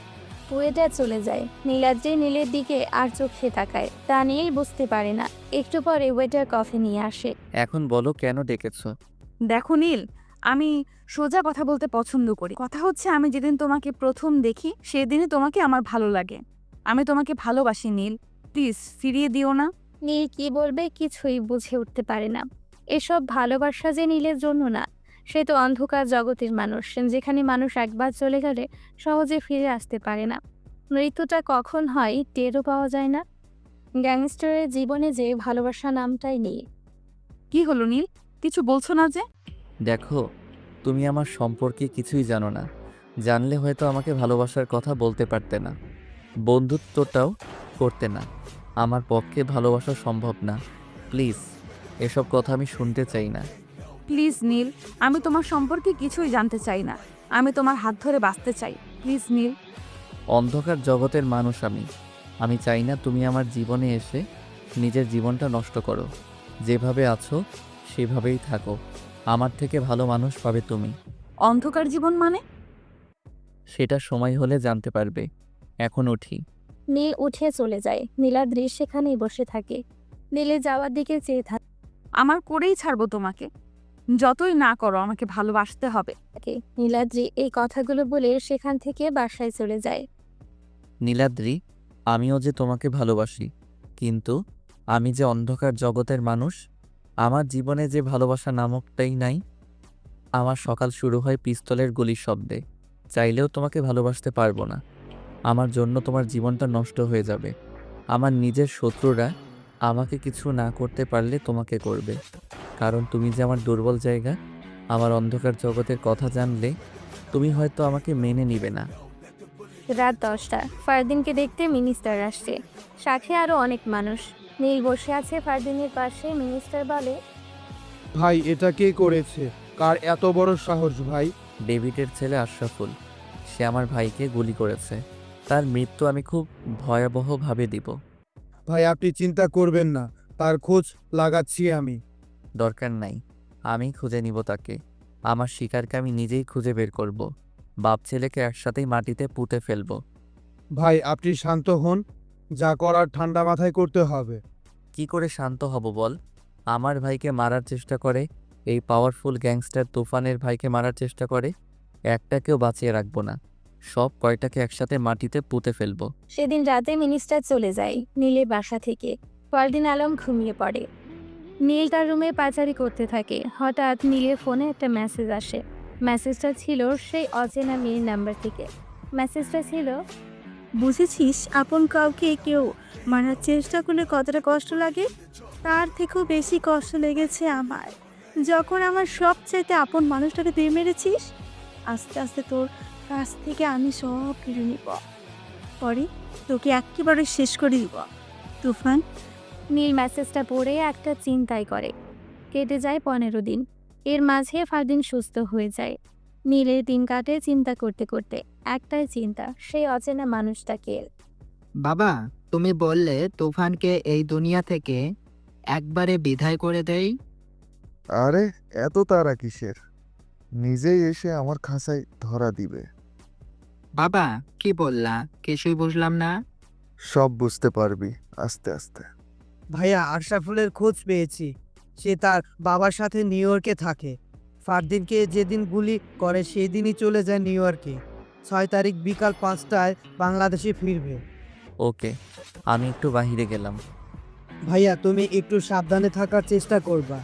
ওয়েটার চলে যায়। নীলাদ্রি নীলের দিকে আর চোখে তাকায়, তা নীল বুঝতে পারে না। একটু পরে ওয়েটার কফি নিয়ে আসে। এখন বলো কেন ডেকেছ? দেখো নীল, আমি সোজা কথা বলতে পছন্দ করি। কথা হচ্ছে, আমি যেদিন তোমাকে প্রথম দেখি সেদিনই তোমাকে আমার ভালো লাগে। আমি তোমাকে ভালোবাসি নীল, প্লিজ ফিরিয়ে দিও না। নীল কি বলবে কিছুই বুঝে উঠতে পারে না। এসব ভালোবাসা যে নীলের জন্য না, সে তো অন্ধকার জগতের মানুষ, যেখানে মানুষ একবার চলে গেলে সহজে ফিরে আসতে পারে না। মৃত্যুটা কখন হয় টেরও পাওয়া যায় না। গ্যাংস্টারের জীবনে যে ভালোবাসা নামটাই নেই। কি হলো নীল, কিছু বলছো না যে? দেখো, তুমি আমার সম্পর্কে কিছুই জানো না। জানলে হয়তো আমাকে ভালোবাসার কথা বলতে পারতে না, বন্ধুত্বটাও করতে না। আমার পক্ষে ভালোবাসা সম্ভব না। প্লিজ, এসব কথা আমি শুনতে চাই না। প্লিজ নীল, আমি তোমার সম্পর্কে কিছুই জানতে চাই না। আমি তোমার হাত ধরে বাঁচতে চাই, প্লিজ নীল। অন্ধকার জগতের মানুষ আমি চাই না তুমি আমার জীবনে এসে নিজের জীবনটা নষ্ট করো। যেভাবে আছো সেভাবেই থাকো, আমার থেকে ভালো মানুষ পাবে তুমি। অন্ধকার জীবন মানে? সেটা সময় হলে জানতে পারবে। এখন উঠি। নীল উঠে চলে যায়। নীলাদ্রি সেখানেই বসে থাকে। নীলে যাওয়ার দিকে চেয়ে আমার করেই ছাড়বো তোমাকে, যতই না করো আমাকে ভালোবাসতে হবে। থাকে। নীলাদ্রি এই কথাগুলো বলে সেখান থেকে বাসায় চলে যায়। নীলাদ্রি, আমিও যে তোমাকে ভালোবাসি, কিন্তু আমি যে অন্ধকার জগতের মানুষ, আমার জীবনে যে ভালোবাসা নামকটাই নাই। আমার সকাল শুরু হয় পিস্তলের গুলির শব্দে। চাইলেও তোমাকে ভালোবাসতে পারবো না। আমার জন্য তোমার জীবনটা নষ্ট হয়ে যাবে। আমার নিজের শত্রুরা আমাকে কিছু না করতে পারলে তোমাকে করবে, কারণ তুমি যে আমার দুর্বল জায়গা। আমার অন্ধকার জগতের কথা জানলে তুমি হয়তো আমাকে মেনে নিবে না। রাত 10টা। ফারদিনকে দেখতে মিনিস্টার আসছে, সাথে আরো অনেক মানুষ। নীল বসে আছে ফারদিনের পাশে। মিনিস্টার বলে, ভাই এটা কে করেছে? কার এত বড় সাহস ভাই? ডেভিডের ছেলে আশরাফুল। সে আমার ভাইকে গুলি করেছে। তার মৃত্যু আমি খুব ভয়াবহভাবে দিব। ভাই আপনি চিন্তা করবেন না, তার খোঁজ লাগাচ্ছি আমি। দরকার নাই, আমি খুঁজে নিব তাকে। আমার শিকারকে আমি নিজেই খুঁজে বের করব। বাপ ছেলেকে একসাথেই মাটিতে পুঁতে ফেলব। ভাই আপনি শান্ত হন, যা করার ঠান্ডা মাথায় করতে হবে। কি করে শান্ত হব বল? আমার ভাইকে মারার চেষ্টা করে, এই পাওয়ারফুল গ্যাংস্টার তুফানের ভাইকে মারার চেষ্টা করে। একটাকেও বাঁচিয়ে রাখবো না, সব কয়টাকে একসাথে মাটিতে পুঁতে ফেলবো। সেদিন রাতে মিনিস্টার চলে যায় নীলের বাসা থেকে। ফারদিন আলম ঘুমিয়ে পড়ে। নীল তার রুমে পাচারি করতে থাকে। হঠাৎ নীলের ফোনে একটা মেসেজ আসে। মেসেজটা ছিল সেই অচেনা মেয়ের নাম্বার থেকে। মেসেজটা ছিল, বুঝেছিস আপন কাউকে কেউ মারার চেষ্টা করলে কতটা কষ্ট লাগে? তার থেকেও বেশি কষ্ট লেগেছে আমার, যখন আমার সবচাইতে আপন মানুষটাকে তুই মেরেছিস। আস্তে আস্তে তোর কাছ থেকে আমি সব কেড়ে নিব, পরে তোকে একেবারে শেষ করে দিব তুফান। নীল মেসেজটা পড়ে একটা চিন্তায় করে। কেটে যায় 15 দিন। এর মাঝে ফারদিন সুস্থ হয়ে যায়। নীলের দিন কাটে চিন্তা করতে করতে। একটাই চিন্তা, সেই অচেনা মানুষটাকে। বাবা, তুমি বললে তুফানকে এই দুনিয়া থেকে একবারে বিদায় করে দেই। আরে এত তাড়া কিসের? নিজেই এসে আমার খাঁচায় ধরা দিবে। বাবা, কি বললা? কিছুই বুঝলাম না। সব বুঝতে পারবি আস্তে আস্তে। ভাইয়া আশরাফুলের খোঁজ পেয়েছি। সে তার বাবার সাথে নিউ ইয়র্কে থাকে। ফারদিনকে যেদিন গুলি করে সেই দিনই চলে যায় নিউ ইয়র্কে। 6 তারিখ বিকাল 5টায় বাংলাদেশে ফিরবে। ওকে, আমি একটু বাহিরে গেলাম। ভাইয়া তুমি একটু সাবধানে থাকার চেষ্টা করবা।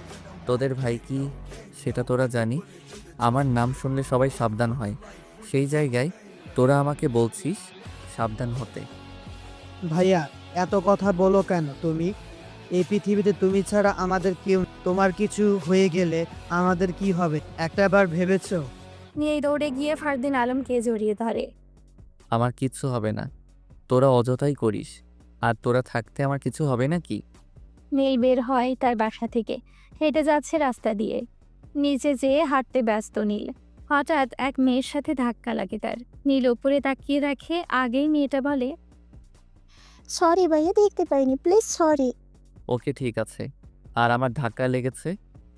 তোদের ভাই কি সেটা তোরা জানি? আমার নাম শুনলে সবাই সাবধান হয়, সেই জায়গায় তোরা আমাকে বলছিস সাবধান হতে। ভাইয়া এত কথা বলো কেন তুমি? এই পৃথিবীতে তুমি ছাড়া আমাদের কেউ। তোমার কিছু হয়ে গেলে আমাদের কি হবে একটাবার ভেবেছো? নিয়ে দৌড়ে গিয়ে ফারদিন আলমকে জড়িয়ে ধরে। আমার কিচ্ছু হবে না, তোরা অযথাই করিস। আর তোরা থাকতে আমার কিছু হবে না কি? নীল বের হয় তার বাসা থেকে। হেঁটে যাচ্ছে রাস্তা দিয়ে। নিচে যেয়ে হাঁটতে ব্যস্ত নীল। হঠাৎ এক মেয়ের সাথে ধাক্কা লাগে তার। নীল উপরে তাকিয়ে রাখে। আগেই মেয়েটা বলে, সরি ভাইয়া, দেখতে পাইনি, প্লিজ সরি। ওকে ঠিক আছে। আর আমার ধাক্কা লেগেছে,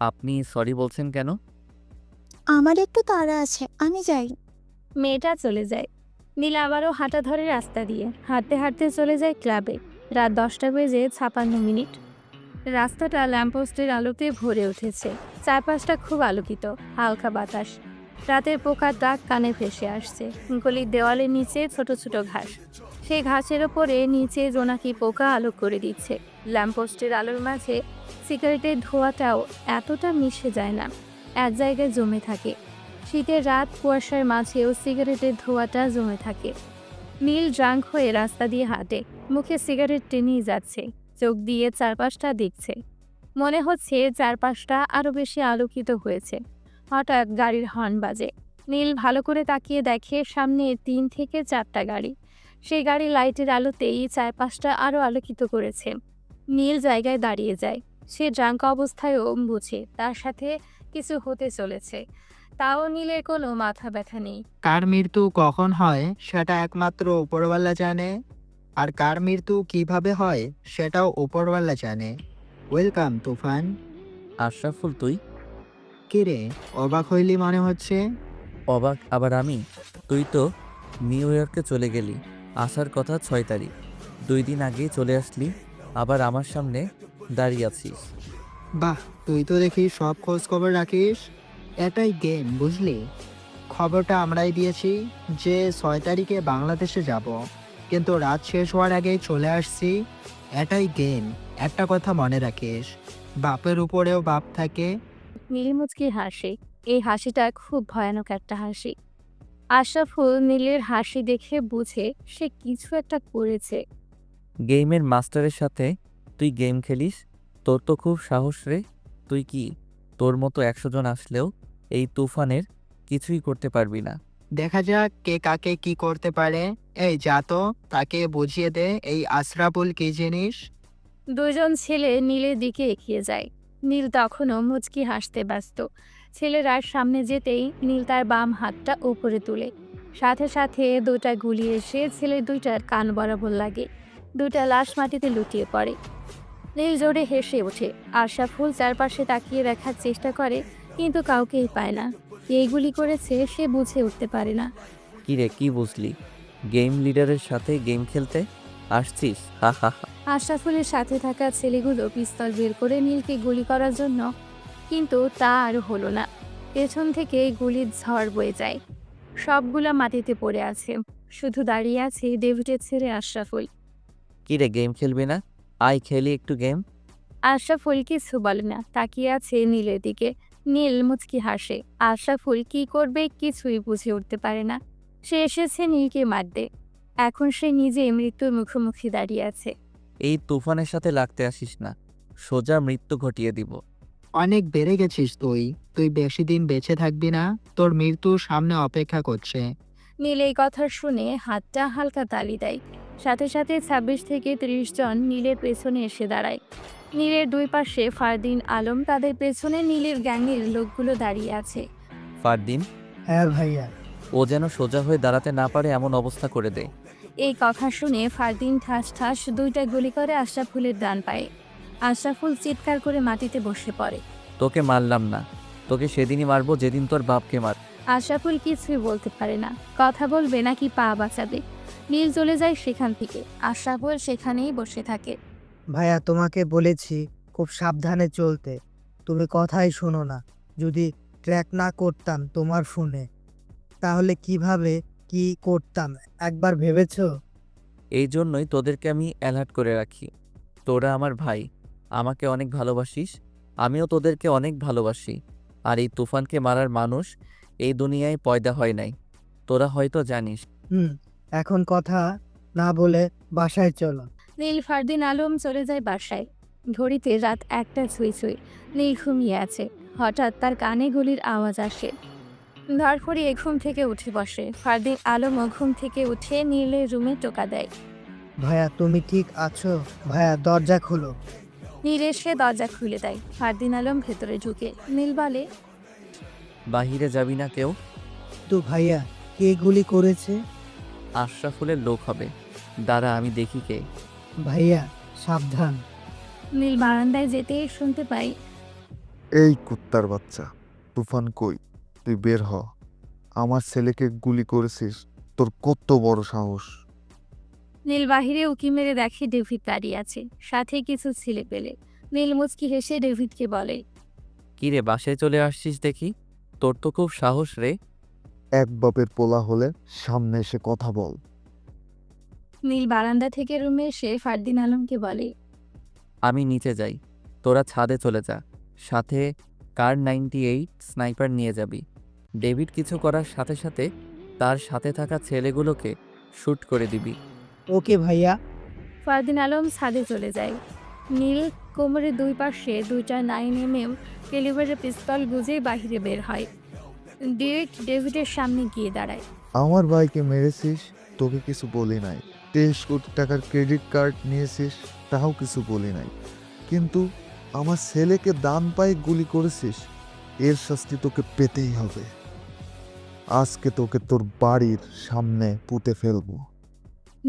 আপনি সরি বলছেন কেন? আমার একটু তাড়া আছে, আমি যাই। মেয়েটা চলে যায়। নীল আবারও হাঁটা ধরে রাস্তা দিয়ে। হাঁটতে হাঁটতে চলে যায় ক্লাবে। রাত 10টা বেজে 56 মিনিট। রাস্তাটা ল্যাম্পপোস্টের আলোতে ভরে উঠেছে। চারপাশটা খুব আলোকিত, হালকা বাতাস। রাতের পোকার ডাক কানে ভেসে আসছে। গলির দেওয়ালের নিচে ছোট ছোট ঘাস। সেই ঘাসের ওপরে নিচে জোনাকি পোকা আলো করে দিচ্ছে। ল্যাম্পপোস্টের আলোর মাঝে সিগারেটের ধোঁয়াটাও এতটা মিশে যায় না, এক জায়গায় জমে থাকে। শীতের রাত, কুয়াশার মাঝেও সিগারেটের ধোঁয়াটা জমে থাকে। নীল ড্রাঙ্ক হয়ে রাস্তা দিয়ে হাঁটে। মুখে সিগারেট টেনেই যাচ্ছে, চোখ দিয়ে চারপাশটা দেখছে। মনে হচ্ছে চারপাশটা আরো বেশি আলোকিত হয়েছে। হঠাৎ গাড়ির হর্ন বাজে। নীল ভালো করে তাকিয়ে দেখে সামনে 3 থেকে 4টা গাড়ি। সেই গাড়ি লাইটের আলোতেই চারপাশটা আরো আলোকিত করেছে। নীল জায়গায় দাঁড়িয়ে যায়। সে ড্রাঙ্ক অবস্থায়ও বুঝে তার সাথে কিছু হতে চলেছে। তাও নীলের কোনো মাথা ব্যথা নেই। কার মৃত্যু কখন হয় সেটা একমাত্র উপরওয়ালা জানে, আর কার মৃত্যু কিভাবে হয় সেটাও উপরওয়ালা জানে। ওয়েলকাম তুফান। আশরাফুল তুই? কিরে, অবাক হইলি মনে হচ্ছে? অবাক আবার আমি? তুই তো নিউ ইয়র্কে চলে গেলি, আসার কথা 6 তারিখ। 2 দিন আগেই চলে আসলি, আবার আমার সামনে দাঁড়িয়ে আছিস। বাহ, তুই তো দেখি সব খোঁজ খবর রাখিস। এটাই গেম, বুঝলি? খবরটা আমরাই দিয়েছি যে 6 তারিখে বাংলাদেশে যাব। কিন্তু রাত শেষ হওয়ার আগেই চলে আসছি। এটাই গেম। একটা কথা মনে রাখিস, বাপের উপরেও বাপ থাকে। নীল মুচকি হাসে। এই হাসিটা খুব ভয়ানক একটা হাসি। আশরাফুল নীলের হাসি দেখে বুঝে সে কিছু একটা করেছে। গেমের মাস্টারের সাথে তুই গেম খেলিস? তোর তো খুব সাহস রে। তুই কি তোর মতো 100 জন আসলেও এই তুফানের কিছুই করতে পারবি না? দেখা যাক কে কাকে কি করতে পারে। এই যা তো, তাকে বুঝিয়ে দে এই আশরাফুল কি জিনিস। দুজন ছেলে নীলের দিকে এগিয়ে যায়। নীল তখনও মুচকি হাসতে ব্যস্ত। ছেলেরা সামনে যেতেই নীল তার বাম হাতটা উপরে তুলে। সাথে সাথে দুটা গুলি এসে ছেলে দুইটার কান বরাবর লাগে। দুটা লাশ মাটিতে লুটিয়ে পড়ে। নীল জোরে হেসে ওঠে। আশরাফুল চারপাশে তাকিয়ে দেখার চেষ্টা করে, কিন্তু কাউকেই পায় না। কে গুলি করেছে সে বুঝে উঠতে পারে না। কি রে, কি বুঝলি? গেম লিডারের সাথে গেম খেলতে আসছিস? হা হা হা। আশরাফুলের সাথে থাকা ছেলেগুলো পিস্তল বের করে নীলকে গুলি করার জন্য, কিন্তু তা আর হলো না। পেছন থেকে গুলির ঝড় বয়ে যায়। সবগুলা মাটিতে পড়ে আছে। শুধু দাঁড়িয়ে আছে ডেভিডের ছেলে আশরাফুল। কি রে, গেম খেলবি না? আয় খেলি একটু গেম। আশরাফুল কিছু বলে না, তাকিয়ে আছে নীলের দিকে। নীল মুচকি হাসে। আশরাফুল কি করবে কিছুই বুঝে উঠতে পারে না। সে এসেছে নীলকে মারতে। এখন সে নিজে মৃত্যুর মুখোমুখি দাঁড়িয়ে আছে। এই তুফানের সাথে লাগতে আসিস না, সোজা মৃত্যু ঘটিয়ে দিব। অনেক বেড়ে গেছিস তুই। তুই বেশি দিন বেঁচে থাকবি না। তোর মৃত্যু সামনে অপেক্ষা করছে। নীল এই কথা শুনে হাতটা হালকা তালি দেয়। সাথে সাথে 26 থেকে 30 জন নীলের পেছনে এসে দাঁড়ায়। নীলের দুই পাশে ফারদিন আলম, তাদের পেছনে নীলের গ্যাংয়ের লোকগুলো দাঁড়িয়ে আছে। ফারদিন, হ্যাঁ ভাইয়া। ও যেন সোজা হয়ে দাঁড়াতে না পারে এমন অবস্থা করে দেয়। এই কথা শুনে ফারদিন ঠাস ঠাস দুইটা গুলি করে আশরাফুলের ডান পায়ে। আশরাফুল চিৎকার করে মাটিতে বসে পড়ে। তোকে মারলাম না, তোকে সেদিনই মারবো যেদিন তোর বাপকে মার। আশরাফুল কিছুই বলতে পারে না। কথা বলবে নাকি পা বাঁচাবে। নীল চলে যায় সেখান থেকে। আশরাফুল সেখানেই বসে থাকে। ভাইয়া তোমাকে বলেছি খুব সাবধানে চলতে, তুমি কথাই শোনো না। যদি ট্র্যাক না করতাম তোমার ফোনে, তাহলে কিভাবে কি করতাম একবার ভেবেছো? এই জন্যই তোদেরকে আমি অ্যালার্ট করে রাখি। তোরা আমার ভাই, আমাকে অনেক ভালোবাসিস, আমিও তোদেরকে অনেক ভালোবাসি। আর এই তুফানকে মারার মানুষ এই দুনিয়ায় পয়দা হয় নাই, তোরা হয়তো জানিস। এখন কথা না বলে বাসায় চলো। নীল ফারদিন আলম চলে যায় বাসায়। ঘড়িতে রাত 1টা ছুঁই ছুঁই। নীল ঘুমিয়ে আছে। হঠাৎ তার কানে গুলির আওয়াজ আসে। ধরফড়িয়ে ঘুম থেকে উঠে বসে। ফারদিন আলমও ঘুম থেকে উঠে নীলের রুমে টোকা দেয়। ভাইয়া তুমি ঠিক আছো? ভাইয়া দরজা খোলো। নীল এসে দরজা খুলে দেয়। ফারদিন আলম ভেতরে ঢুকে। নীল বলে, বাহিরে যাবি না কেউ? তো ভাইয়া কে গুলি করেছে? আশরাফুলের লোক হবে, দাঁড়া আমি দেখি কে। ভাইয়া সাবধান। নীল বারান্দায় যেতেই শুনতে পাই, এই কুত্তার বাচ্চা, তুফান কই? তুই বের হ। আমার ছেলেকে গুলি করেছিস, তোর কত বড় সাহস! নীল বাহিরে উকি মেরে দেখে ডেভিড দাঁড়িয়ে আছে, সাথে কিছু ছেলে পেলে। নীল মুচকি হেসে ডেভিডকে বলে, কি রে, বাসায় চলে আসছিস দেখি? তোর তো খুব সাহস রে। এক বাপের পোলা হলে সামনে এসে কথা বল। নীল বারান্দা থেকে রুমে এসে ফারদিন আলমকে বলে, আমি নিচে যাই, তোরা ছাদে চলে যা। সাথে কার 98 স্নাইপার নিয়ে যাবি। ডেভিড কিছু করার সাথে সাথে তার সাথে থাকা ছেলেগুলোকে শ্যুট করে দিবি। ওকে ভাইয়া। ফারদিন আলম ছাদে চলে যায়। নীল কোমরের দুই পাশে দুইটা 9mm ক্যালিবারের পিস্তল গুজে বাহিরে বের হয়। ডিরেক্ট ডেভিডের সামনে গিয়ে দাঁড়ায়। আমার ভাইকে মেরেছিস, তোকে কিছু বলি নাই। 23 কোটি টাকার ক্রেডিট কার্ড নিয়েছিস, তাও কিছু বলি নাই। কিন্তু আমার ছেলেকে ডান পায়ে গুলি করেছিস, এর শাস্তি তোকে পেতেই হবে। আজকে তোকে তোর বাড়ির সামনে পুঁতে ফেলবো।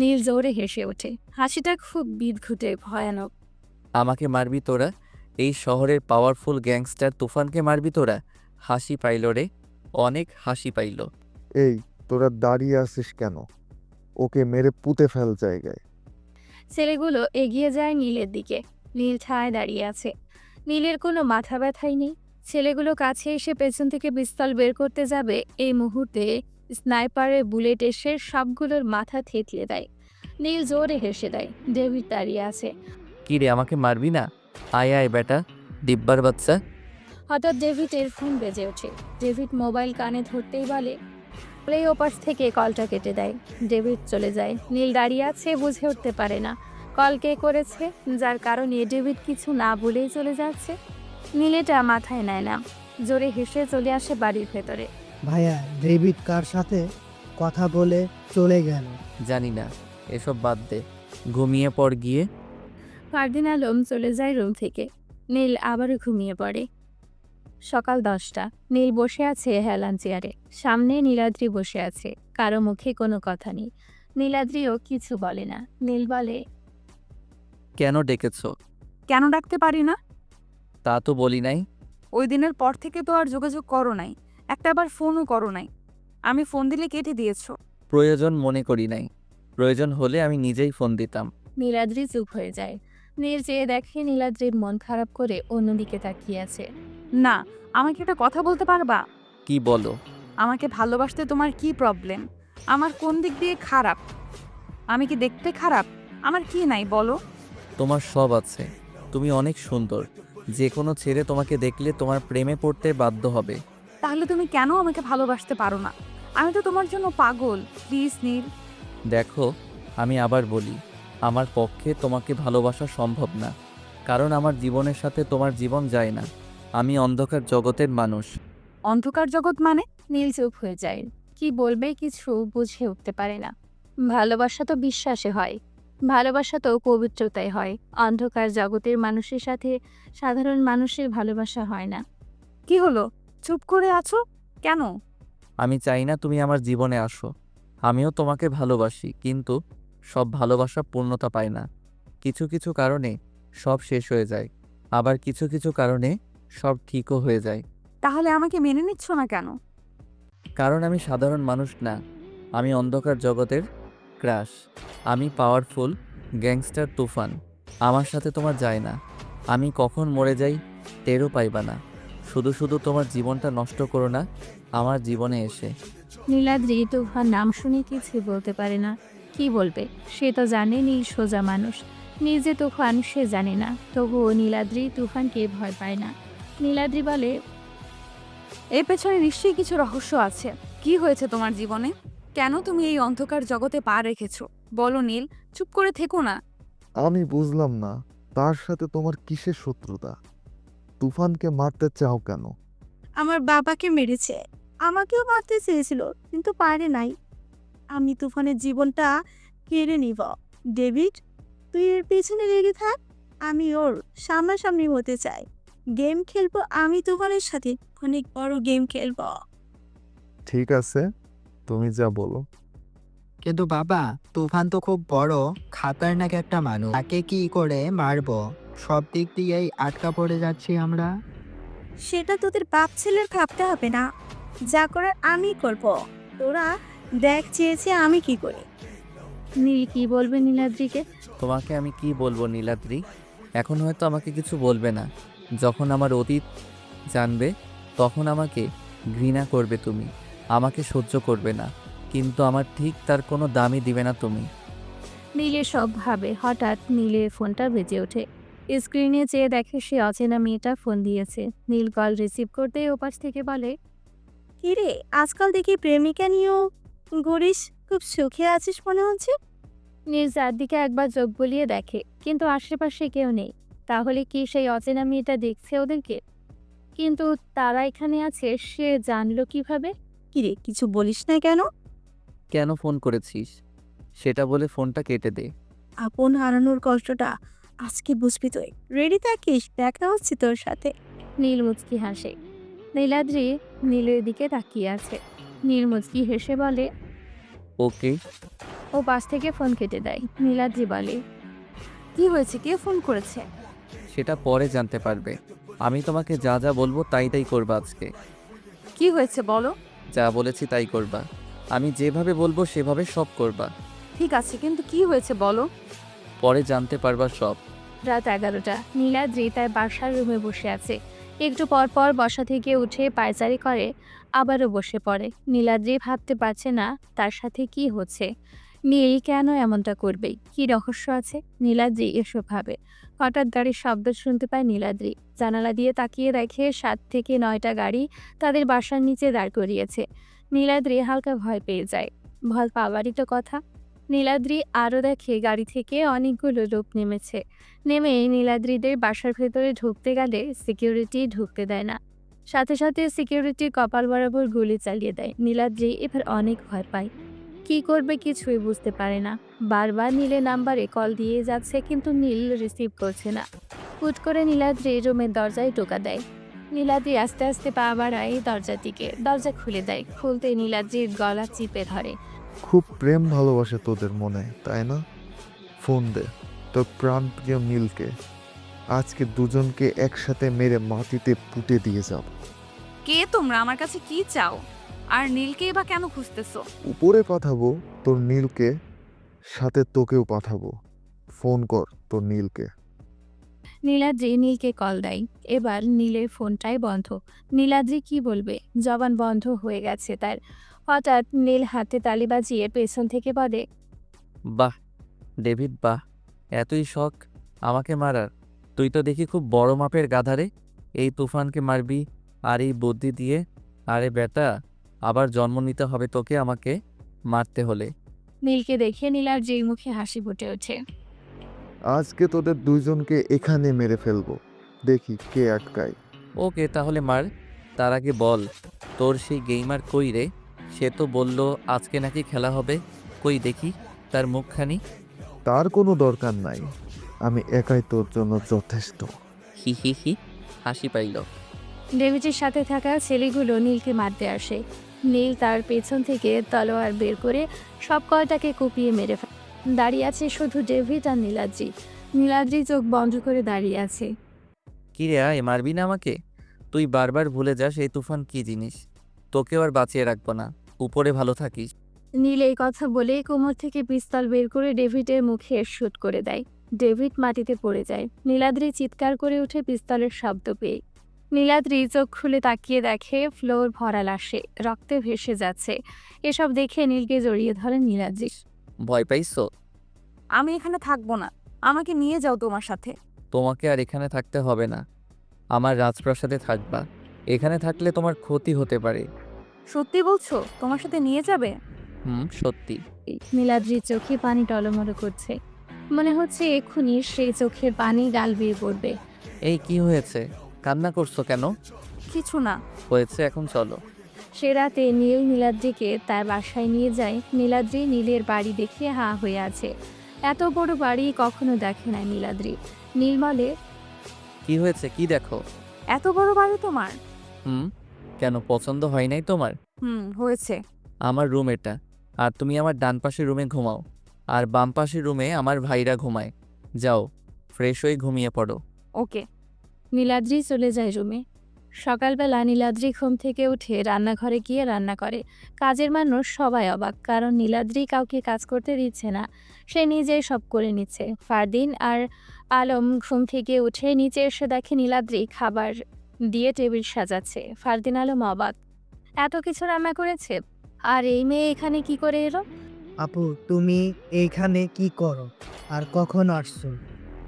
নীল জোরে হেসে ওঠে। হাসিটা খুব বিদঘুটে, ভয়ানক। আমাকে মারবি তোরা? এই শহরের পাওয়ারফুল গ্যাংস্টার তুফানকে মারবি তোরা? হাসি পাইল রে, অনেক হাসি পাইল। এই তোরা দাঁড়িয়ে আছিস কেন? ওকে মেরে পুঁতে ফেল জায়গায়। ছেলেগুলো এগিয়ে যায় নীলের দিকে। নীল ঠায় দাঁড়িয়ে আছে। নীলের কোনো মাথা ব্যথাই নেই। ছেলেগুলো কাছে এসে পেছন থেকে পিস্তল বের করতে যাবে, এই মুহূর্তে স্নাইপারের বুলেট এসে সবগুলোর মাথা থেতলে দেয়। নীল জোরে হেসে দেয়। ডেভিড দাঁড়িয়ে আছে। কি রে, আমাকে মারবি না? আয় আয় বেটা, ডিব্বার বাচ্চা। হঠাৎ ডেভিডের ফোন বেজে ওঠে। ডেভিড মোবাইল কানে ধরতেই বলেই ওপাশ থেকে কলটা কেটে দেয়। ডেভিড চলে যায়। নীল দাঁড়িয়ে আছে, বুঝে উঠতে পারে না কল কে করেছে, যার কারণে ডেভিড কিছু না বলেই চলে যাচ্ছে। নীল এটা মাথায় নেয় না, জোরে হেসে চলে আসে বাড়ির ভেতরে। ভাইয়া ডেভিড কার সাথে কথা বলে চলে গেল? জানি না, এসব বাদ দে, ঘুমিয়ে পড় গিয়ে। ফারদিন আলম চলে যায় রুম থেকে। নীল আবারও ঘুমিয়ে পড়ে। সকাল 10টা। নীল বসে আছে হেলান চেয়ারে। সামনে নীলাদ্রি বসে আছে। কারো মুখে কোনো কথা নেই। নীলাদ্রিও কিছু বলে না। নীল বলে, কেন ডেকেছো? কেন ডাকতে পারি না? তা তো বলি নাই। ওই দিনের পর থেকে তো আর যোগাযোগ করো নাই, একটা বার ফোনও করো নাই। আমি ফোন দিলে কেটে দিয়েছো। প্রয়োজন মনে করি নাই, প্রয়োজন হলে আমি নিজেই ফোন দিতাম। নীলাদ্রি চুপ হয়ে যায়। নীল চেয়ে দেখে নীলাদ্রির মন খারাপ করে অন্যদিকে তাকিয়ে আছে। না, আমাকে একটা কথা বলতে পারবা? কি বলো? আমাকে ভালোবাসতে তোমার কি প্রবলেম? আমার কোন দিক দিয়ে খারাপ? আমি কি দেখতে খারাপ? আমার কি নাই বলো? তোমার সব আছে, তুমি অনেক সুন্দর। যে কোনো ছেলে তোমাকে দেখলে তোমার প্রেমে পড়তে বাধ্য হবে। তাহলে তুমি কেন আমাকে ভালোবাসতে পারো না? আমি তো তোমার জন্য পাগল। প্লিজ নীল। দেখো, আমি আবার বলি, আমার পক্ষে তোমাকে ভালোবাসা সম্ভব না, কারণ আমার জীবনের সাথে তোমার জীবন যায় না। আমি অন্ধকার জগতের মানুষ। অন্ধকার জগৎ মানে? নীল চুপ হয়ে যায়। কি বলবে কিছু বুঝে উঠতে পারে না। ভালোবাসা তো বিশ্বাসে হয়, ভালোবাসা তো পবিত্রতায় হয়। অন্ধকার জগতের মানুষের সাথে সাধারণ মানুষের ভালোবাসা হয় না। কি হলো, চুপ করে আছো কেন? আমি চাই না তুমি আমার জীবনে আসো। আমিও তোমাকে ভালোবাসি, কিন্তু সব ভালোবাসা পূর্ণতা পায় না। কিছু কিছু কারণে সব শেষ হয়ে যায়, আবার কিছু কিছু কারণে সব ঠিকও হয়ে যায়। তাহলে আমাকে মেনে নিচ্ছ না কেন? কারণ আমি সাধারণ মানুষ না, আমি অন্ধকার জগতের ক্রাশ। আমি পাওয়ারফুল গ্যাংস্টার তুফান। আমার সাথে তোমার যায় না। আমি কখন মরে যাই টেরও পাইবা না। শুধু শুধু তোমার জীবনটা নষ্ট করো না আমার জীবনে এসে। নীলাদ্রি তুফান নাম শুনে কিছুই বলতে পারে না। কি বলবে? সে তো জানে নীল সোজা মানুষ। নিজে তুফান সে জানে না, তবুও নীলাদ্রি তুফানকে ভয় পায় না। নীলাদ্রি বলে, এর পেছনে নিশ্চয়ই কিছু রহস্য আছে। কি হয়েছে তোমার জীবনে? কেন তুমি এই অন্ধকার জগতে পা রেখেছো? বলো নীল, চুপ করে থেকো না। আমি বুঝলাম না, তার সাথে তোমার কিসের শত্রুতা? তুফানকে মারতে চাও কেন? আমার বাবাকে মেরেছে, আমাকেও মারতে চেয়েছিল কিন্তু পারে নাই। আমি তুফানের জীবনটা কেড়ে নিব। ডেভিড, তুই এর পেছনে লেগে থাক, আমি ওর সামনাসামনি হতে চাই। গেম খেলবো আমি তুফানের সাথে, অনেক বড় গেম খেলবো। ঠিক আছে, তুমি যা বলো। কিন্তু বাবা, তুফান তো খুব বড় খাতারনাক একটা মানুষ, তাকে কি করে মারবো? সব দিক দিয়েই আটকা পড়ে যাচ্ছি আমরা। সেটা তোদের বাপ ছেলের ভাবতে হবে না, যা করার আমি করব। তোরা দেখ চেয়েছে আমি কি করি। নীল কি বলবে নীলাদ্রিকে? তোমাকে আমি কি বলবো নীলাদ্রি? এখন হয়তো আমাকে কিছু বলবে না। যখন আমার অতীত জানবে তখন আমাকে ঘৃণা করবে তুমি, আমাকে সহ্য করবে না, কিন্তু আমার ঠিক তার কোনো দামই দিবে না তুমি। নীলের সব ভাবে। হঠাৎ নীলের ফোনটা বেজে ওঠে। স্ক্রিনে চেয়ে দেখে সে অচেনা মেয়েটা ফোন দিয়েছে। নীল কল রিসিভ করতেই ওপাশ থেকে বলে, কিরে, আজকাল দেখি প্রেমিকা নিয়েও ঘুরিস, খুব সুখে আছিস মনে হচ্ছে। নীল চারদিকে একবার চোখ বুলিয়ে দেখে, কিন্তু আশেপাশে কেউ নেই। তাহলে কি সেই অচেনা মেয়েটা দেখছে ওদেরকে? কিন্তু তারা এখানে আছে সে জানলো কিভাবে? কিরে, কিছু বলিস না কেন? কেন ফোন করেছিস সেটা বলে ফোনটা কেটে দে। আপন হারানোর কষ্টটা আজকে বুঝবি তুই। রেডি থাকিস, দেখা হচ্ছে তোর সাথে। নীল মুচকি হাসে। নীলাদ্রি নীলের দিকে তাকিয়ে আছে। নীল মুচকি হেসে বলে, ওকে। ও পাশ থেকে ফোন কেটে দেয়। নীলাদ্রি বলে, কি হয়েছে, কে ফোন করেছে? সেটা পরে জানতে পারবে। আমি তোমাকে যা যা বলবো তাই তাই করবা আজকে। কি হয়েছে বলো। যা বলেছি তাই করবা। আমি যেভাবে বলবো সেভাবে সব করবা। ঠিক আছে, কিন্তু কি হয়েছে বলো। পরে জানতে পারবা সব। রাত 11টা। নীলাদ্রি তার বাসার রুমে বসে আছে। একটু পর পর বসা থেকে উঠে পায়চারি করে, আবারও বসে পড়ে। নীলাদ্রি ভাবতে পারছে না তার সাথে কি হচ্ছে। নীল কেন এমনটা করবে? কি রহস্য আছে? নীলাদ্রি এসব ভাবে। হঠাৎ গাড়ির শব্দ শুনতে পায় নীলাদ্রি। জানালা দিয়ে তাকিয়ে দেখে 7 থেকে 9টা গাড়ি তাদের বাসার নিচে দাঁড় করিয়েছে। নীলাদ্রি হালকা ভয় পেয়ে যায়। ভয় পাওয়ারই তো কথা। নীলাদ্রি আরও দেখে গাড়ি থেকে অনেকগুলো লোক নেমেছে। নেমে নীলাদ্রিদের বাসার ভেতরে ঢুকতে গেলে সিকিউরিটি ঢুকতে দেয় না। সাথে সাথে সিকিউরিটির কপাল বরাবর গুলি চালিয়ে দেয়। নীলাদ্রি এবার অনেক ভয় পায়। কি করবে কিছুই বুঝতে পারে না। বারবার নীলের নাম্বারে কল দিয়ে যাচ্ছে কিন্তু নীল রিসিভ করছে না। হুট করে নীলাদ্রি রুমের দরজায় টোকা দেয়। নীলাদ্রি আস্তে আস্তে পা বাড়ায় দরজার দিকে। দরজা খুলে দেয়। খুলতে নীলাদ্রির গলা চিপে ধরে। খুব প্রেম ভালোবাসে তোদের মনে, তাই না? ফোন দে তোর প্রাণপ্রিয় নীলকে। আজকে দুজনকে একসাথে মেরে মাটিতে পুঁতে দিয়ে যাব। কে তোমরা? আমার কাছে কি চাও? আর নীলকে বা কেন খুঁজতেছো? উপরে পাঠাবো তোর নীলকে, সাথে তোকেও পাঠাবো। ফোন কর তোর নীলকে। নীলাদ্রি নীলকে কল দেয়। এবার নীলের ফোনটাই বন্ধ। নীলাদ্রি কি বলবে? জবান বন্ধ হয়ে গেছে তার। হঠাৎ নীল হাতে তালি বাজিয়ে পেছন থেকে বলে, বাহ ডেভিড বাহ, এতই শখ আমাকে মারার? তুই তো দেখি খুব বড় মাপের গাধারে। এই তুফানকে মারবি আর এই বুদ্ধি দিয়ে? আরে বেটা, আবার জন্ম নিতে হবে তোকে আমাকে মারতে হলে। নীলকে দেখে নীলাদ্রির মুখে হাসি ফুটে ওঠে। আজকে তোদের দুইজনকে এখানে মেরে ফেলবো, দেখি কে আটকায়। ওকে তাহলে মার। তার আগে বল, তোর সেই গেইমার কই রে? সে তো বলল আজকে নাকি খেলা হবে। কই দেখি তার মুখখানি। তার কোনো দরকার নাই, আমি একাই তোর জন্য যথেষ্ট। হি হি হি, হাসি পাইল। ডেভিডের সাথে থাকা ছেলেগুলো নীলকে মারতে আসে। নীল তার পেছন থেকে তলোয়ার বের করে সব কয়টাকে কুপিয়ে মেরে ফেলে। দাঁড়িয়ে আছে শুধু ডেভিড আর নীলাদ্রি। নীলাদ্রি চোখ বন্ধ করে দাঁড়িয়ে আছে। কি রে আয়, মারবি না আমাকে? তুই বারবার ভুলে যাস এই তুফান কি জিনিস। তোকেও আর বাঁচিয়ে রাখবো না। উপরে ভালো থাকিস। নীল এই কথা বলে কোমর থেকে পিস্তল বের করে ডেভিডের মুখে শুট করে দেয়। ডেভিড মাটিতে পড়ে যায়। নীলাদ্রি চিৎকার করে উঠে পিস্তলের শব্দ পেয়ে। নীলাদ্রি চোখ খুলে তাকিয়ে দেখে ফ্লোর ভরা লাশে, রক্তে ভেসে যাচ্ছে। এসব দেখে নীলকে জড়িয়ে ধরে নীলাদ্রি। ভয় পাইছো? আমি এখানে থাকবো না। আমাকে নিয়ে যাও তোমার সাথে। তোমাকে আর এখানে থাকতে হবে না। আমার রাজপ্রাসাদে থাকবা। এখানে থাকলে তোমার ক্ষতি হতে পারে। সত্যি বলছো? তোমার সাথে নিয়ে যাবে? সত্যি। নীলাদ্রির চোখে পানি টলমল করছে। মনে হচ্ছে এক্ষুনি সেই চোখের পানি গাল বেয়ে পড়বে। এই কি হয়েছে? কান্না করছো কেন? কিছু না। হয়েছে, এখন চলো। সে রাতে নীল নীলাদ্রিকে তার বাসায় নিয়ে যায়। নীলাদ্রি নীলের বাড়ি দেখে হাঁ হয়ে আছে। এত বড় বাড়ি কখনো দেখে না নীলাদ্রি। নীল বলে, কি হয়েছে, কি দেখো? এত বড় বাড়ি তোমার? কেন, পছন্দ হয় নাই তোমার? হয়েছে। আমার রুম এটা। আর তুমি আমার ডান পাশের রুমে ঘুমাও। আর বাম পাশের রুমে আমার ভাইরা ঘুমায়। যাও, ফ্রেশ হয়ে ঘুমিয়ে পড়ো। ওকে। নীলাদ্রি চলে যায় রুমে। সকালবেলা নীলাদ্রি ঘুম থেকে উঠে রান্নাঘরে গিয়ে রান্না করে। কাজের মানুষ সবাই অবাক, কারণ নীলাদ্রি কাউকে কাজ করতে দিচ্ছে না। সে নিজেই সব করে নিচ্ছে। ফারদিন আর আলম ঘুম থেকে উঠে নিচে এসে দেখে নীলাদ্রি খাবার দিয়ে টেবিল সাজাচ্ছে। ফারদিন আলম অবাক, এত কিছু রান্না করেছে, আর এই মেয়ে এখানে কি করে এলো? আপু, তুমি এইখানে কি করো আর কখন আসছো?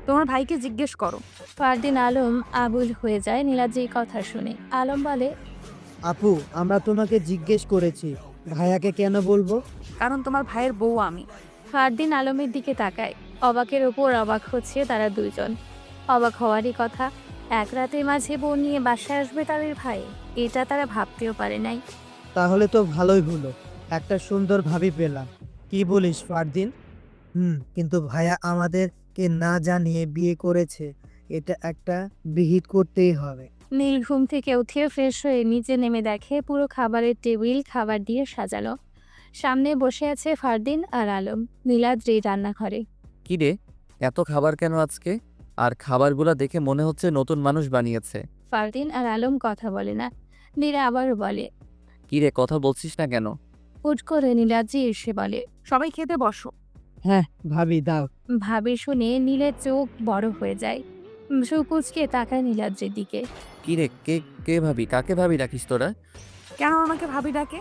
তোমার ভাইকে জিজ্ঞেস করো। ফারদিন আলম আবুল হয়ে যায় নীলাদ্রির কথা শুনে। আলম বলে, আপু, আমরা তোমাকে জিজ্ঞেস করেছি, ভাইয়াকে কেন বলবো? কারণ তোমার ভাইয়ের বউ আমি। ফারদিন আলমের দিকে তাকায়। অবাকের ওপর অবাক হচ্ছে তারা দুইজন। অবাক হওয়ারই কথা। এক রাতের মাঝে বউ নিয়ে বাসায় আসবে তাদের ভাই, এটা তারা ভাবতেও পারে নাই। তাহলে তো ভালোই হলো, একটা সুন্দর ভাবি পেলাম। কি বলিস ফারদিন? কিন্তু ভাইয়া আমাদেরকে না জানিয়ে বিয়ে করেছে, এটা একটা বিহিত করতেই হবে। নীল ঘুম থেকে উঠে ফ্রেশ হয়ে নিচে নেমে দেখে পুরো খাবারের টেবিল খাবার দিয়ে সাজানো। সামনে বসে আছে ফারদিন আর আলম। নীলাদ্রি রান্নাঘরে। কি রে, এত খাবার কেন আজকে? আর খাবারগুলো দেখে মনে হচ্ছে নতুন মানুষ বানিয়েছে। ফারদিন আর আলম কথা বলে না। নীলা আবারও বলে, কি রে, কথা বলছিস না কেন? হুট করে নীলাদ্রি এসে বলে, সবাই খেতে বসো। হ্যাঁ ভাবি, দাও। ভাবি শুনে নীলের চোখ বড় হয়ে যায়। সুকুচকে তাকায় নীলাদ্রির দিকে। কি রে, কে কে ভাবি? কাকে ভাবি রাখিস তোরা? কেন আমাকে ভাবি ডাকে?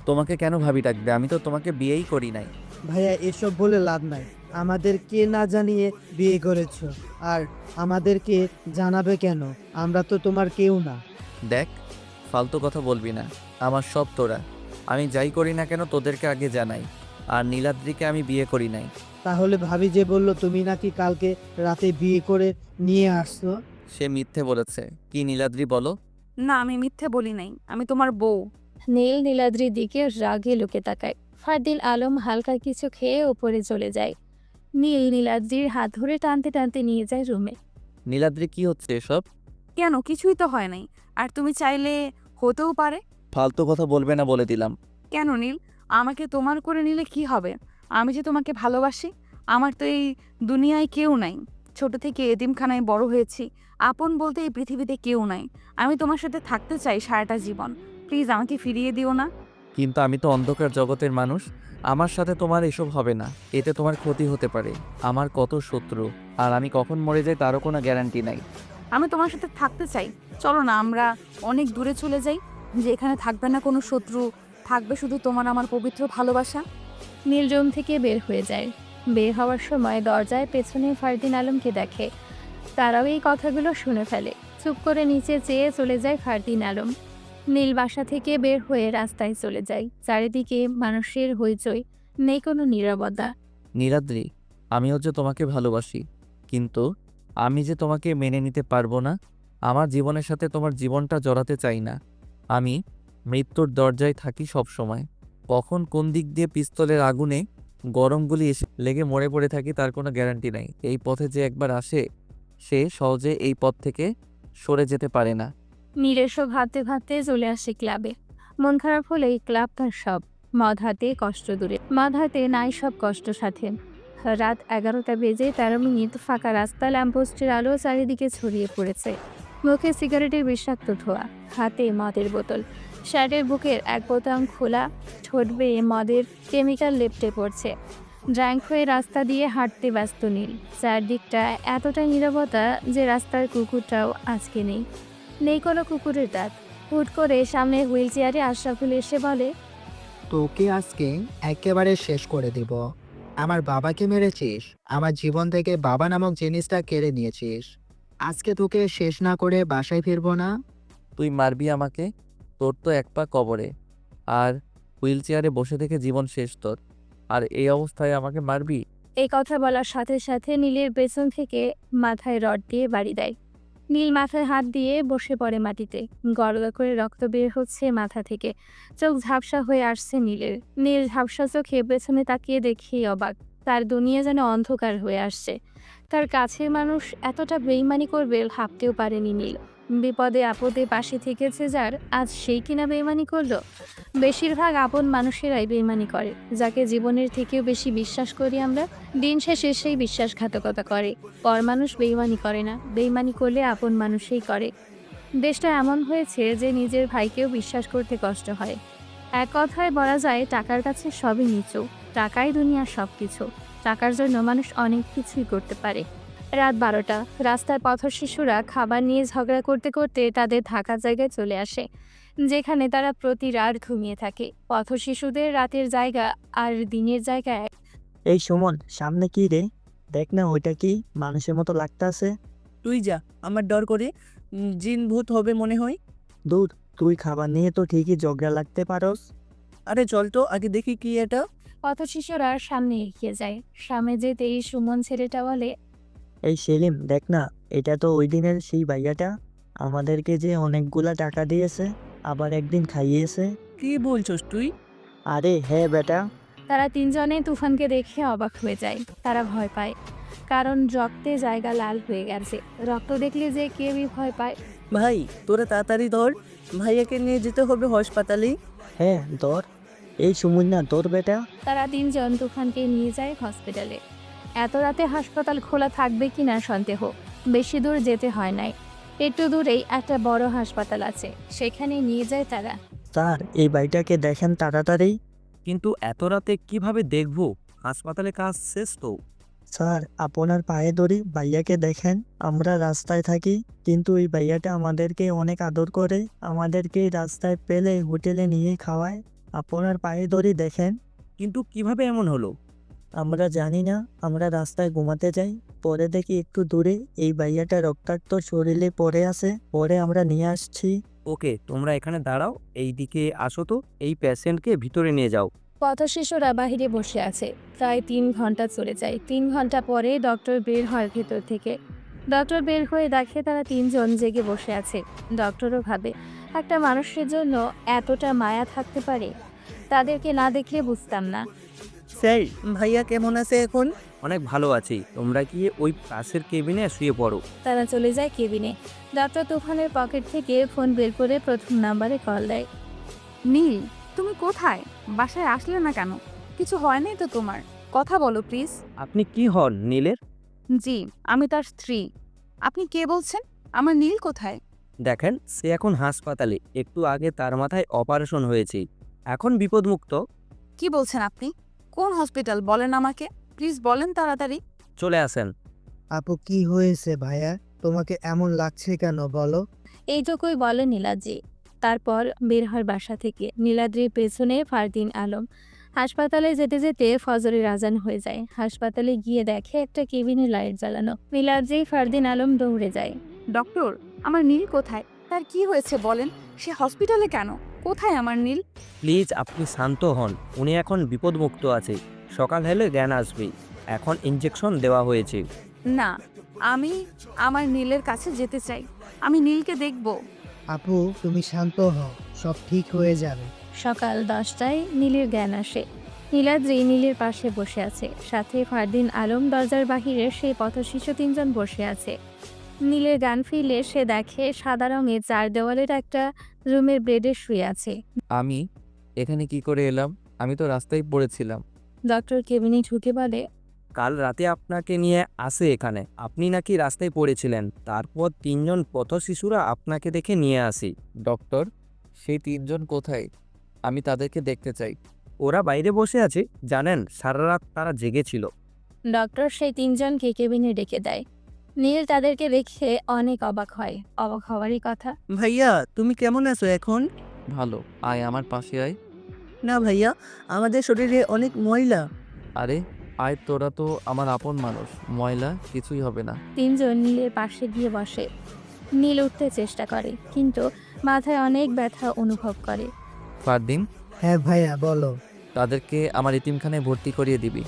তোমাকে কেন ভাবি ডাকবে? আমি তো তোমাকে বিয়েই করি নাই। ভাইয়া এসব বলে লাভ নাই। আমাদেরকে না জানিয়ে বিয়ে করেছো, আর আমাদেরকে জানাবে কেন? আমরা তো তোমার কেউ না। দেখ, ফালতু কথা বলবি না। আমার সব তোরা। আমি যাই করি না কেন তোদেরকে আগে জানাই। আর নীলাদ্রিকে আমি বিয়ে করি নাই। তাহলে ভাবি যে বলল তুমি নাকি কালকে রাতে বিয়ে করে নিয়ে আসছো? সে মিথ্যে বলেছে। কি নীলাদ্রি বলো? না, আমি মিথ্যে বলি নাই, আমি তোমার বউ। নীল নীলাদ্রির দিকে রাগে লুকে তাকায়। ফারদিল আলম হালকা কিছু খেয়ে ওপরে চলে যায়। নীল নীলাদ্রির হাত ধরে টানতে টানতে নিয়ে যায় রুমে। নীলাদ্রি কি হচ্ছে এসব? কেন, কিছুই তো হয় নাই। আর তুমি চাইলে হতেও পারে। ফালতু কথা বলবে না বলে দিলাম। কেন নীল, আমাকে তোমার করে নিলে কি হবে? আমি যে তোমাকে ভালোবাসি। আমার তো এই দুনিয়ায় কেউ নাই। ছোট থেকে এতিমখানায় বড় হয়েছি। আপন বলতে এই পৃথিবীতে কেউ নাই। আমি তোমার সাথে থাকতে চাই সারাটা জীবন। প্লিজ আমাকে ফিরিয়ে দিও না। কিন্তু আমি তো অন্ধকার জগতের মানুষ। আমার সাথে তোমার এসব হবে না। এতে তোমার ক্ষতি হতে পারে। আমার কত শত্রু, আর আমি কখন মরে যাই তারও কোনো গ্যারান্টি নাই। আমি তোমার সাথে থাকতে চাই। চলো না আমরা অনেক দূরে চলে যাই, যে এখানে থাকবে না কোনো শত্রু, থাকবে শুধু তোমার আমার পবিত্র ভালোবাসা। নীল রুম থেকে বের হয়ে যায়। বের হওয়ার সময় দরজায় পেছনে ফারদিন আলমকে দেখে। তারাও এই কথাগুলো শুনে ফেলে। চুপ করে নিচে চেয়ে চলে যায় ফারদিন আলম। নীল বাসা থেকে বের হয়ে রাস্তায় চলে যায়। চারিদিকে মানুষের হইচই, নেই কোনো নীরবতা। নীলাদ্রি, আমিও যে তোমাকে ভালোবাসি, কিন্তু আমি যে তোমাকে মেনে নিতে পারবো না। আমার জীবনের সাথে তোমার জীবনটা জড়াতে চাই না। আমি মৃত্যুর দরজায় থাকি সব সময়। কখন কোন দিক দিয়ে পিস্তলের আগুনে গরম গুলি এসে লেগে মরে পড়ে থাকি তার কোনো গ্যারান্টি নাই। এই পথে যে একবার আসে সে সহজে এই পথ থেকে সরে যেতে পারে না। নীল এসব ভাবতে ভাবতে চলে আসে ক্লাবে। মন খারাপ হলেই ক্লাব তার সব। মদ হাতে কষ্ট দূরে, মদ হাতে নাই সব কষ্ট সাথে। রাত 11টা বেজে 13 মিনিট। ফাঁকা রাস্তা, ল্যাম্পপোস্টের আলো চারিদিকে ছড়িয়ে পড়েছে। মুখে সিগারেটের বিষাক্ত ধোঁয়া, হাতে মদের বোতল। শার্টের বুকের এক বোতাম খোলা, ঠোঁট বেয়ে মদের কেমিক্যাল লেপটে পড়ছে। ড্র্যাঙ্ক হয়ে রাস্তা দিয়ে হাঁটতে ব্যস্ত নীল। চারদিকটা এতটা নীরবতা যে রাস্তার কুকুরটাও আজকে নেই। নেই কোনো কুকুরের দাঁত। হুট করে সামনে হুইল চেয়ারে আশরাফুল এসে বলে, তোকে আজকে একেবারে শেষ করে দিব। আমার বাবাকে মেরেছিস, আমার জীবন থেকে বাবা নামক জিনিসটা কেড়ে নিয়েছিস। আজকে তোকে শেষ না করে বাসায় ফিরবো না। তুই মারবি আমাকে? তোর তো এক পা কবরে, আর হুইল চেয়ারে বসে থেকে জীবন শেষ তোর। আর এই অবস্থায় আমাকে মারবি? এই কথা বলার সাথে সাথে নীলের পেছন থেকে মাথায় রড দিয়ে বাড়ি দেয়। নীল মাথায় হাত দিয়ে বসে পড়ে মাটিতে। গড়গড় করে রক্ত বের হচ্ছে মাথা থেকে। চোখ ঝাপসা হয়ে আসছে নীলের। নীল ঝাপসা চোখে পেছনে তাকিয়ে দেখেই অবাক। তার দুনিয়া যেন অন্ধকার হয়ে আসছে। তার কাছের মানুষ এতটা বেইমানি করবে ভাবতেও পারেনি নীল। বিপদে আপদে পাশে থেকেছে যার, আজ সেই কিনা বেইমানি করলো। বেশিরভাগ আপন মানুষেরাই বেইমানি করে, যাকে জীবনের থেকেও বেশি বিশ্বাস করি আমরা। দিন শেষে সেই বিশ্বাসঘাতকতা করে। পর মানুষ বেইমানি করে না, বেইমানি করলে আপন মানুষই করে। দেশটা এমন হয়েছে যে নিজের ভাইকেও বিশ্বাস করতে কষ্ট হয়। এক কথায় বলা যায় টাকার কাছে সবই নিচু। টাকাই দুনিয়ার সব কিছু। টাকার জন্য মানুষ অনেক কিছুই করতে পারে। রাত 12টা। রাস্তায় পথশিশুরা খাবার নিয়ে ঝগড়া করতে করতে তাদের থাকার জায়গায় চলে আসে, যেখানে তারা প্রতি রাত ঘুমিয়ে থাকে। পথশিশুদের রাতের জায়গা আর দিনের জায়গায়। এই সুমন, সামনে কি রে? দেখ না, ওইটা কি মানুষের মতো লাগতাছে। তুই যা, আমার ডর করে। জিন ভূত হবে মনে হয়। দূর, তুই খাবার নিয়ে তো ঠিকই ঝগড়া লাগতে পারস। আরে চল তো আগে দেখি কি এটা। পথশিশুরা সামনে এগিয়ে যায়। সামনে যেতেই সুমন ছেলেটা বলে, এই সেলিম, দেখ না, এটা তো ওই দিনের সেই ভাইয়াটা। আমাদেরকে যে অনেকগুলা টাকা দিয়েছে, আবার একদিন খাইয়েছে। কি বলছস তুই? আরে হ্যাঁ বেটা। তারা তিনজনে তুফানকে দেখে অবাক হয়ে যায়। তারা ভয় পায়, কারণ রক্তে জায়গা লাল হয়ে গেছে। রক্ত দেখলে যে কেউই ভয় পায়। ভাই, তোরা তাড়াতাড়ি ধর, ভাইয়াকে নিয়ে যেতে হবে হাসপাতালে। হ্যাঁ ধর। এই সুমন না তোর বেটা? তারা তিনজন তুফানকে নিয়ে যায় হসপিটালে। এত রাতে হাসপাতাল খোলা থাকবে কিনা সন্দেহ। বেশি দূর যেতে হয় নাই, একটু দূরেই একটা বড় হাসপাতাল আছে, সেখানে নিয়ে যায় তারা। স্যার, এই ভাইটাকে দেখেন তাড়াতাড়ি। কিন্তু এত রাতে কিভাবে দেখবো? হাসপাতালে কাজ শেষ তো। স্যার, আপনার পায়ে ধরি, ভাইয়াকে দেখেন। আমরা রাস্তায় থাকি, কিন্তু এই ভাইয়াটা আমাদেরকে অনেক আদর করে। আমাদেরকে রাস্তায় পেলে হোটেলে নিয়ে খাওয়ায়। আপনার পায়ে ধরি, দেখেন। কিন্তু কিভাবে এমন হলো? আমরা জানি না, আমরা রাস্তায় ঘুমাতে যাই, পরে দেখি একটু দূরে এই ভাইয়াটা রক্তাক্ত শরীরে পড়ে আছে, পরে আমরা নিয়ে আসছি। ওকে, তোমরা এখানে দাঁড়াও, এই দিকে আসো তো, এই পেশেন্টকে ভিতরে নিয়ে যাও। পথশিশুরা বাহিরে বসে আছে। প্রায় 3 ঘন্টা চলে যায়। 3 ঘন্টা পরে ডক্টর বের হয় ভেতর থেকে। ডক্টর বের হয়ে দেখে তারা 3 জন জেগে বসে আছে। ডক্টরও ভাবে একটা মানুষের জন্য এতটা মায়া থাকতে পারে। তাদেরকে না দেখলে বুঝতাম না। স্যার, ভাইয়া কেমন আছে এখন? অনেক ভালো আছি, তোমরা গিয়ে ওই পাশের কেবিনে শুয়ে পড়ো। তারা চলে যায় কেবিনে। ডক্টর তুফানের পকেট থেকে ফোন বের করে প্রথম নাম্বারে কল দেয়। নীল, তুমি কোথায়? বাসায় আসলে না কেন? কিছু হয় নাই তো তোমার? কথা বলো প্লিজ। আপনি কি হন নীলের? জি, আমি তার স্ত্রী। আপনি কে বলছেন? আমার নীল কোথায়? দেখেন, সে এখন হাসপাতালে, একটু আগে তার মাথায় অপারেশন হয়েছে, এখন বিপদমুক্ত। কি বলছেন আপনি? কোন হসপিটাল বলেন আমাকে, প্লিজ বলেন তাড়াতাড়ি। চলে আসেন। আপু, কি হয়েছে ভাইয়া? তোমাকে এমন লাগছে কেন বলো? এইটুকুই বলে নীলাদ্রি। তারপর বের হয় বাসা থেকে। নীলাদ্রির পেছনে ফারদিন আলম। হাসপাতালে যেতে যেতে ফজরের আজান হয়ে যায়। হাসপাতালে গিয়ে দেখে একটা কেবিনে লাইট জ্বালানো। নীলাদ্রি, ফারদিন আলম দৌড়ে যায়। ডক্টর, আমার নীল কোথায়? তার কি হয়েছে বলেন? সে হসপিটালে কেন? কোথায় আমার নীল? প্লিজ আপনি শান্ত হন, উনি এখন বিপদমুক্ত আছে, সকাল হলে জ্ঞান আসবে, এখন ইঞ্জেকশন দেওয়া হয়েছে। না, আমি আমার নীলের কাছে যেতে চাই। আমি নীলকে দেখব। আপু, তুমি শান্ত হও, সব ঠিক হয়ে যাবে। সকাল 10টায় নীলের জ্ঞান আসে। নীলাদ্রি নীলের পাশে বসে আছে। সাথে ফারদিন আলম, দরজার বাহিরে সেই পথশিশু 3 জন বসে আছে। নীলের জ্ঞান ফিরলে সে দেখে সাদা রঙের 4 দেওয়ালের একটা রুমের বেডে শুয়ে আছে। আমি এখানে কি করে এলাম? আমি তো রাস্তায় পড়েছিলাম। ডক্টর কেবিনে ঢুকে বলে, কাল রাতে আপনাকে নিয়ে আসে এখানে, আপনি নাকি রাস্তায় পড়েছিলেন, তারপর 3 জন পথ শিশুরা আপনাকে দেখে নিয়ে আসি। ডক্টর, সেই 3 জন কোথায়? আমি তাদেরকে দেখতে চাই। ওরা বাইরে বসে আছে, জানেন সারা রাত তারা জেগেছিল। ডক্টর সেই 3 জনকে কেবিনে ডেকে দেয়। নীল তাদেরকে দেখে অনেক অবাক হয়। অবাক হওয়ারই কথা। ভাইয়া, তুমি কেমন আছো এখন? ভালো, আয় আমার পাশে আয়। না ভাইয়া, আমাদের শরীরে অনেক ময়লা। আরে আয়, তোরা তো আমার আপন মানুষ, ময়লা কিছুই হবে না। 3 জন নীলের পাশে গিয়ে বসে। নীল উঠতে চেষ্টা করে, কিন্তু মাথায় অনেক ব্যথা অনুভব করে। ফারদিন, হ্যাঁ ভাইয়া, বলো। তাদেরকে আমার এতিমখানায় ভর্তি করিয়ে দিবি।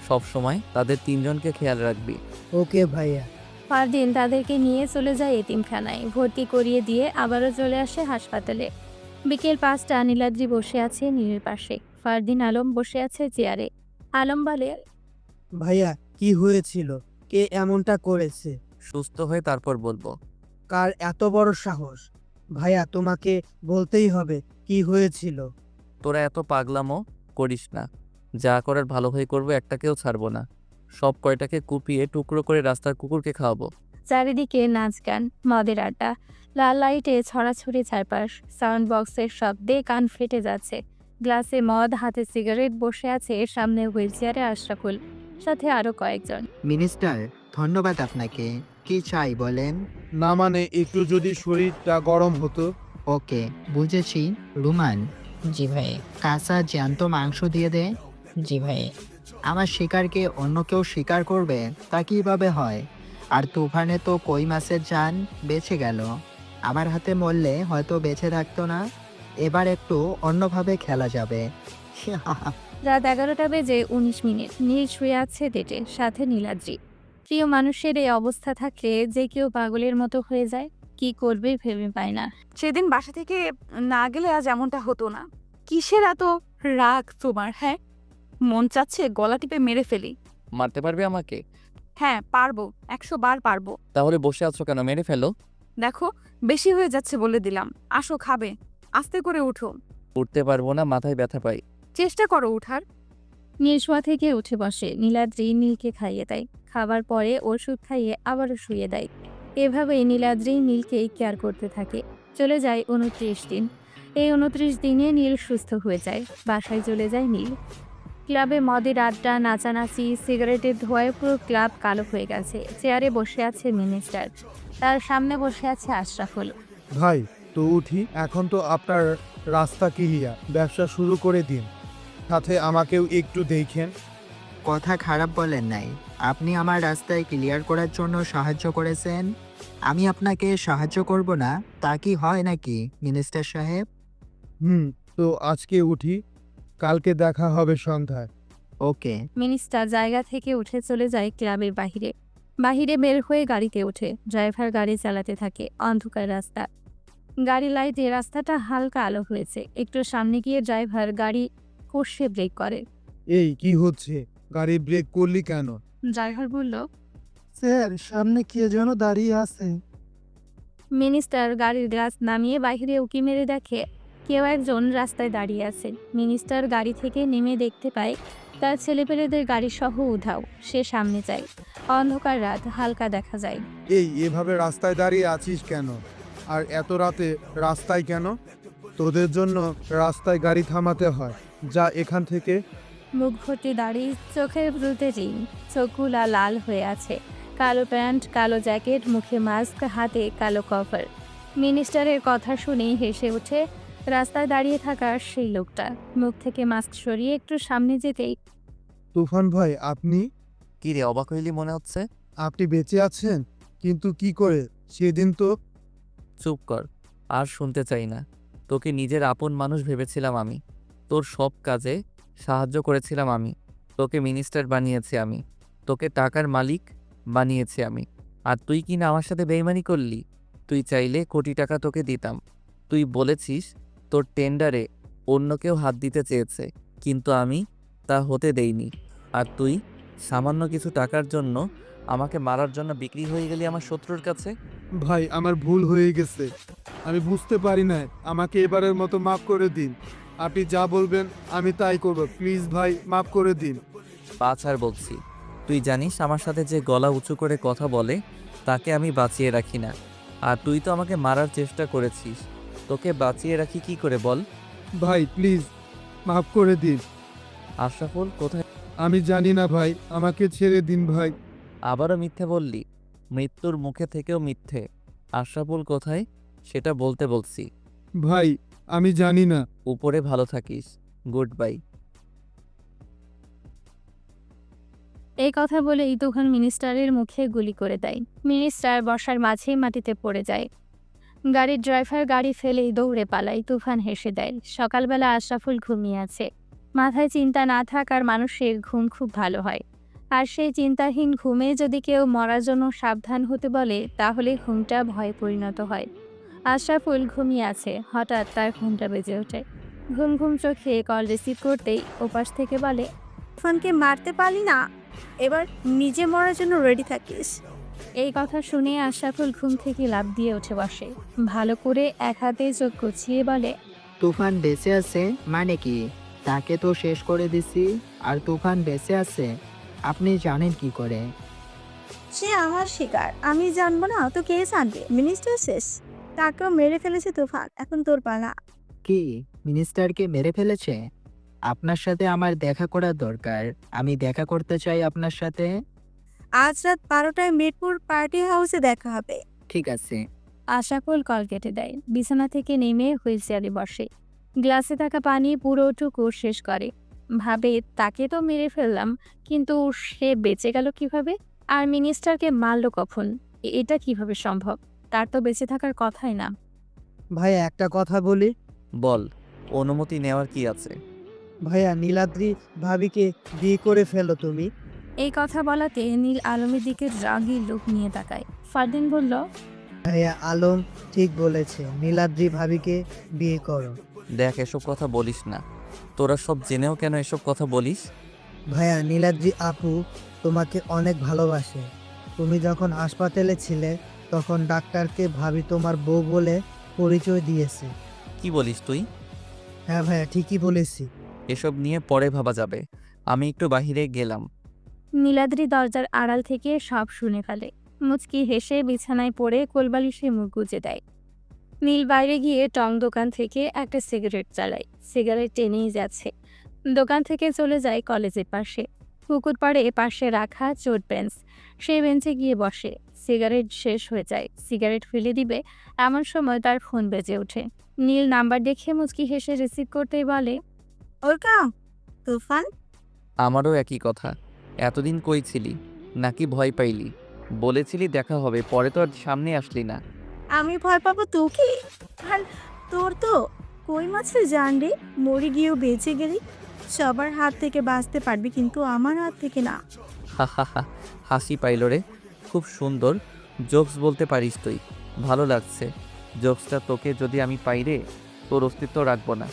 সব সময় তাদের 3 জনকে খেয়াল রাখবি। ওকে ভাইয়া। ফারদিন তাদেরকে নিয়ে চলে যায় এতিমখানায়। ভর্তি করিয়ে দিয়ে আবারও চলে আসে হাসপাতালে। বিকেল 5টা, নীলাদ্রি বসে আছে নীলের পাশে। ফারদিন আলম বসে আছে চেয়ারে। আলম বলে, ভাইয়া, কি হয়েছিল? কে এমনটা করেছে? সুস্থ হয়ে তারপর বলবো। কার এত বড় সাহস? ভাইয়া, তোমাকে বলতেই হবে কি হয়েছিল। তোরা এত পাগলামো করিস না। যা করার ভালো হয়ে করবো, একটাকেও ছাড়বো না। সব কয়টাকে কুপিয়ে টুকরো করে রাস্তার কুকুরকে খাওয়াবো। চারিদিকে নাচ গান, মদের আড্ডা, লাল লাইটে ছড়াছড়ি চারপাশ। সাউন্ড বক্সের শব্দে কান ফেটে যাচ্ছে। গ্লাসে মদ, হাতে সিগারেট, বসে আছে সামনে হুইল চেয়ারে আশরাফুল, সাথে আরো কয়েকজন। মিনিস্টার, ধন্যবাদ আপনাকে। কি চাই বলেন? না মানে একটু যদি শরীরটা গরম হতো। ওকে, বুঝেছি। রুমান? জি ভাই। কাঁচা জ্যান্ত মাংস দিয়ে দে। জি ভাই। আমার শিকারকে অন্য কেউ শিকার করবে, তা কিভাবে হয়? আর তুফানে তো কই মাছের জান বেঁচে গেল, আমার হাতে মরলে হয়তো বেঁচে থাকতো না। এবার একটু অন্যভাবে খেলা যাবে। রাত 11টা বেজে 19 মিনিট। নীল শুয়ে আছে ডেটে, সাথে নীলাদ্রি। প্রিয় মানুষের এই অবস্থা থাকলে যে কেউ পাগলের মতো হয়ে যায়। কি করবে ভেবে পায় না। সেদিন বাসা থেকে না গেলে আজ এমনটা হতো না। কিসের এত রাগ তোমার? হ্যাঁ, মন চাচ্ছে গলা টিপে মেরে ফেলি। মারতে পারবে আমাকে? হ্যাঁ পারবো, 100 বার পারবো। তাহলে বসে আছো কেন? মেরে ফেলো। দেখো, বেশি হয়ে যাচ্ছে বলে দিলাম। আসো, খাবে। আস্তে করে উঠো। উঠতে পারবো না, মাথায় ব্যথা পাই। চেষ্টা করো উঠার। নীল শোয়া থেকে উঠে বসে। নীলাদ্রি নীলকে খাইয়ে দেয়। খাবার পরে ওষুধ খাইয়ে আবারও শুয়ে দেয়। এভাবেই নীলাদ্রি নীলকে কেয়ার করতে থাকে। চলে যায় 29 দিন। এই 29 দিনে নীল সুস্থ হয়ে যায়। বাসায় চলে যায় নীল। ক্লাবে মদের আড্ডা, নাচানাচি, সিগারেটের ধোঁয়ায় পুরো ক্লাব কালো হয়ে গেছে। চেয়ারে বসে আছে মিনিস্টার। তার সামনে বসে আছে আশরাফুল। ভাই, তো উঠি, এখন তো আপনার রাস্তা ক্লিয়ার, ব্যবসা শুরু করে দিন, সাথে আমাকেও একটু দেখেন। কথা খারাপ বলেন নাই। আপনি আমার রাস্তায় ক্লিয়ার করার জন্য সাহায্য করেছেন। আমি আপনাকে সাহায্য করব না তা কি হয় নাকি মিনিস্টার সাহেব? তো আজকে উঠি, কালকে দেখা হবে সন্ধ্যায়। ওকে। মিনিস্টার জায়গা থেকে উঠে চলে যায় ক্লাবের বাহিরে। বাহিরে বের হয়ে গাড়িতে ওঠে। ড্রাইভার গাড়ি চালাতে থাকে। অন্ধকার রাস্তা। গাড়ি লাইটে রাস্তাটা হালকা আলো হয়েছে। একটু সামনে গিয়ে ড্রাইভার গাড়ি কষে ব্রেক করে। এই কি হচ্ছে? গাড়ি ব্রেক করলি কেন? ড্রাইভার বলল, স্যার সামনে কে যেন দাঁড়িয়ে আছে। মিনিস্টার গাড়ির গ্লাস নামিয়ে বাইরে উঁকি মেরে দেখে কেউ একজন রাস্তায় দাঁড়িয়ে আছে। মিনিস্টার গাড়ি থেকে নেমে দেখতে পায় তার ছেলেপেলেদের গাড়ি সহ উধাও। সে সামনে যায়। অন্ধকার রাত, হালকা দেখা যায়। এভাবে রাস্তায় দাঁড়িয়ে আছিস কেন? আর এত রাতে রাস্তায় কেন? তোদের জন্য রাস্তায় গাড়ি থামাতে হয়। যা এখান থেকে। মুখ ভর্তি দাড়ি, চোখের ভ্রুতে রিং, চোখগুলা লাল হয়ে আছে। কালো প্যান্ট, কালো জ্যাকেট, মুখে মাস্ক, হাতে কালো কভার। মিনিস্টারের কথা শুনেই হেসে ওঠে রাস্তায় দাঁড়িয়ে থাকা সেই লোকটা। মুখ থেকে মাস্ক সরিয়ে একটু সামনে যেতেই, তুফান ভাই, আপনি কি রে, অবাক হইলি মনে হচ্ছে? আপনি বেঁচে আছেন? কিন্তু কি করে? সেদিন তো। চুপ কর, আর শুনতে চাই না। তোকে নিজের আপন মানুষ ভেবেছিলাম আমি। তোর সব কাজে সাহায্য করেছিলাম আমি। তোকে মিনিস্টার বানিয়েছি আমি। তোকে টাকার মালিক বানিয়েছি আমি। আর তুই কি না আমার সাথে বেইমানি করলি? তুই চাইলে কোটি টাকা তোকে দিতাম। তুই বলেছিস তোর টেন্ডারে অন্য কেউ হাত দিতে চেয়েছে, কিন্তু আমি তা হতে দেইনি। আর তুই সামান্য কিছু টাকার জন্য আমাকে মারার জন্য বিক্রি হয়ে গেলি আমার শত্রুর কাছে। ভাই, আমার ভুল হয়ে গেছে। আমি বুঝতে পারি না। আমাকে এবারের মতো মাফ করে দিন। আপনি যা বলবেন আমি তাই করব। প্লিজ ভাই, মাফ করে দিন। আর বলছি, তুই জানিস আমার সাথে যে গলা উঁচু করে কথা বলে তাকে আমি বাঁচিয়ে রাখি না। আর তুই তো আমাকে মারার চেষ্টা করেছিস। তোকে বাঁচিয়ে রাখি কি করে বল? ভাই প্লিজ, মাফ করে দিন। আশরাফুল কোথায়? আমি জানি না ভাই, আমাকে ছেড়ে দিন ভাই। আবারও মিথ্যে বললি? মৃত্যুর মুখে থেকেও মিথ্যে। আশরাফুল কোথায় সেটা বলতে বলছি। ভাই আমি জানি না। উপরে ভালো থাকিস। Good bye. এই কথা বলেই তুফান মিনিস্টারের মুখে গুলি করে দেয়। মিনিস্টার বসার মাঝেই মাটিতে পড়ে যায়। গাড়ির ড্রাইভার গাড়ি ফেলেই দৌড়ে পালায়। তুফান হেসে দেয়। সকালবেলা আশরাফুল ঘুমিয়ে আছে। মাথায় চিন্তা না থাকার মানুষের ঘুম খুব ভালো হয়। আর সেই চিন্তাহীন ঘুমে যদি কেউ মরার জন্য সাবধান হতে বলে, তাহলে ঘুমটা ভয়ে পরিণত হয়। আশরাফুল ঘুমিয়ে আছে। হঠাৎ তার ঘুমটা বেজে ওঠে। ঘুম ঘুম চোখে কল রিসিভ করতেই ওপাশ থেকে বলে, তুফানকে মারতে পারলি না, এবার নিজে মরার জন্য রেডি থাকিস। এই কথা শুনে আশরাফুল ঘুম থেকে লাফ দিয়ে উঠে বসে। ভালো করে এক হাতে চোখ গুছিয়ে বলে, তুফান বেঁচে আছে মানে কি? তাকে তো শেষ করে দিছি। আর তুফান বেঁচে আছে আপনি জানেন কি করে? সে আমার শিকার, আমি জানবো না তো কে জানবে? মিনিস্টার শেষ, তাকেও মেরে ফেলেছে তুফান, এখন তোর পালা। কি মিনিস্টারকে মেরে ফেলেছে? আপনার সাথে আমার দেখা করার দরকার। আমি দেখা করতে চাই আপনার সাথে। আজ রাত 12টায় মিরপুর পার্টি হাউসে দেখা হবে। ঠিক আছে। আশরাফুল কল কেটে দেয়। বিছানা থেকে নেমে হুইল চেয়ারে বসে। গ্লাসে থাকা পানি পুরোটুকু শেষ করে। ভাবে তাকে তো মেরে ফেললাম, কিন্তু সে বেঁচে গেল কিভাবে? আর মিনিস্টারকে মারল কখন? এটা কিভাবে সম্ভব? তার তো বেঁচে থাকার কথাই না। ভাইয়া একটা কথা বলি। বল, অনুমতি নেওয়ার কি আছে? ভাইয়া নীলাদ্রি ভাবিকে বিয়ে করে ফেলো তুমি। এই কথা বলাতে নীল আলমের দিকে রাগী লোক নিয়ে তাকায়। ফারদিন বলল, ভাইয়া আলম ঠিক বলেছে, নীলাদ্রি ভাবিকে বিয়ে করো। দেখ, এসব কথা বলিস না। তোরা সব জেনেও কেন এসব কথা বলিস? ভাইয়া নীলাদ্রি আপু তোমাকে অনেক ভালোবাসে। তুমি যখন হাসপাতালে ছিলে তখন ডাক্তারকে ভাবি তোমার বউ বলে পরিচয় দিয়েছে। কি বলিস তুই? হ্যাঁ ভাইয়া ঠিকই বলেছি। এসব নিয়ে পরে ভাবা যাবে। আমি একটু বাহিরে গেলাম। নীলাদ্রি দরজার আড়াল থেকে সব শুনে ফেলে। মুচকি হেসে বিছানায় পড়ে কোলবালিশে মুখ গুজে দেয়। নীল বাইরে গিয়ে টং দোকান থেকে একটা সিগারেট চালায়। সিগারেট টেনেই যাচ্ছে। দোকান থেকে চলে যায় কলেজের পাশে। পুকুর পাড়ে পাশে রাখা চোট বেঞ্চ। সেই বেঞ্চে গিয়ে বসে। সিগারেট শেষ হয়ে যায়। সিগারেট ফেলে দিবে এমন সময় তার ফোন বেজে ওঠে। নীল নাম্বার দেখে মুচকি হেসে রিসিভ করতেই বলে, ওরকা তুফান। আমারও একই কথা। এতদিন কই ছিলি? নাকি ভয় পাইলি? বলেছিলি দেখা হবে, পরে তো আর সামনে আসলি না। আমি ভয় পাবো তোকে? আর তোর তো কই মাছের জান রে, মরে গিয়েও বেঁচে গেলি। সবার হাত থেকে বাঁচতে পারবি কিন্তু আমার হাত থেকে না। হা হা হা, হাসি পাইল রে। খুব সুন্দর জোকস বলতে পারিস তুই, ভালো লাগছে। জোকসটা তোকে যদি আমি পাই রে, তোর অস্তিত্ব রাখবো না।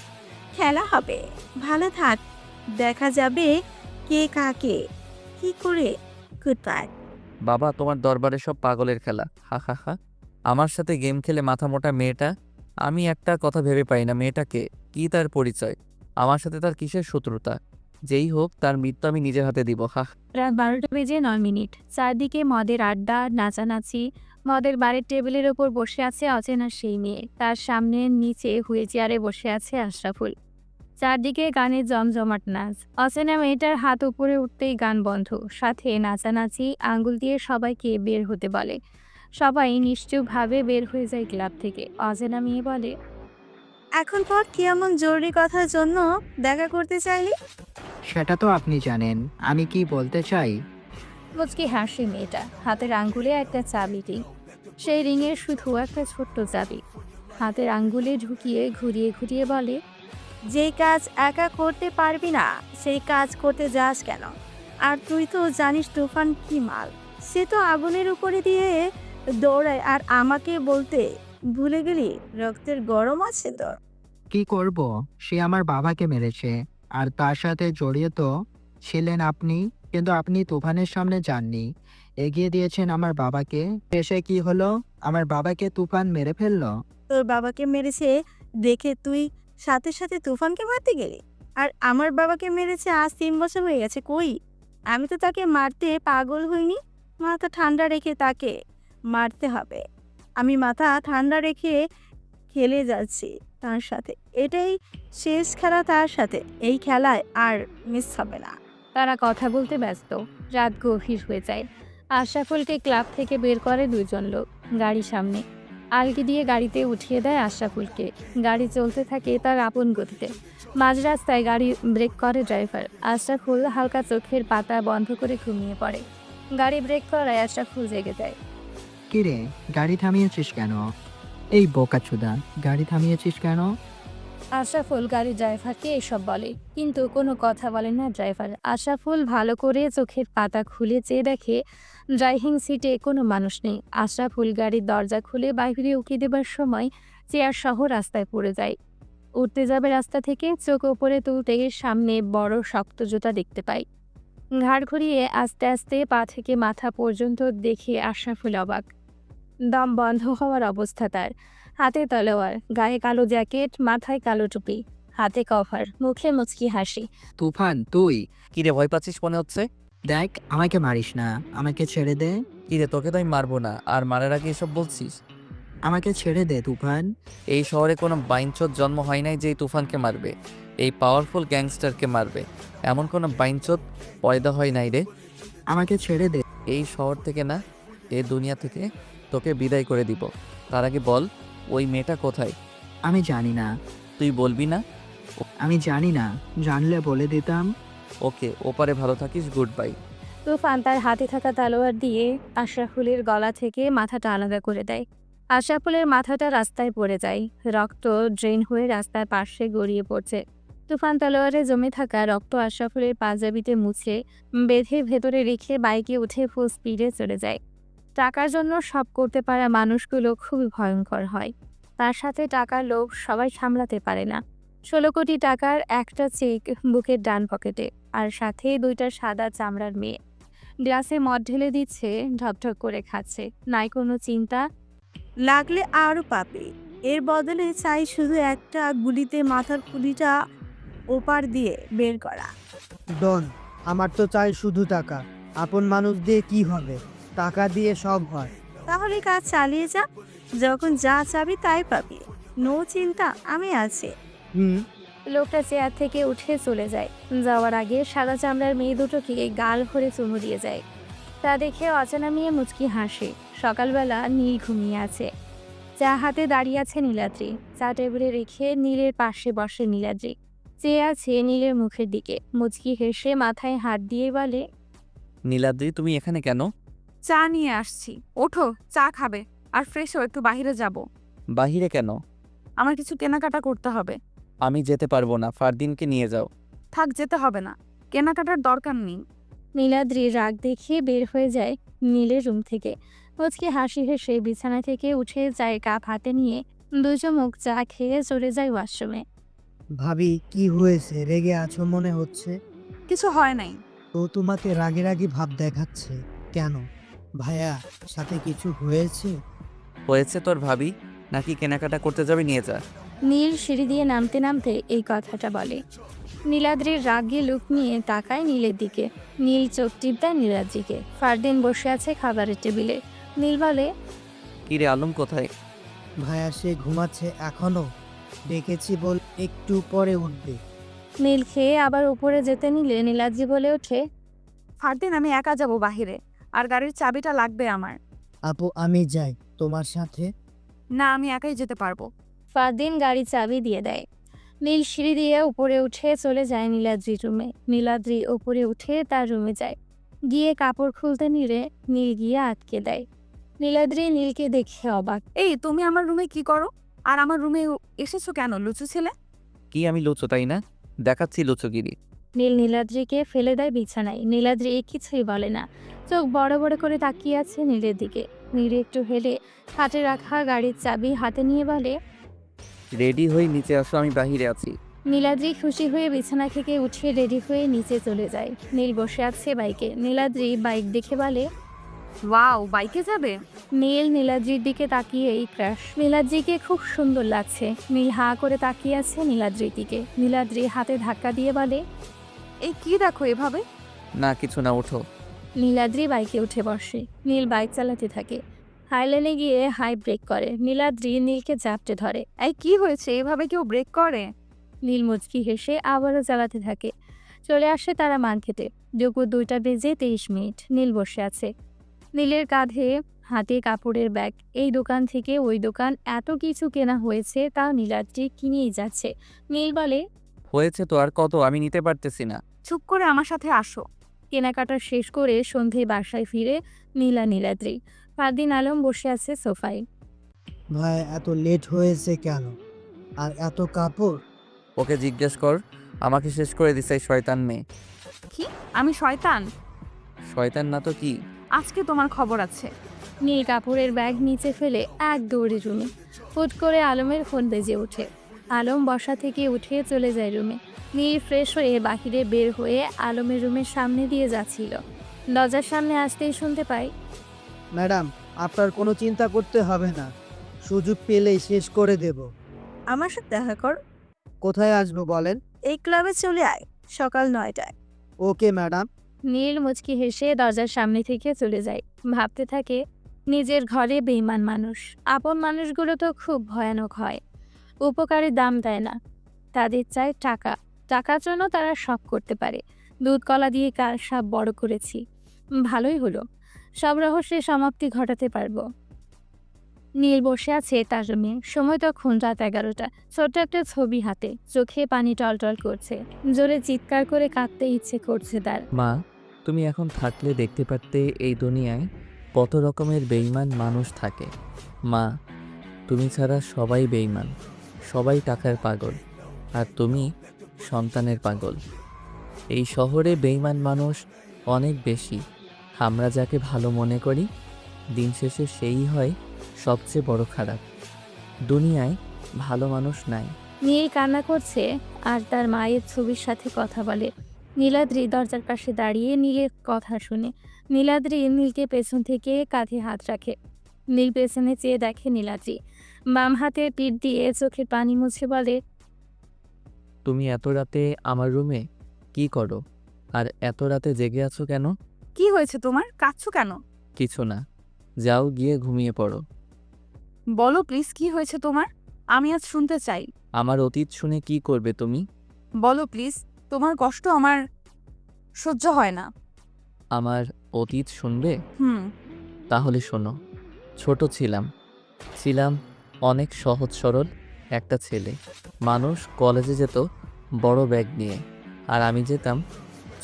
খেলা হবে, ভালো থাক, দেখা যাবে কে কাকে কি করে। Good bye. বাবা, তোমার দরবারে সব পাগলের খেলা। হা হা হা। আমার সাথে গেম খেলে মাথা মোটা মেয়েটা, আমি একটা কথা ভেবে পাই না, মেয়েটাকে কি তার পরিচয়? আমার সাথে তার কিসের শত্রুতা? যেই হোক, তার মৃত্যু আমি নিজের হাতে দিব। হা। রাত 12:09। চারদিকে মদের আড্ডা, নাচানাচি। মদের বারের টেবিলের ওপর বসে আছে অচেনা সেই মেয়ে, তার সামনে নিচে হুইল চেয়ারে বসে আছে আশরাফুল। চারদিকে গানের জমজমাট নাচ। অচেনা মেয়েটার হাত উপরে উঠতেই গান বন্ধ, সাথে নাচানাচি। আঙ্গুল দিয়ে সবাইকে বের হতে বলে। সবাই নিশ্চুপভাবে বের হয়ে যায় ক্লাব থেকে। অচেনা মেয়ে বলে, এখন পর কি এমন জরুরি কথার জন্য দেখা করতে চাইলি? সেটা তো আপনি জানেন আমি কি বলতে চাই। মুচকি হাসি মেয়েটা, হাতের আঙ্গুলে একটা চাবি রিং। সেই রিংয়ের শুধু একটা ছোট্ট চাবি। হাতের আঙ্গুলে ঢুকিয়ে ঘুরিয়ে ঘুরিয়ে বলে, যেই কাজ একা করতে পারবি না সেই কাজ করতে যাস কেন? আর তুই তো জানিস তুফান কি মাল, সে তো আগুনের উপরে দিয়ে দৌড়ায়। আর আমাকে বলতে ভুলে গেলি রক্তের গরম আছে তোর। কি করব, সে আমার বাবাকে মেরেছে, আর তার সাথে জড়িয়ে তো ছিলেন আপনি। কিন্তু আপনি তুফানের সামনে যাননি, এগিয়ে দিয়েছেন আমার বাবাকে। শেষে কি হলো, আমার বাবাকে তুফান মেরে ফেললো। তোর বাবাকে মেরেছে দেখে তুই সাথে সাথে তুফানকে মারতে গেলি? আর আমার বাবাকে মেরেছে আজ 3 বছর হয়ে গেছে, কই? আমি তো তাকে মারতে পাগল হইনি। মাথা ঠান্ডা রেখে তাকে মারতে হবে। আমি মাথা ঠান্ডা রেখে খেলে যাচ্ছি তার সাথে। এটাই শেষ খেলা তার সাথে, এই খেলায় আর মিস হবে না। তারা কথা বলতে ব্যস্ত। রাত গভীর হয়ে যায়। আশরাফুলকে ক্লাব থেকে বের করে দুজন লোক। গাড়ি সামনে। আলগি দিয়ে গাড়িতে উঠিয়ে দেয় আশরাফুলকে। গাড়ি চলতে থাকে তার আপন গতিতে। মাঝ রাস্তায় গাড়ি ব্রেক করে ড্রাইভার। আশরাফুল হালকা চোখের পাতা বন্ধ করে ঘুমিয়ে পড়ে। গাড়ি ব্রেক করায় আশরাফুল জেগে যায়। কিরে, গাড়ি থামিয়েছিস কেন? এই বোকাচোদা, গাড়ি থামিয়েছিস কেন? আশরাফুল গাড়ির ড্রাইভারকে এসব বলে, কিন্তু কোনো কথা বলে না ড্রাইভার। আশরাফুল ভালো করে চোখের পাতা খুলে চেয়ে দেখে ড্রাইভিং সিটে কোনো মানুষ নেই। আশরাফুল গাড়ির দরজা খুলে বাইরে উকি দেবার সময় চেয়ার সহ রাস্তায় পড়ে যায়। উঠতে যাবে রাস্তা থেকে, চোখ ওপরে তুলতে সামনে বড় শক্ত জুতা দেখতে পায়। ঘাড় ঘুরিয়ে আস্তে আস্তে পা থেকে মাথা পর্যন্ত দেখে আশরাফুল অবাক। দম বন্ধ হওয়ার অবস্থা তার। হাতে তলোয়ার, গায়ে কালো জ্যাকেট, মাথায় কালো টুপি, হাতে কভার, মুখে মুচকি হাসি। তুফান, তুই কিরে, ভয় পাচ্ছিস মনে হচ্ছে? দেখ, আমাকে মারিস না, আমাকে ছেড়ে দে। কিরে, তোকে তো আমি মারবো না, আর মারার আগে এসব বলছিস? আমাকে ছেড়ে দে তুফান। এই শহরে কোনো বাইনচোদ জন্ম হয় নাই যে এই তুফানকে মারবে, এই পাওয়ারফুল গ্যাংস্টারকে মারবে। এমন কোনো বাইনচোদ পয়দা হয় নাই রে। আমাকে ছেড়ে দে। এই শহর থেকে না, এই দুনিয়া থেকে তোকে বিদায় করে দিব। তার আগে বল, ওই মেয়েটা কোথায়? আমি জানি না। তুই বলবি না? আমি জানি না, জানলে বলে দিতাম। ওকে, ওপারে ভালো থাকিস, গুড বাই। তুফান তার হাতে থাকা তলোয়ার দিয়ে আশরাফুলের গলা থেকে মাথাটা আলাদা করে দেয়। আশরাফুলের মাথাটা রাস্তায় পড়ে যায়। রক্ত ড্রেন হয়ে রাস্তার পাশে গড়িয়ে পড়ছে। তুফান তলোয়ারে জমে থাকা রক্ত আশরাফুলের পাঞ্জাবিতে মুছে বেঁধে ভেতরে রেখে বাইকে উঠে ফুল স্পিডে চলে যায়। টাকার জন্য সব করতে পারা মানুষগুলো খুবই ভয়ঙ্কর হয়। তার সাথে টাকার লোভ সবাই সামলাতে পারে না। 16 কোটি টাকার একটা চেক বুকের ডান পকেটে, আর সাথে 2টা সাদা চামড়ার মেয়ে। গ্লাসে মদ ঢেলে দিচ্ছে, ঢকঢক করে খাচ্ছে। নাই কোনো চিন্তা। লাগলে আরও পাবে। এর বদলে চাই শুধু একটা গুলিতে মাথার খুলিটা ওপার দিয়ে বের করা। ডন, আমার তো চাই শুধু টাকা। আপন মানুষ দিয়ে কি হবে? টাকা দিয়ে সব হয়। তাহলে কাজ চালিয়ে যা, যখন যা চাবি তাই পাবি। নো চিন্তা, আমি আছি। লোকটা চেয়ার থেকে উঠে চলে যায়। যাওয়ার আগে সাদা চামড়ার মেয়ে দুটোকে গাল ভরে চুমু দিয়ে যায়। তা দেখে অচেনা মেয়ে মুচকি হাসে। সকালবেলা নীল ঘুমিয়ে আছে। চা হাতে দাঁড়িয়ে আছে নীলাদ্রি। চা টেবিলে রেখে নীলের পাশে বসে নীলাদ্রি। চেয়ে আছে নীলের মুখের দিকে। মুচকি হেসে মাথায় হাত দিয়ে বলে, নীলাদ্রি, তুমি এখানে কেন? চা নিয়ে আসছি, ওঠো চা খাবে। আর ফ্রেশ হও, একটু বাইরে যাব। বাহিরে কেন? আমার কিছু কেনাকাটা করতে হবে। আমি যেতে পারবো না, ফারদিনকে নিয়ে যাও। থাক, যেতে হবে না, কেনাকাটার দরকার নেই। নীলাদ্রির রাগ দেখিয়ে বের হয়ে যায় নীলের রুম থেকে। মুচকি হাসি হেসে বিছানা থেকে উঠে যায়, কাপ হাতে নিয়ে 2 চুমুক চা খেয়ে চলে যায় ওয়াশরুমে। ভাবি কি হয়েছে, রেগে আছো মনে হচ্ছে? কিছু হয় নাই। তো তোমাকে রাগে রাগে ভাব দেখাচ্ছে কেন? ভাইয়া সাথে কিছু হয়েছে? হয়েছে তোর ভাবি, নাকি কেনাকাটা করতে যাবে? নিয়ে যা। নীল সিঁড়ি দিয়ে নামতে নামতে এই কথাটা বলে। নীলাদ্রির রাগে লুক নিয়ে তাকায় নীলের দিকে। নীল চোখ টিপ দেয় নীলাদ্রিকে। ফারদিন বসে আছে খাবারের টেবিলে। নীল বলে, কিরে আলম কোথায়? ভাইয়া সে ঘুমাচ্ছে এখনো, ডেকেছি বল একটু পরে উঠবে। নীল খেয়ে আবার উপরে যেতে নিলে নীলাদ্রি বলে ওঠে, ফারদিন, আমি একা যাব বাহিরে, আর গাড়ির চাবিটা লাগবে আমার। আপু আমি যাই তোমার সাথে। না, আমি একাই যেতে পারবো। ফারদিন গাড়ি চাবি দিয়ে দেয়। নীল সিঁড়ি দিয়ে উপরে উঠে চলে যায় নীলাদ্রির রুমে। নীলাদ্রি উপরে উঠে তার রুমে যায়। গিয়ে কাপড় খুলতে নিলে নীল গিয়ে আটকে দেয়। নীলাদ্রি নীলকে দেখে অবাক। এই, তুমি আমার রুমে কি করো? আর আমার রুমে এসেছো কেন, লুচু ছেলে? কি আমি লুচো তাই না? দেখাচ্ছি লুচোগিরি। নীল নীলাদ্রিকে ফেলে দেয় বিছানায়। নীলাদ্রি কিছুই বলে না, চোখ বড় বড় করে তাকিয়ে আছে নীলের দিকে। নীল একটু হেলে হাতে রাখা গাড়ির চাবি হাতে নিয়ে বলে, রেডি হয়ে নিচে আসো, আমি বাহিরে আছি। নীলাদ্রি খুশি হয়ে বিছানা থেকে উঠে রেডি হয়ে নিচে চলে যায়। নীল বসে আছে বাইকে। নীলাদ্রি বাইক দেখে বলে, ওয়াও, বাইকে যাবে? নীল নীলাদ্রির দিকে তাকিয়েই ক্রাশ। নীলাদ্রিকে খুব সুন্দর লাগছে। নীল হাঁ করে তাকিয়ে আছে নীলাদ্রির দিকে। নীলাদ্রি হাতে ধাক্কা দিয়ে বলে, এই কি দেখো এভাবে? না কিছু না, ওঠো। নীলাদ্রি বাইকে উঠে বসে। নীল বাইক চালাতে থাকে। হাইলেনে গিয়ে হাই ব্রেক করে। নীলাদ্রি নীলকে জাপটে ধরে। এই কি হয়েছে, এভাবে কেউ ব্রেক করে? নীল মুচকি হেসে আবারও চালাতে থাকে। চলে আসে তারা মার্কেটে। দুপুর 2:23। নীল বসে আছে। নীলের কাঁধে হাতে কাপড়ের ব্যাগ। এই দোকান থেকে ওই দোকান, এত কিছু কেনা হয়েছে, তাও নীলাদ্রি কিনেই যাচ্ছে। নীল বলে, হয়েছে তো আর কত, আমি নিতে পারতেছি না। চুপ করে আমার সাথে আসো। কেনাকাটা শেষ করে সন্ধে বাসায় ফিরে নীলা নীলাদ্রি। ফারদিন আলম বসে আছে সোফায়। ভাই এত লেট হয়েছে কেন? আর এত কাপড়? ওকে জিজ্ঞেস কর, আমাকে শেষ করে দিছে এই শয়তান মেয়ে। কি? আমি শয়তান? শয়তান না তো কি? আজকে তোমার খবর আছে। নীল কাপড়ের ব্যাগ নিচে ফেলে এক দৌড়ে রুমে। হুট করে আলমের ফোন বেজে ওঠে। আলম বসা থেকে উঠে চলে যায় রুমে। নীল ফ্রেশ হয়ে বাহিরে বের হয়ে আলমের রুমের সামনে দিয়ে যাচ্ছিল। দরজার সামনে আসতেই শুনতে পাই, ম্যাডাম আপনার কোনো চিন্তা করতে হবে না, সুযোগ পেলেই শেষ করে দেব। আমার সাথে দেখা কর। কোথায় আসবো বলেন? এই ক্লাবে চলে আয় সকাল 9টায়। Okay madam. নীল মুচকি হেসে দরজার সামনে থেকে চলে যায়। ভাবতে থাকে, নিজের ঘরে বেঈমান মানুষ। আপন মানুষগুলো তো খুব ভয়ানক হয়। উপকারের দাম দেয় না, তাদের চাই টাকা। টাকার জন্য তারা সব করতে পারে। দুধ কলা দিয়ে কার সাপ বড় করেছি, ভালোই হলো, সব রহস্যের সমাপ্তি ঘটাতে পারবো। নীল বসে আছে তার রুমে। সময় তখন রাত 11টা। ছোট্ট একটা ছবি হাতে, চোখে পানি টলটল করছে। জোরে চিৎকার করে কাঁদতে ইচ্ছে করছে তার। মা, তুমি এখন থাকলে দেখতে পারতে এই দুনিয়ায় কত রকমের বেঈমান মানুষ থাকে। মা, তুমি ছাড়া সবাই বেঈমান, সবাই টাকার পাগল, আর তুমি সন্তানের পাগল। এই শহরে বেঈমান মানুষ অনেক বেশি। আমরা যাকে ভালো মনে করি, দিন শেষে সেই হয় সবচেয়ে বড় খারাপ। দুনিয়ায় ভালো মানুষ নাই। নীল কান্না করছে আর তার মায়ের ছবির সাথে কথা বলে। নীলাদ্রি দরজার পাশে দাঁড়িয়ে নীলের কথা শুনে। নীলাদ্রি নীলকে পেছন থেকে কাঁধে হাত রাখে। নীল পেছনে চেয়ে দেখে নীলাদ্রি বাম হাতে পিঠ দিয়ে চোখের পানি মুছে বলে, তুমি এত রাতে আমার রুমে কি করো? আর এত রাতে জেগে আছো কেন? কি হয়েছে তোমার, কাঁদছো কেন? কিছু না, যাও গিয়ে ঘুমিয়ে পড়ো। বলো প্লিজ, কি হয়েছে তোমার? আমি আজ শুনতে চাই। আমার অতীত শুনে কি করবে তুমি? বলো প্লিজ, তোমার কষ্ট আমার সহ্য হয় না। আমার অতীত শুনবে? হুম। তাহলে শোনো। ছোট ছিলাম অনেক সহজ সরল একটা ছেলে। মানুষ কলেজে যেত বড় ব্যাগ নিয়ে, আর আমি যেতাম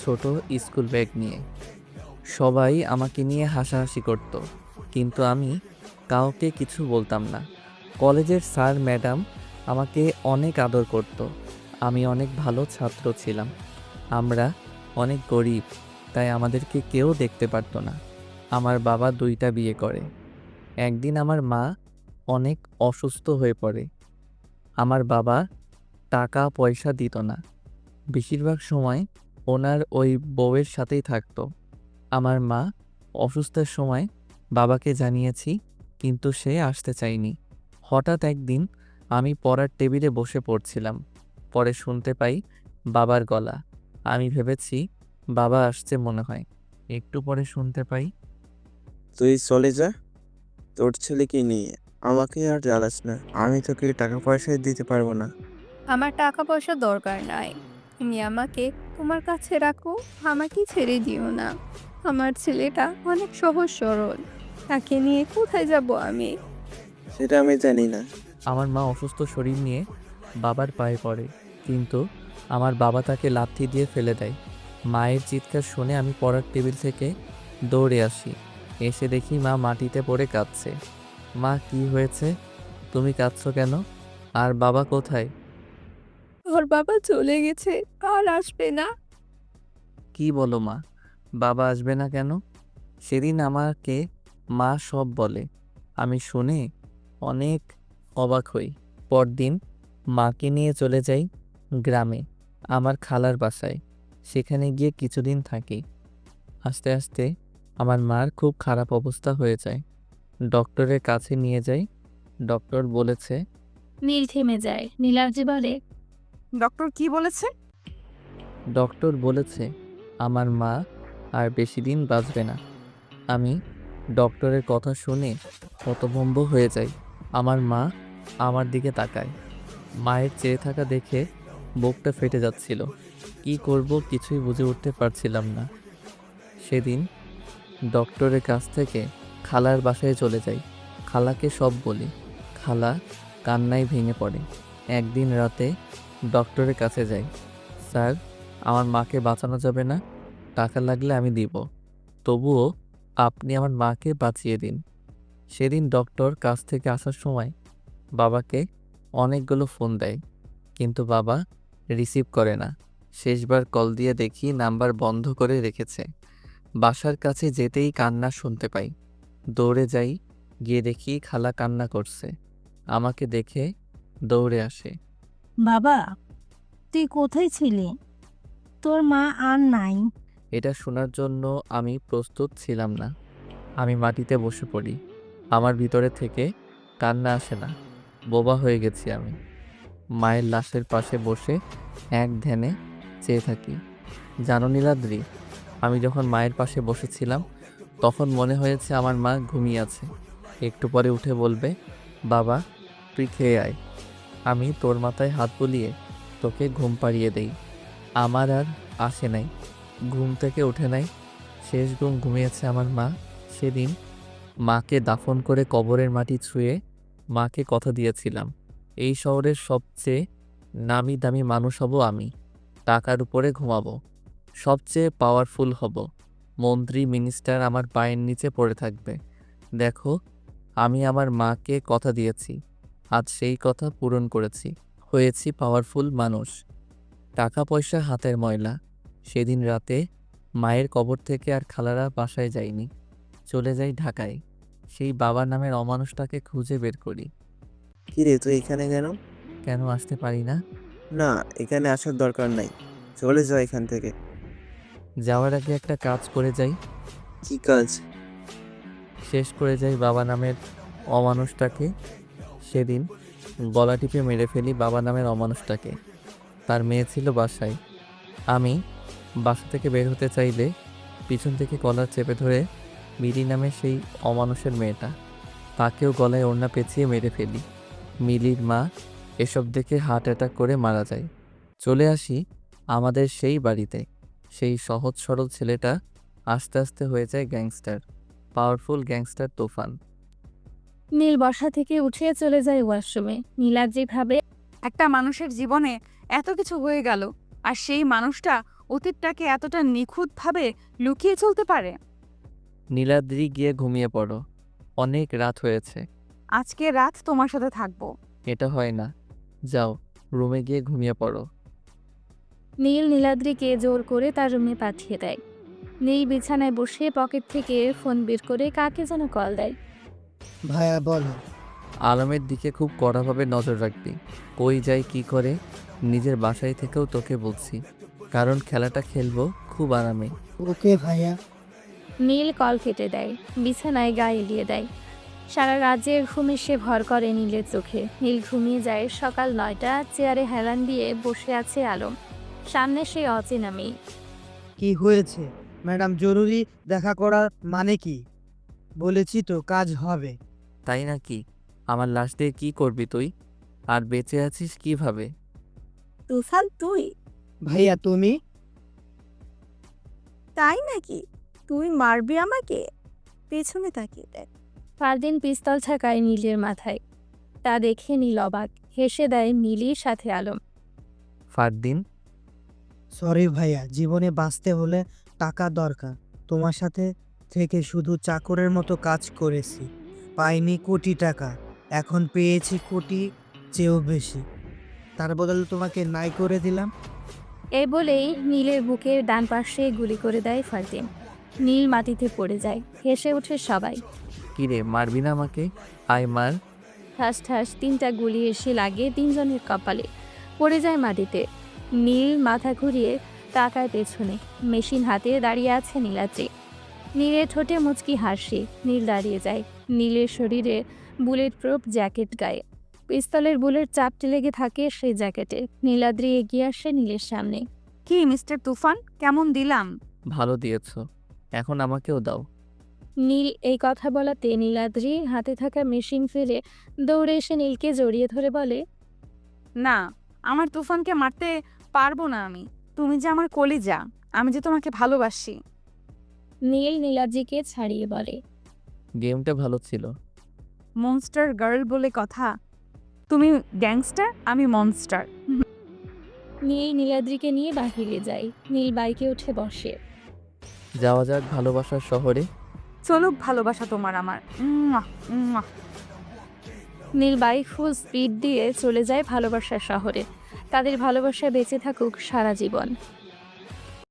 ছোট স্কুল ব্যাগ নিয়ে। সবাই আমাকে নিয়ে হাসাহাসি করত, কিন্তু আমি কাউকে কিছু বলতাম না। কলেজের স্যার ম্যাডাম আমাকে অনেক আদর করত। আমি অনেক ভালো ছাত্র ছিলাম। আমরা অনেক গরিব, তাই আমাদেরকে কেউ দেখতে পারতো না। আমার বাবা 2টা বিয়ে করে। একদিন আমার মা অনেক অসুস্থ হয়ে পড়ে। আমার বাবা টাকা পয়সা দিত না, বেশিরভাগ সময় ওনার ওই বউয়ের সাথেই থাকতো। আমার মা অসুস্থের সময় বাবাকে জানিয়েছি, কিন্তু সে আসতে চায়নি। হঠাৎ একদিন আমি পড়ার টেবিলে বসে পড়ছিলাম, পরে শুনতে পাই বাবার গলা। আমি ভেবেছি বাবা আসছে মনে হয়। একটু পরে শুনতে পাই, তুই চলে যা, তোর ছেলেকে নিয়ে আমাকে আর জ্বালাস না। আমি তোকে টাকা পয়সা দিতে পারবো না। আমার টাকা পয়সা দরকার নাই, তুমি আমাকে তোমার কাছে রাখো, আমাকে ছেড়ে দিও না। আমার ছেলেটা অনেক সহজ সরল, তাকে নিয়ে কোথায় যাব আমি? সেটা আমি জানি না। আমার মা অসুস্থ শরীর নিয়ে বাবার পায়ে পড়ে, কিন্তু আমার বাবা তাকে লাথি দিয়ে ফেলে দেয়। মায়ের চিৎকার শুনে আমি পড়ার টেবিল থেকে দৌড়ে আসি। এসে দেখি মা মাটিতে পড়ে কাঁদছে। মা, কি হয়েছে? তুমি কাঁদছো কেন? আর বাবা কোথায়? ওর বাবা চলে গেছে, আর আসবে না। কি বলো মা? বাবা আসবে না কেন? সেদিন আমাকে মা সব বলে। আমি শুনে অনেক অবাক হই। পরদিন মাকে নিয়ে চলে যাই গ্রামে, আমার খালার বাসায়। সেখানে গিয়ে কিছুদিন থাকি। আস্তে আস্তে আমার মার খুব খারাপ অবস্থা হয়ে যায়। ডক্টরের কাছে নিয়ে যাই। ডক্টর বলেছে, নীল থেমে যায়। নীলার্জি বলে, ডক্টর কি বলেছে? ডক্টর বলেছে আমার মা আর বেশি দিন বাঁচবে না। আমি ডক্টরের কথা শুনে হতভম্ব হয়ে যাই। আমার মা আমার দিকে তাকায়। মায়ের চেয়ে থাকা দেখে বুকটা ফেটে যাচ্ছিল। কি করব কিছুই বুঝে উঠতে পারছিলাম না। সেদিন ডক্টরের কাছ থেকে খালার বাসায় চলে যাই। খালাকে সব বলি। খালা কান্নায় ভেঙে পড়ে। একদিন রাতে ডক্টরের কাছে যাই। স্যার, আমার মাকে বাঁচানো যাবে না, টাকা লাগলে আমি দিব, তবুও আপনি আমার মাকে বাঁচিয়ে দিন। সেদিন ডক্টর কাছ থেকে আসার সময় বাবাকে অনেকগুলো ফোন দেয়, কিন্তু বাবা রিসিভ করে না। শেষবার কল দিয়ে দেখি নাম্বার বন্ধ করে রেখেছে। বাসার কাছে যেতেই কান্না শুনতে পাই। দৌড়ে যাই, গিয়ে দেখি খালা কান্না করছে। আমাকে দেখে দৌড়ে আসে। বাবা, তুই কোথায় ছিলি? তোর মা আর নাই। এটা শোনার জন্য আমি প্রস্তুত ছিলাম না। আমি মাটিতে বসে পড়ি। আমার ভিতরে থেকে কান্না আসে না, বোবা হয়ে গেছি আমি। মায়ের লাশের পাশে বসে এক ধ্যানে চেয়ে থাকি। জানো নীলাদ্রি, আমি যখন মায়ের পাশে বসেছিলাম তখন মনে হয়েছে আমার মা ঘুমিয়ে আছে। একটু পরে উঠে বলবে, বাবা তুই খেয়ে আয়, আমি তোর মাথায় হাত বুলিয়ে তোকে ঘুম পাড়িয়ে দেই। আমার আর আসে নাই, ঘুম থেকে ওঠে নাই। শেষ ঘুমিয়েছে আমার মা। সেদিন মাকে দাফন করে কবরের মাটি ছুঁয়ে মাকে কথা দিয়েছিলাম, এই শহরের সবচেয়ে নামি দামি মানুষ হব আমি, টাকার উপরে ঘুমাবো, সবচেয়ে পাওয়ারফুল হব, মন্ত্রী মিনিস্টার আমার পায়ের নিচে পড়ে থাকবে। দেখো, আমি আমার মাকে কথা দিয়েছি, আজ সেই কথা পূরণ করেছি, হয়েছি পাওয়ারফুল মানুষ। টাকা পয়সা হাতের ময়লা। সেদিন রাতে মায়ের কবর থেকে আর খালারা বাসায় যাইনি, চলে যাই ঢাকায়। সেই বাবা নামের অমানুষটাকে খুঁজে বের করি। কি রে, তুই এখানে কেন? কেন আসতে পারি না? না, এখানে আসার দরকার নাই। চলে যা এখান থেকে। যাওয়ার আগে একটা কাজ করে যাই। কি কাজ? শেষ করে যাই বাবা নামের অমানুষটাকে। সেদিন গলা টিপে মেরে ফেলি বাবা নামের অমানুষটাকে। তার মেয়ে ছিল বাসায়। আমি বাসা থেকে বের হতে চাইলে পিছন থেকে কলার চেপে ধরে মিলি নামে সেই অমানুষের মেয়েটা, তাকেও গলায় ওড়না পেঁচিয়ে মেরে ফেলি। মিলির মা এসব দেখে হার্ট অ্যাটাক করে মারা যায়। চলে আসি আমাদের সেই বাড়িতে। সেই সহজ সরল ছেলেটা আস্তে আস্তে হয়ে যায় গ্যাংস্টার, পাওয়ারফুল গ্যাংস্টার তুফান। নীল বসা থেকে উঠে চলে যায় ওয়াশরুমে। নীলাদ্রি ভাবে, একটা মানুষের জীবনে এত কিছু হয়ে গেল, আর সেই মানুষটা অতীতটাকে এতটা নিখুঁতভাবে লুকিয়ে চলতে পারে। নীলাদ্রি গিয়ে ঘুমিয়ে পড়ো, অনেক রাত হয়েছে। আজকে রাত তোমার সাথে থাকবো। এটা হয় না, যাও রুমে গিয়ে ঘুমিয়ে পড়ো। নীল নীলাদ্রিকে জোর করে তার রুমে পাঠিয়ে দেয়। নীল বিছানায় বসে পকেট থেকে ফোন বের করে কাকে যেন কল দেয়। ভাইয়া বলো। আলমের দিকে খুব কড়াভাবে নজর রাখবি, কই যায় কি করে নিজের বাসায় থেকেও তোকে বলছি, কারণ খেলাটা খেলবো খুব আরামে। ওকে ভাইয়া। নীল কল কেটে দেয়, বিছানায় গা এলিয়ে দেয়। সারা রাজ্যের ঘুমে সে ভর করে নীলের চোখে। নীল ঘুমিয়ে যায়। সকাল 9টা, চেয়ারে হেলান দিয়ে বসে আছে আলম, সামনে সেই অচেনা মেয়ে। কি হয়েছে ম্যাডাম? জরুরি দেখা করার মানে কি? বলেছি তো কাজ হবে। তাই নাকি? আমার লাশ দিয়ে কি করবি তুই? আর বেঁচে আছিস কিভাবে? তুফান তুই? ভাইয়া তুমি? তাই নাকি? তুই মারবি আমাকে? পেছনে তাকিয়ে দেখ। ফারদিন পিস্তল ছাকায় নীলের মাথায়। তা দেখে নীল অবাক, হেসে দেয় নীলির সাথে আলম। ফারদিন? সরি ভাইয়া, জীবনে বাঁচতে হলে টাকা দরকার। তোমার সাথে থেকে শুধু চাকরের মতো কাজ করেছি, পাইনি কোটি টাকা। এখন পেয়েছি কোটি চেয়েও বেশি, তার বদলে তোমাকে নাই করে দিলাম। এই বলেই নীলের বুকের ডান পাশে গুলি করে দেয় ফারদিন। নীল মাটিতে পড়ে যায়। হেসে ওঠে সবাই। কিরে, মারবি না আমাকে? আয় মার। ঠাস ঠাস 3টা গুলি এসে লাগে তিনজনের কপালে। পড়ে যায় মাটিতে। নীল মাথা ঘুরিয়ে তাকায় পেছনে। মেশিন হাতে দাঁড়িয়ে আছে নীলাদ্রি। নীলের ঠোঁটে মুচকি হাসি। নীল দাঁড়িয়ে যায়। নীলের শরীরে বুলেট প্রুফ জ্যাকেট গায়ে। পিস্তলের বুলেট চাপটে লেগে থাকে সেই জ্যাকেটে। নীলাদ্রি এগিয়ে আসে নীলের সামনে। কি মিস্টার তুফান, কেমন দিলাম? ভালো দিয়েছ, এখন আমাকেও দাও। নীল এই কথা বলাতে নীলাদ্রি হাতে থাকা মেশিন ফেলে দৌড়ে এসে নীলকে জড়িয়ে ধরে বলে, না, আমার তুফানকে মারতে পারবো না আমি। তুমি যে আমার কলিজা, আমি যে তোমাকে ভালোবাসি। নীল নীলাদ্রিকে ছাড়িয়ে বলে, গেমটা ভালো ছিল। মনস্টার গার্ল বলে কথা। তুমি গ্যাংস্টার, আমি মনস্টার। নীল নীলাদ্রিকে নিয়ে বাহিরে যায়। নীল বাইকে উঠে বসে। যাওয়া যাক ভালোবাসার শহরে। চলুক ভালোবাসা তোমার আমার। উম্মুয়া, উম্মুয়া। নীল বাইক ফুল স্পিড দিয়ে চলে যায় ভালোবাসার শহরে। তাদের ভালোবাসা বেঁচে থাকুক সারা জীবন।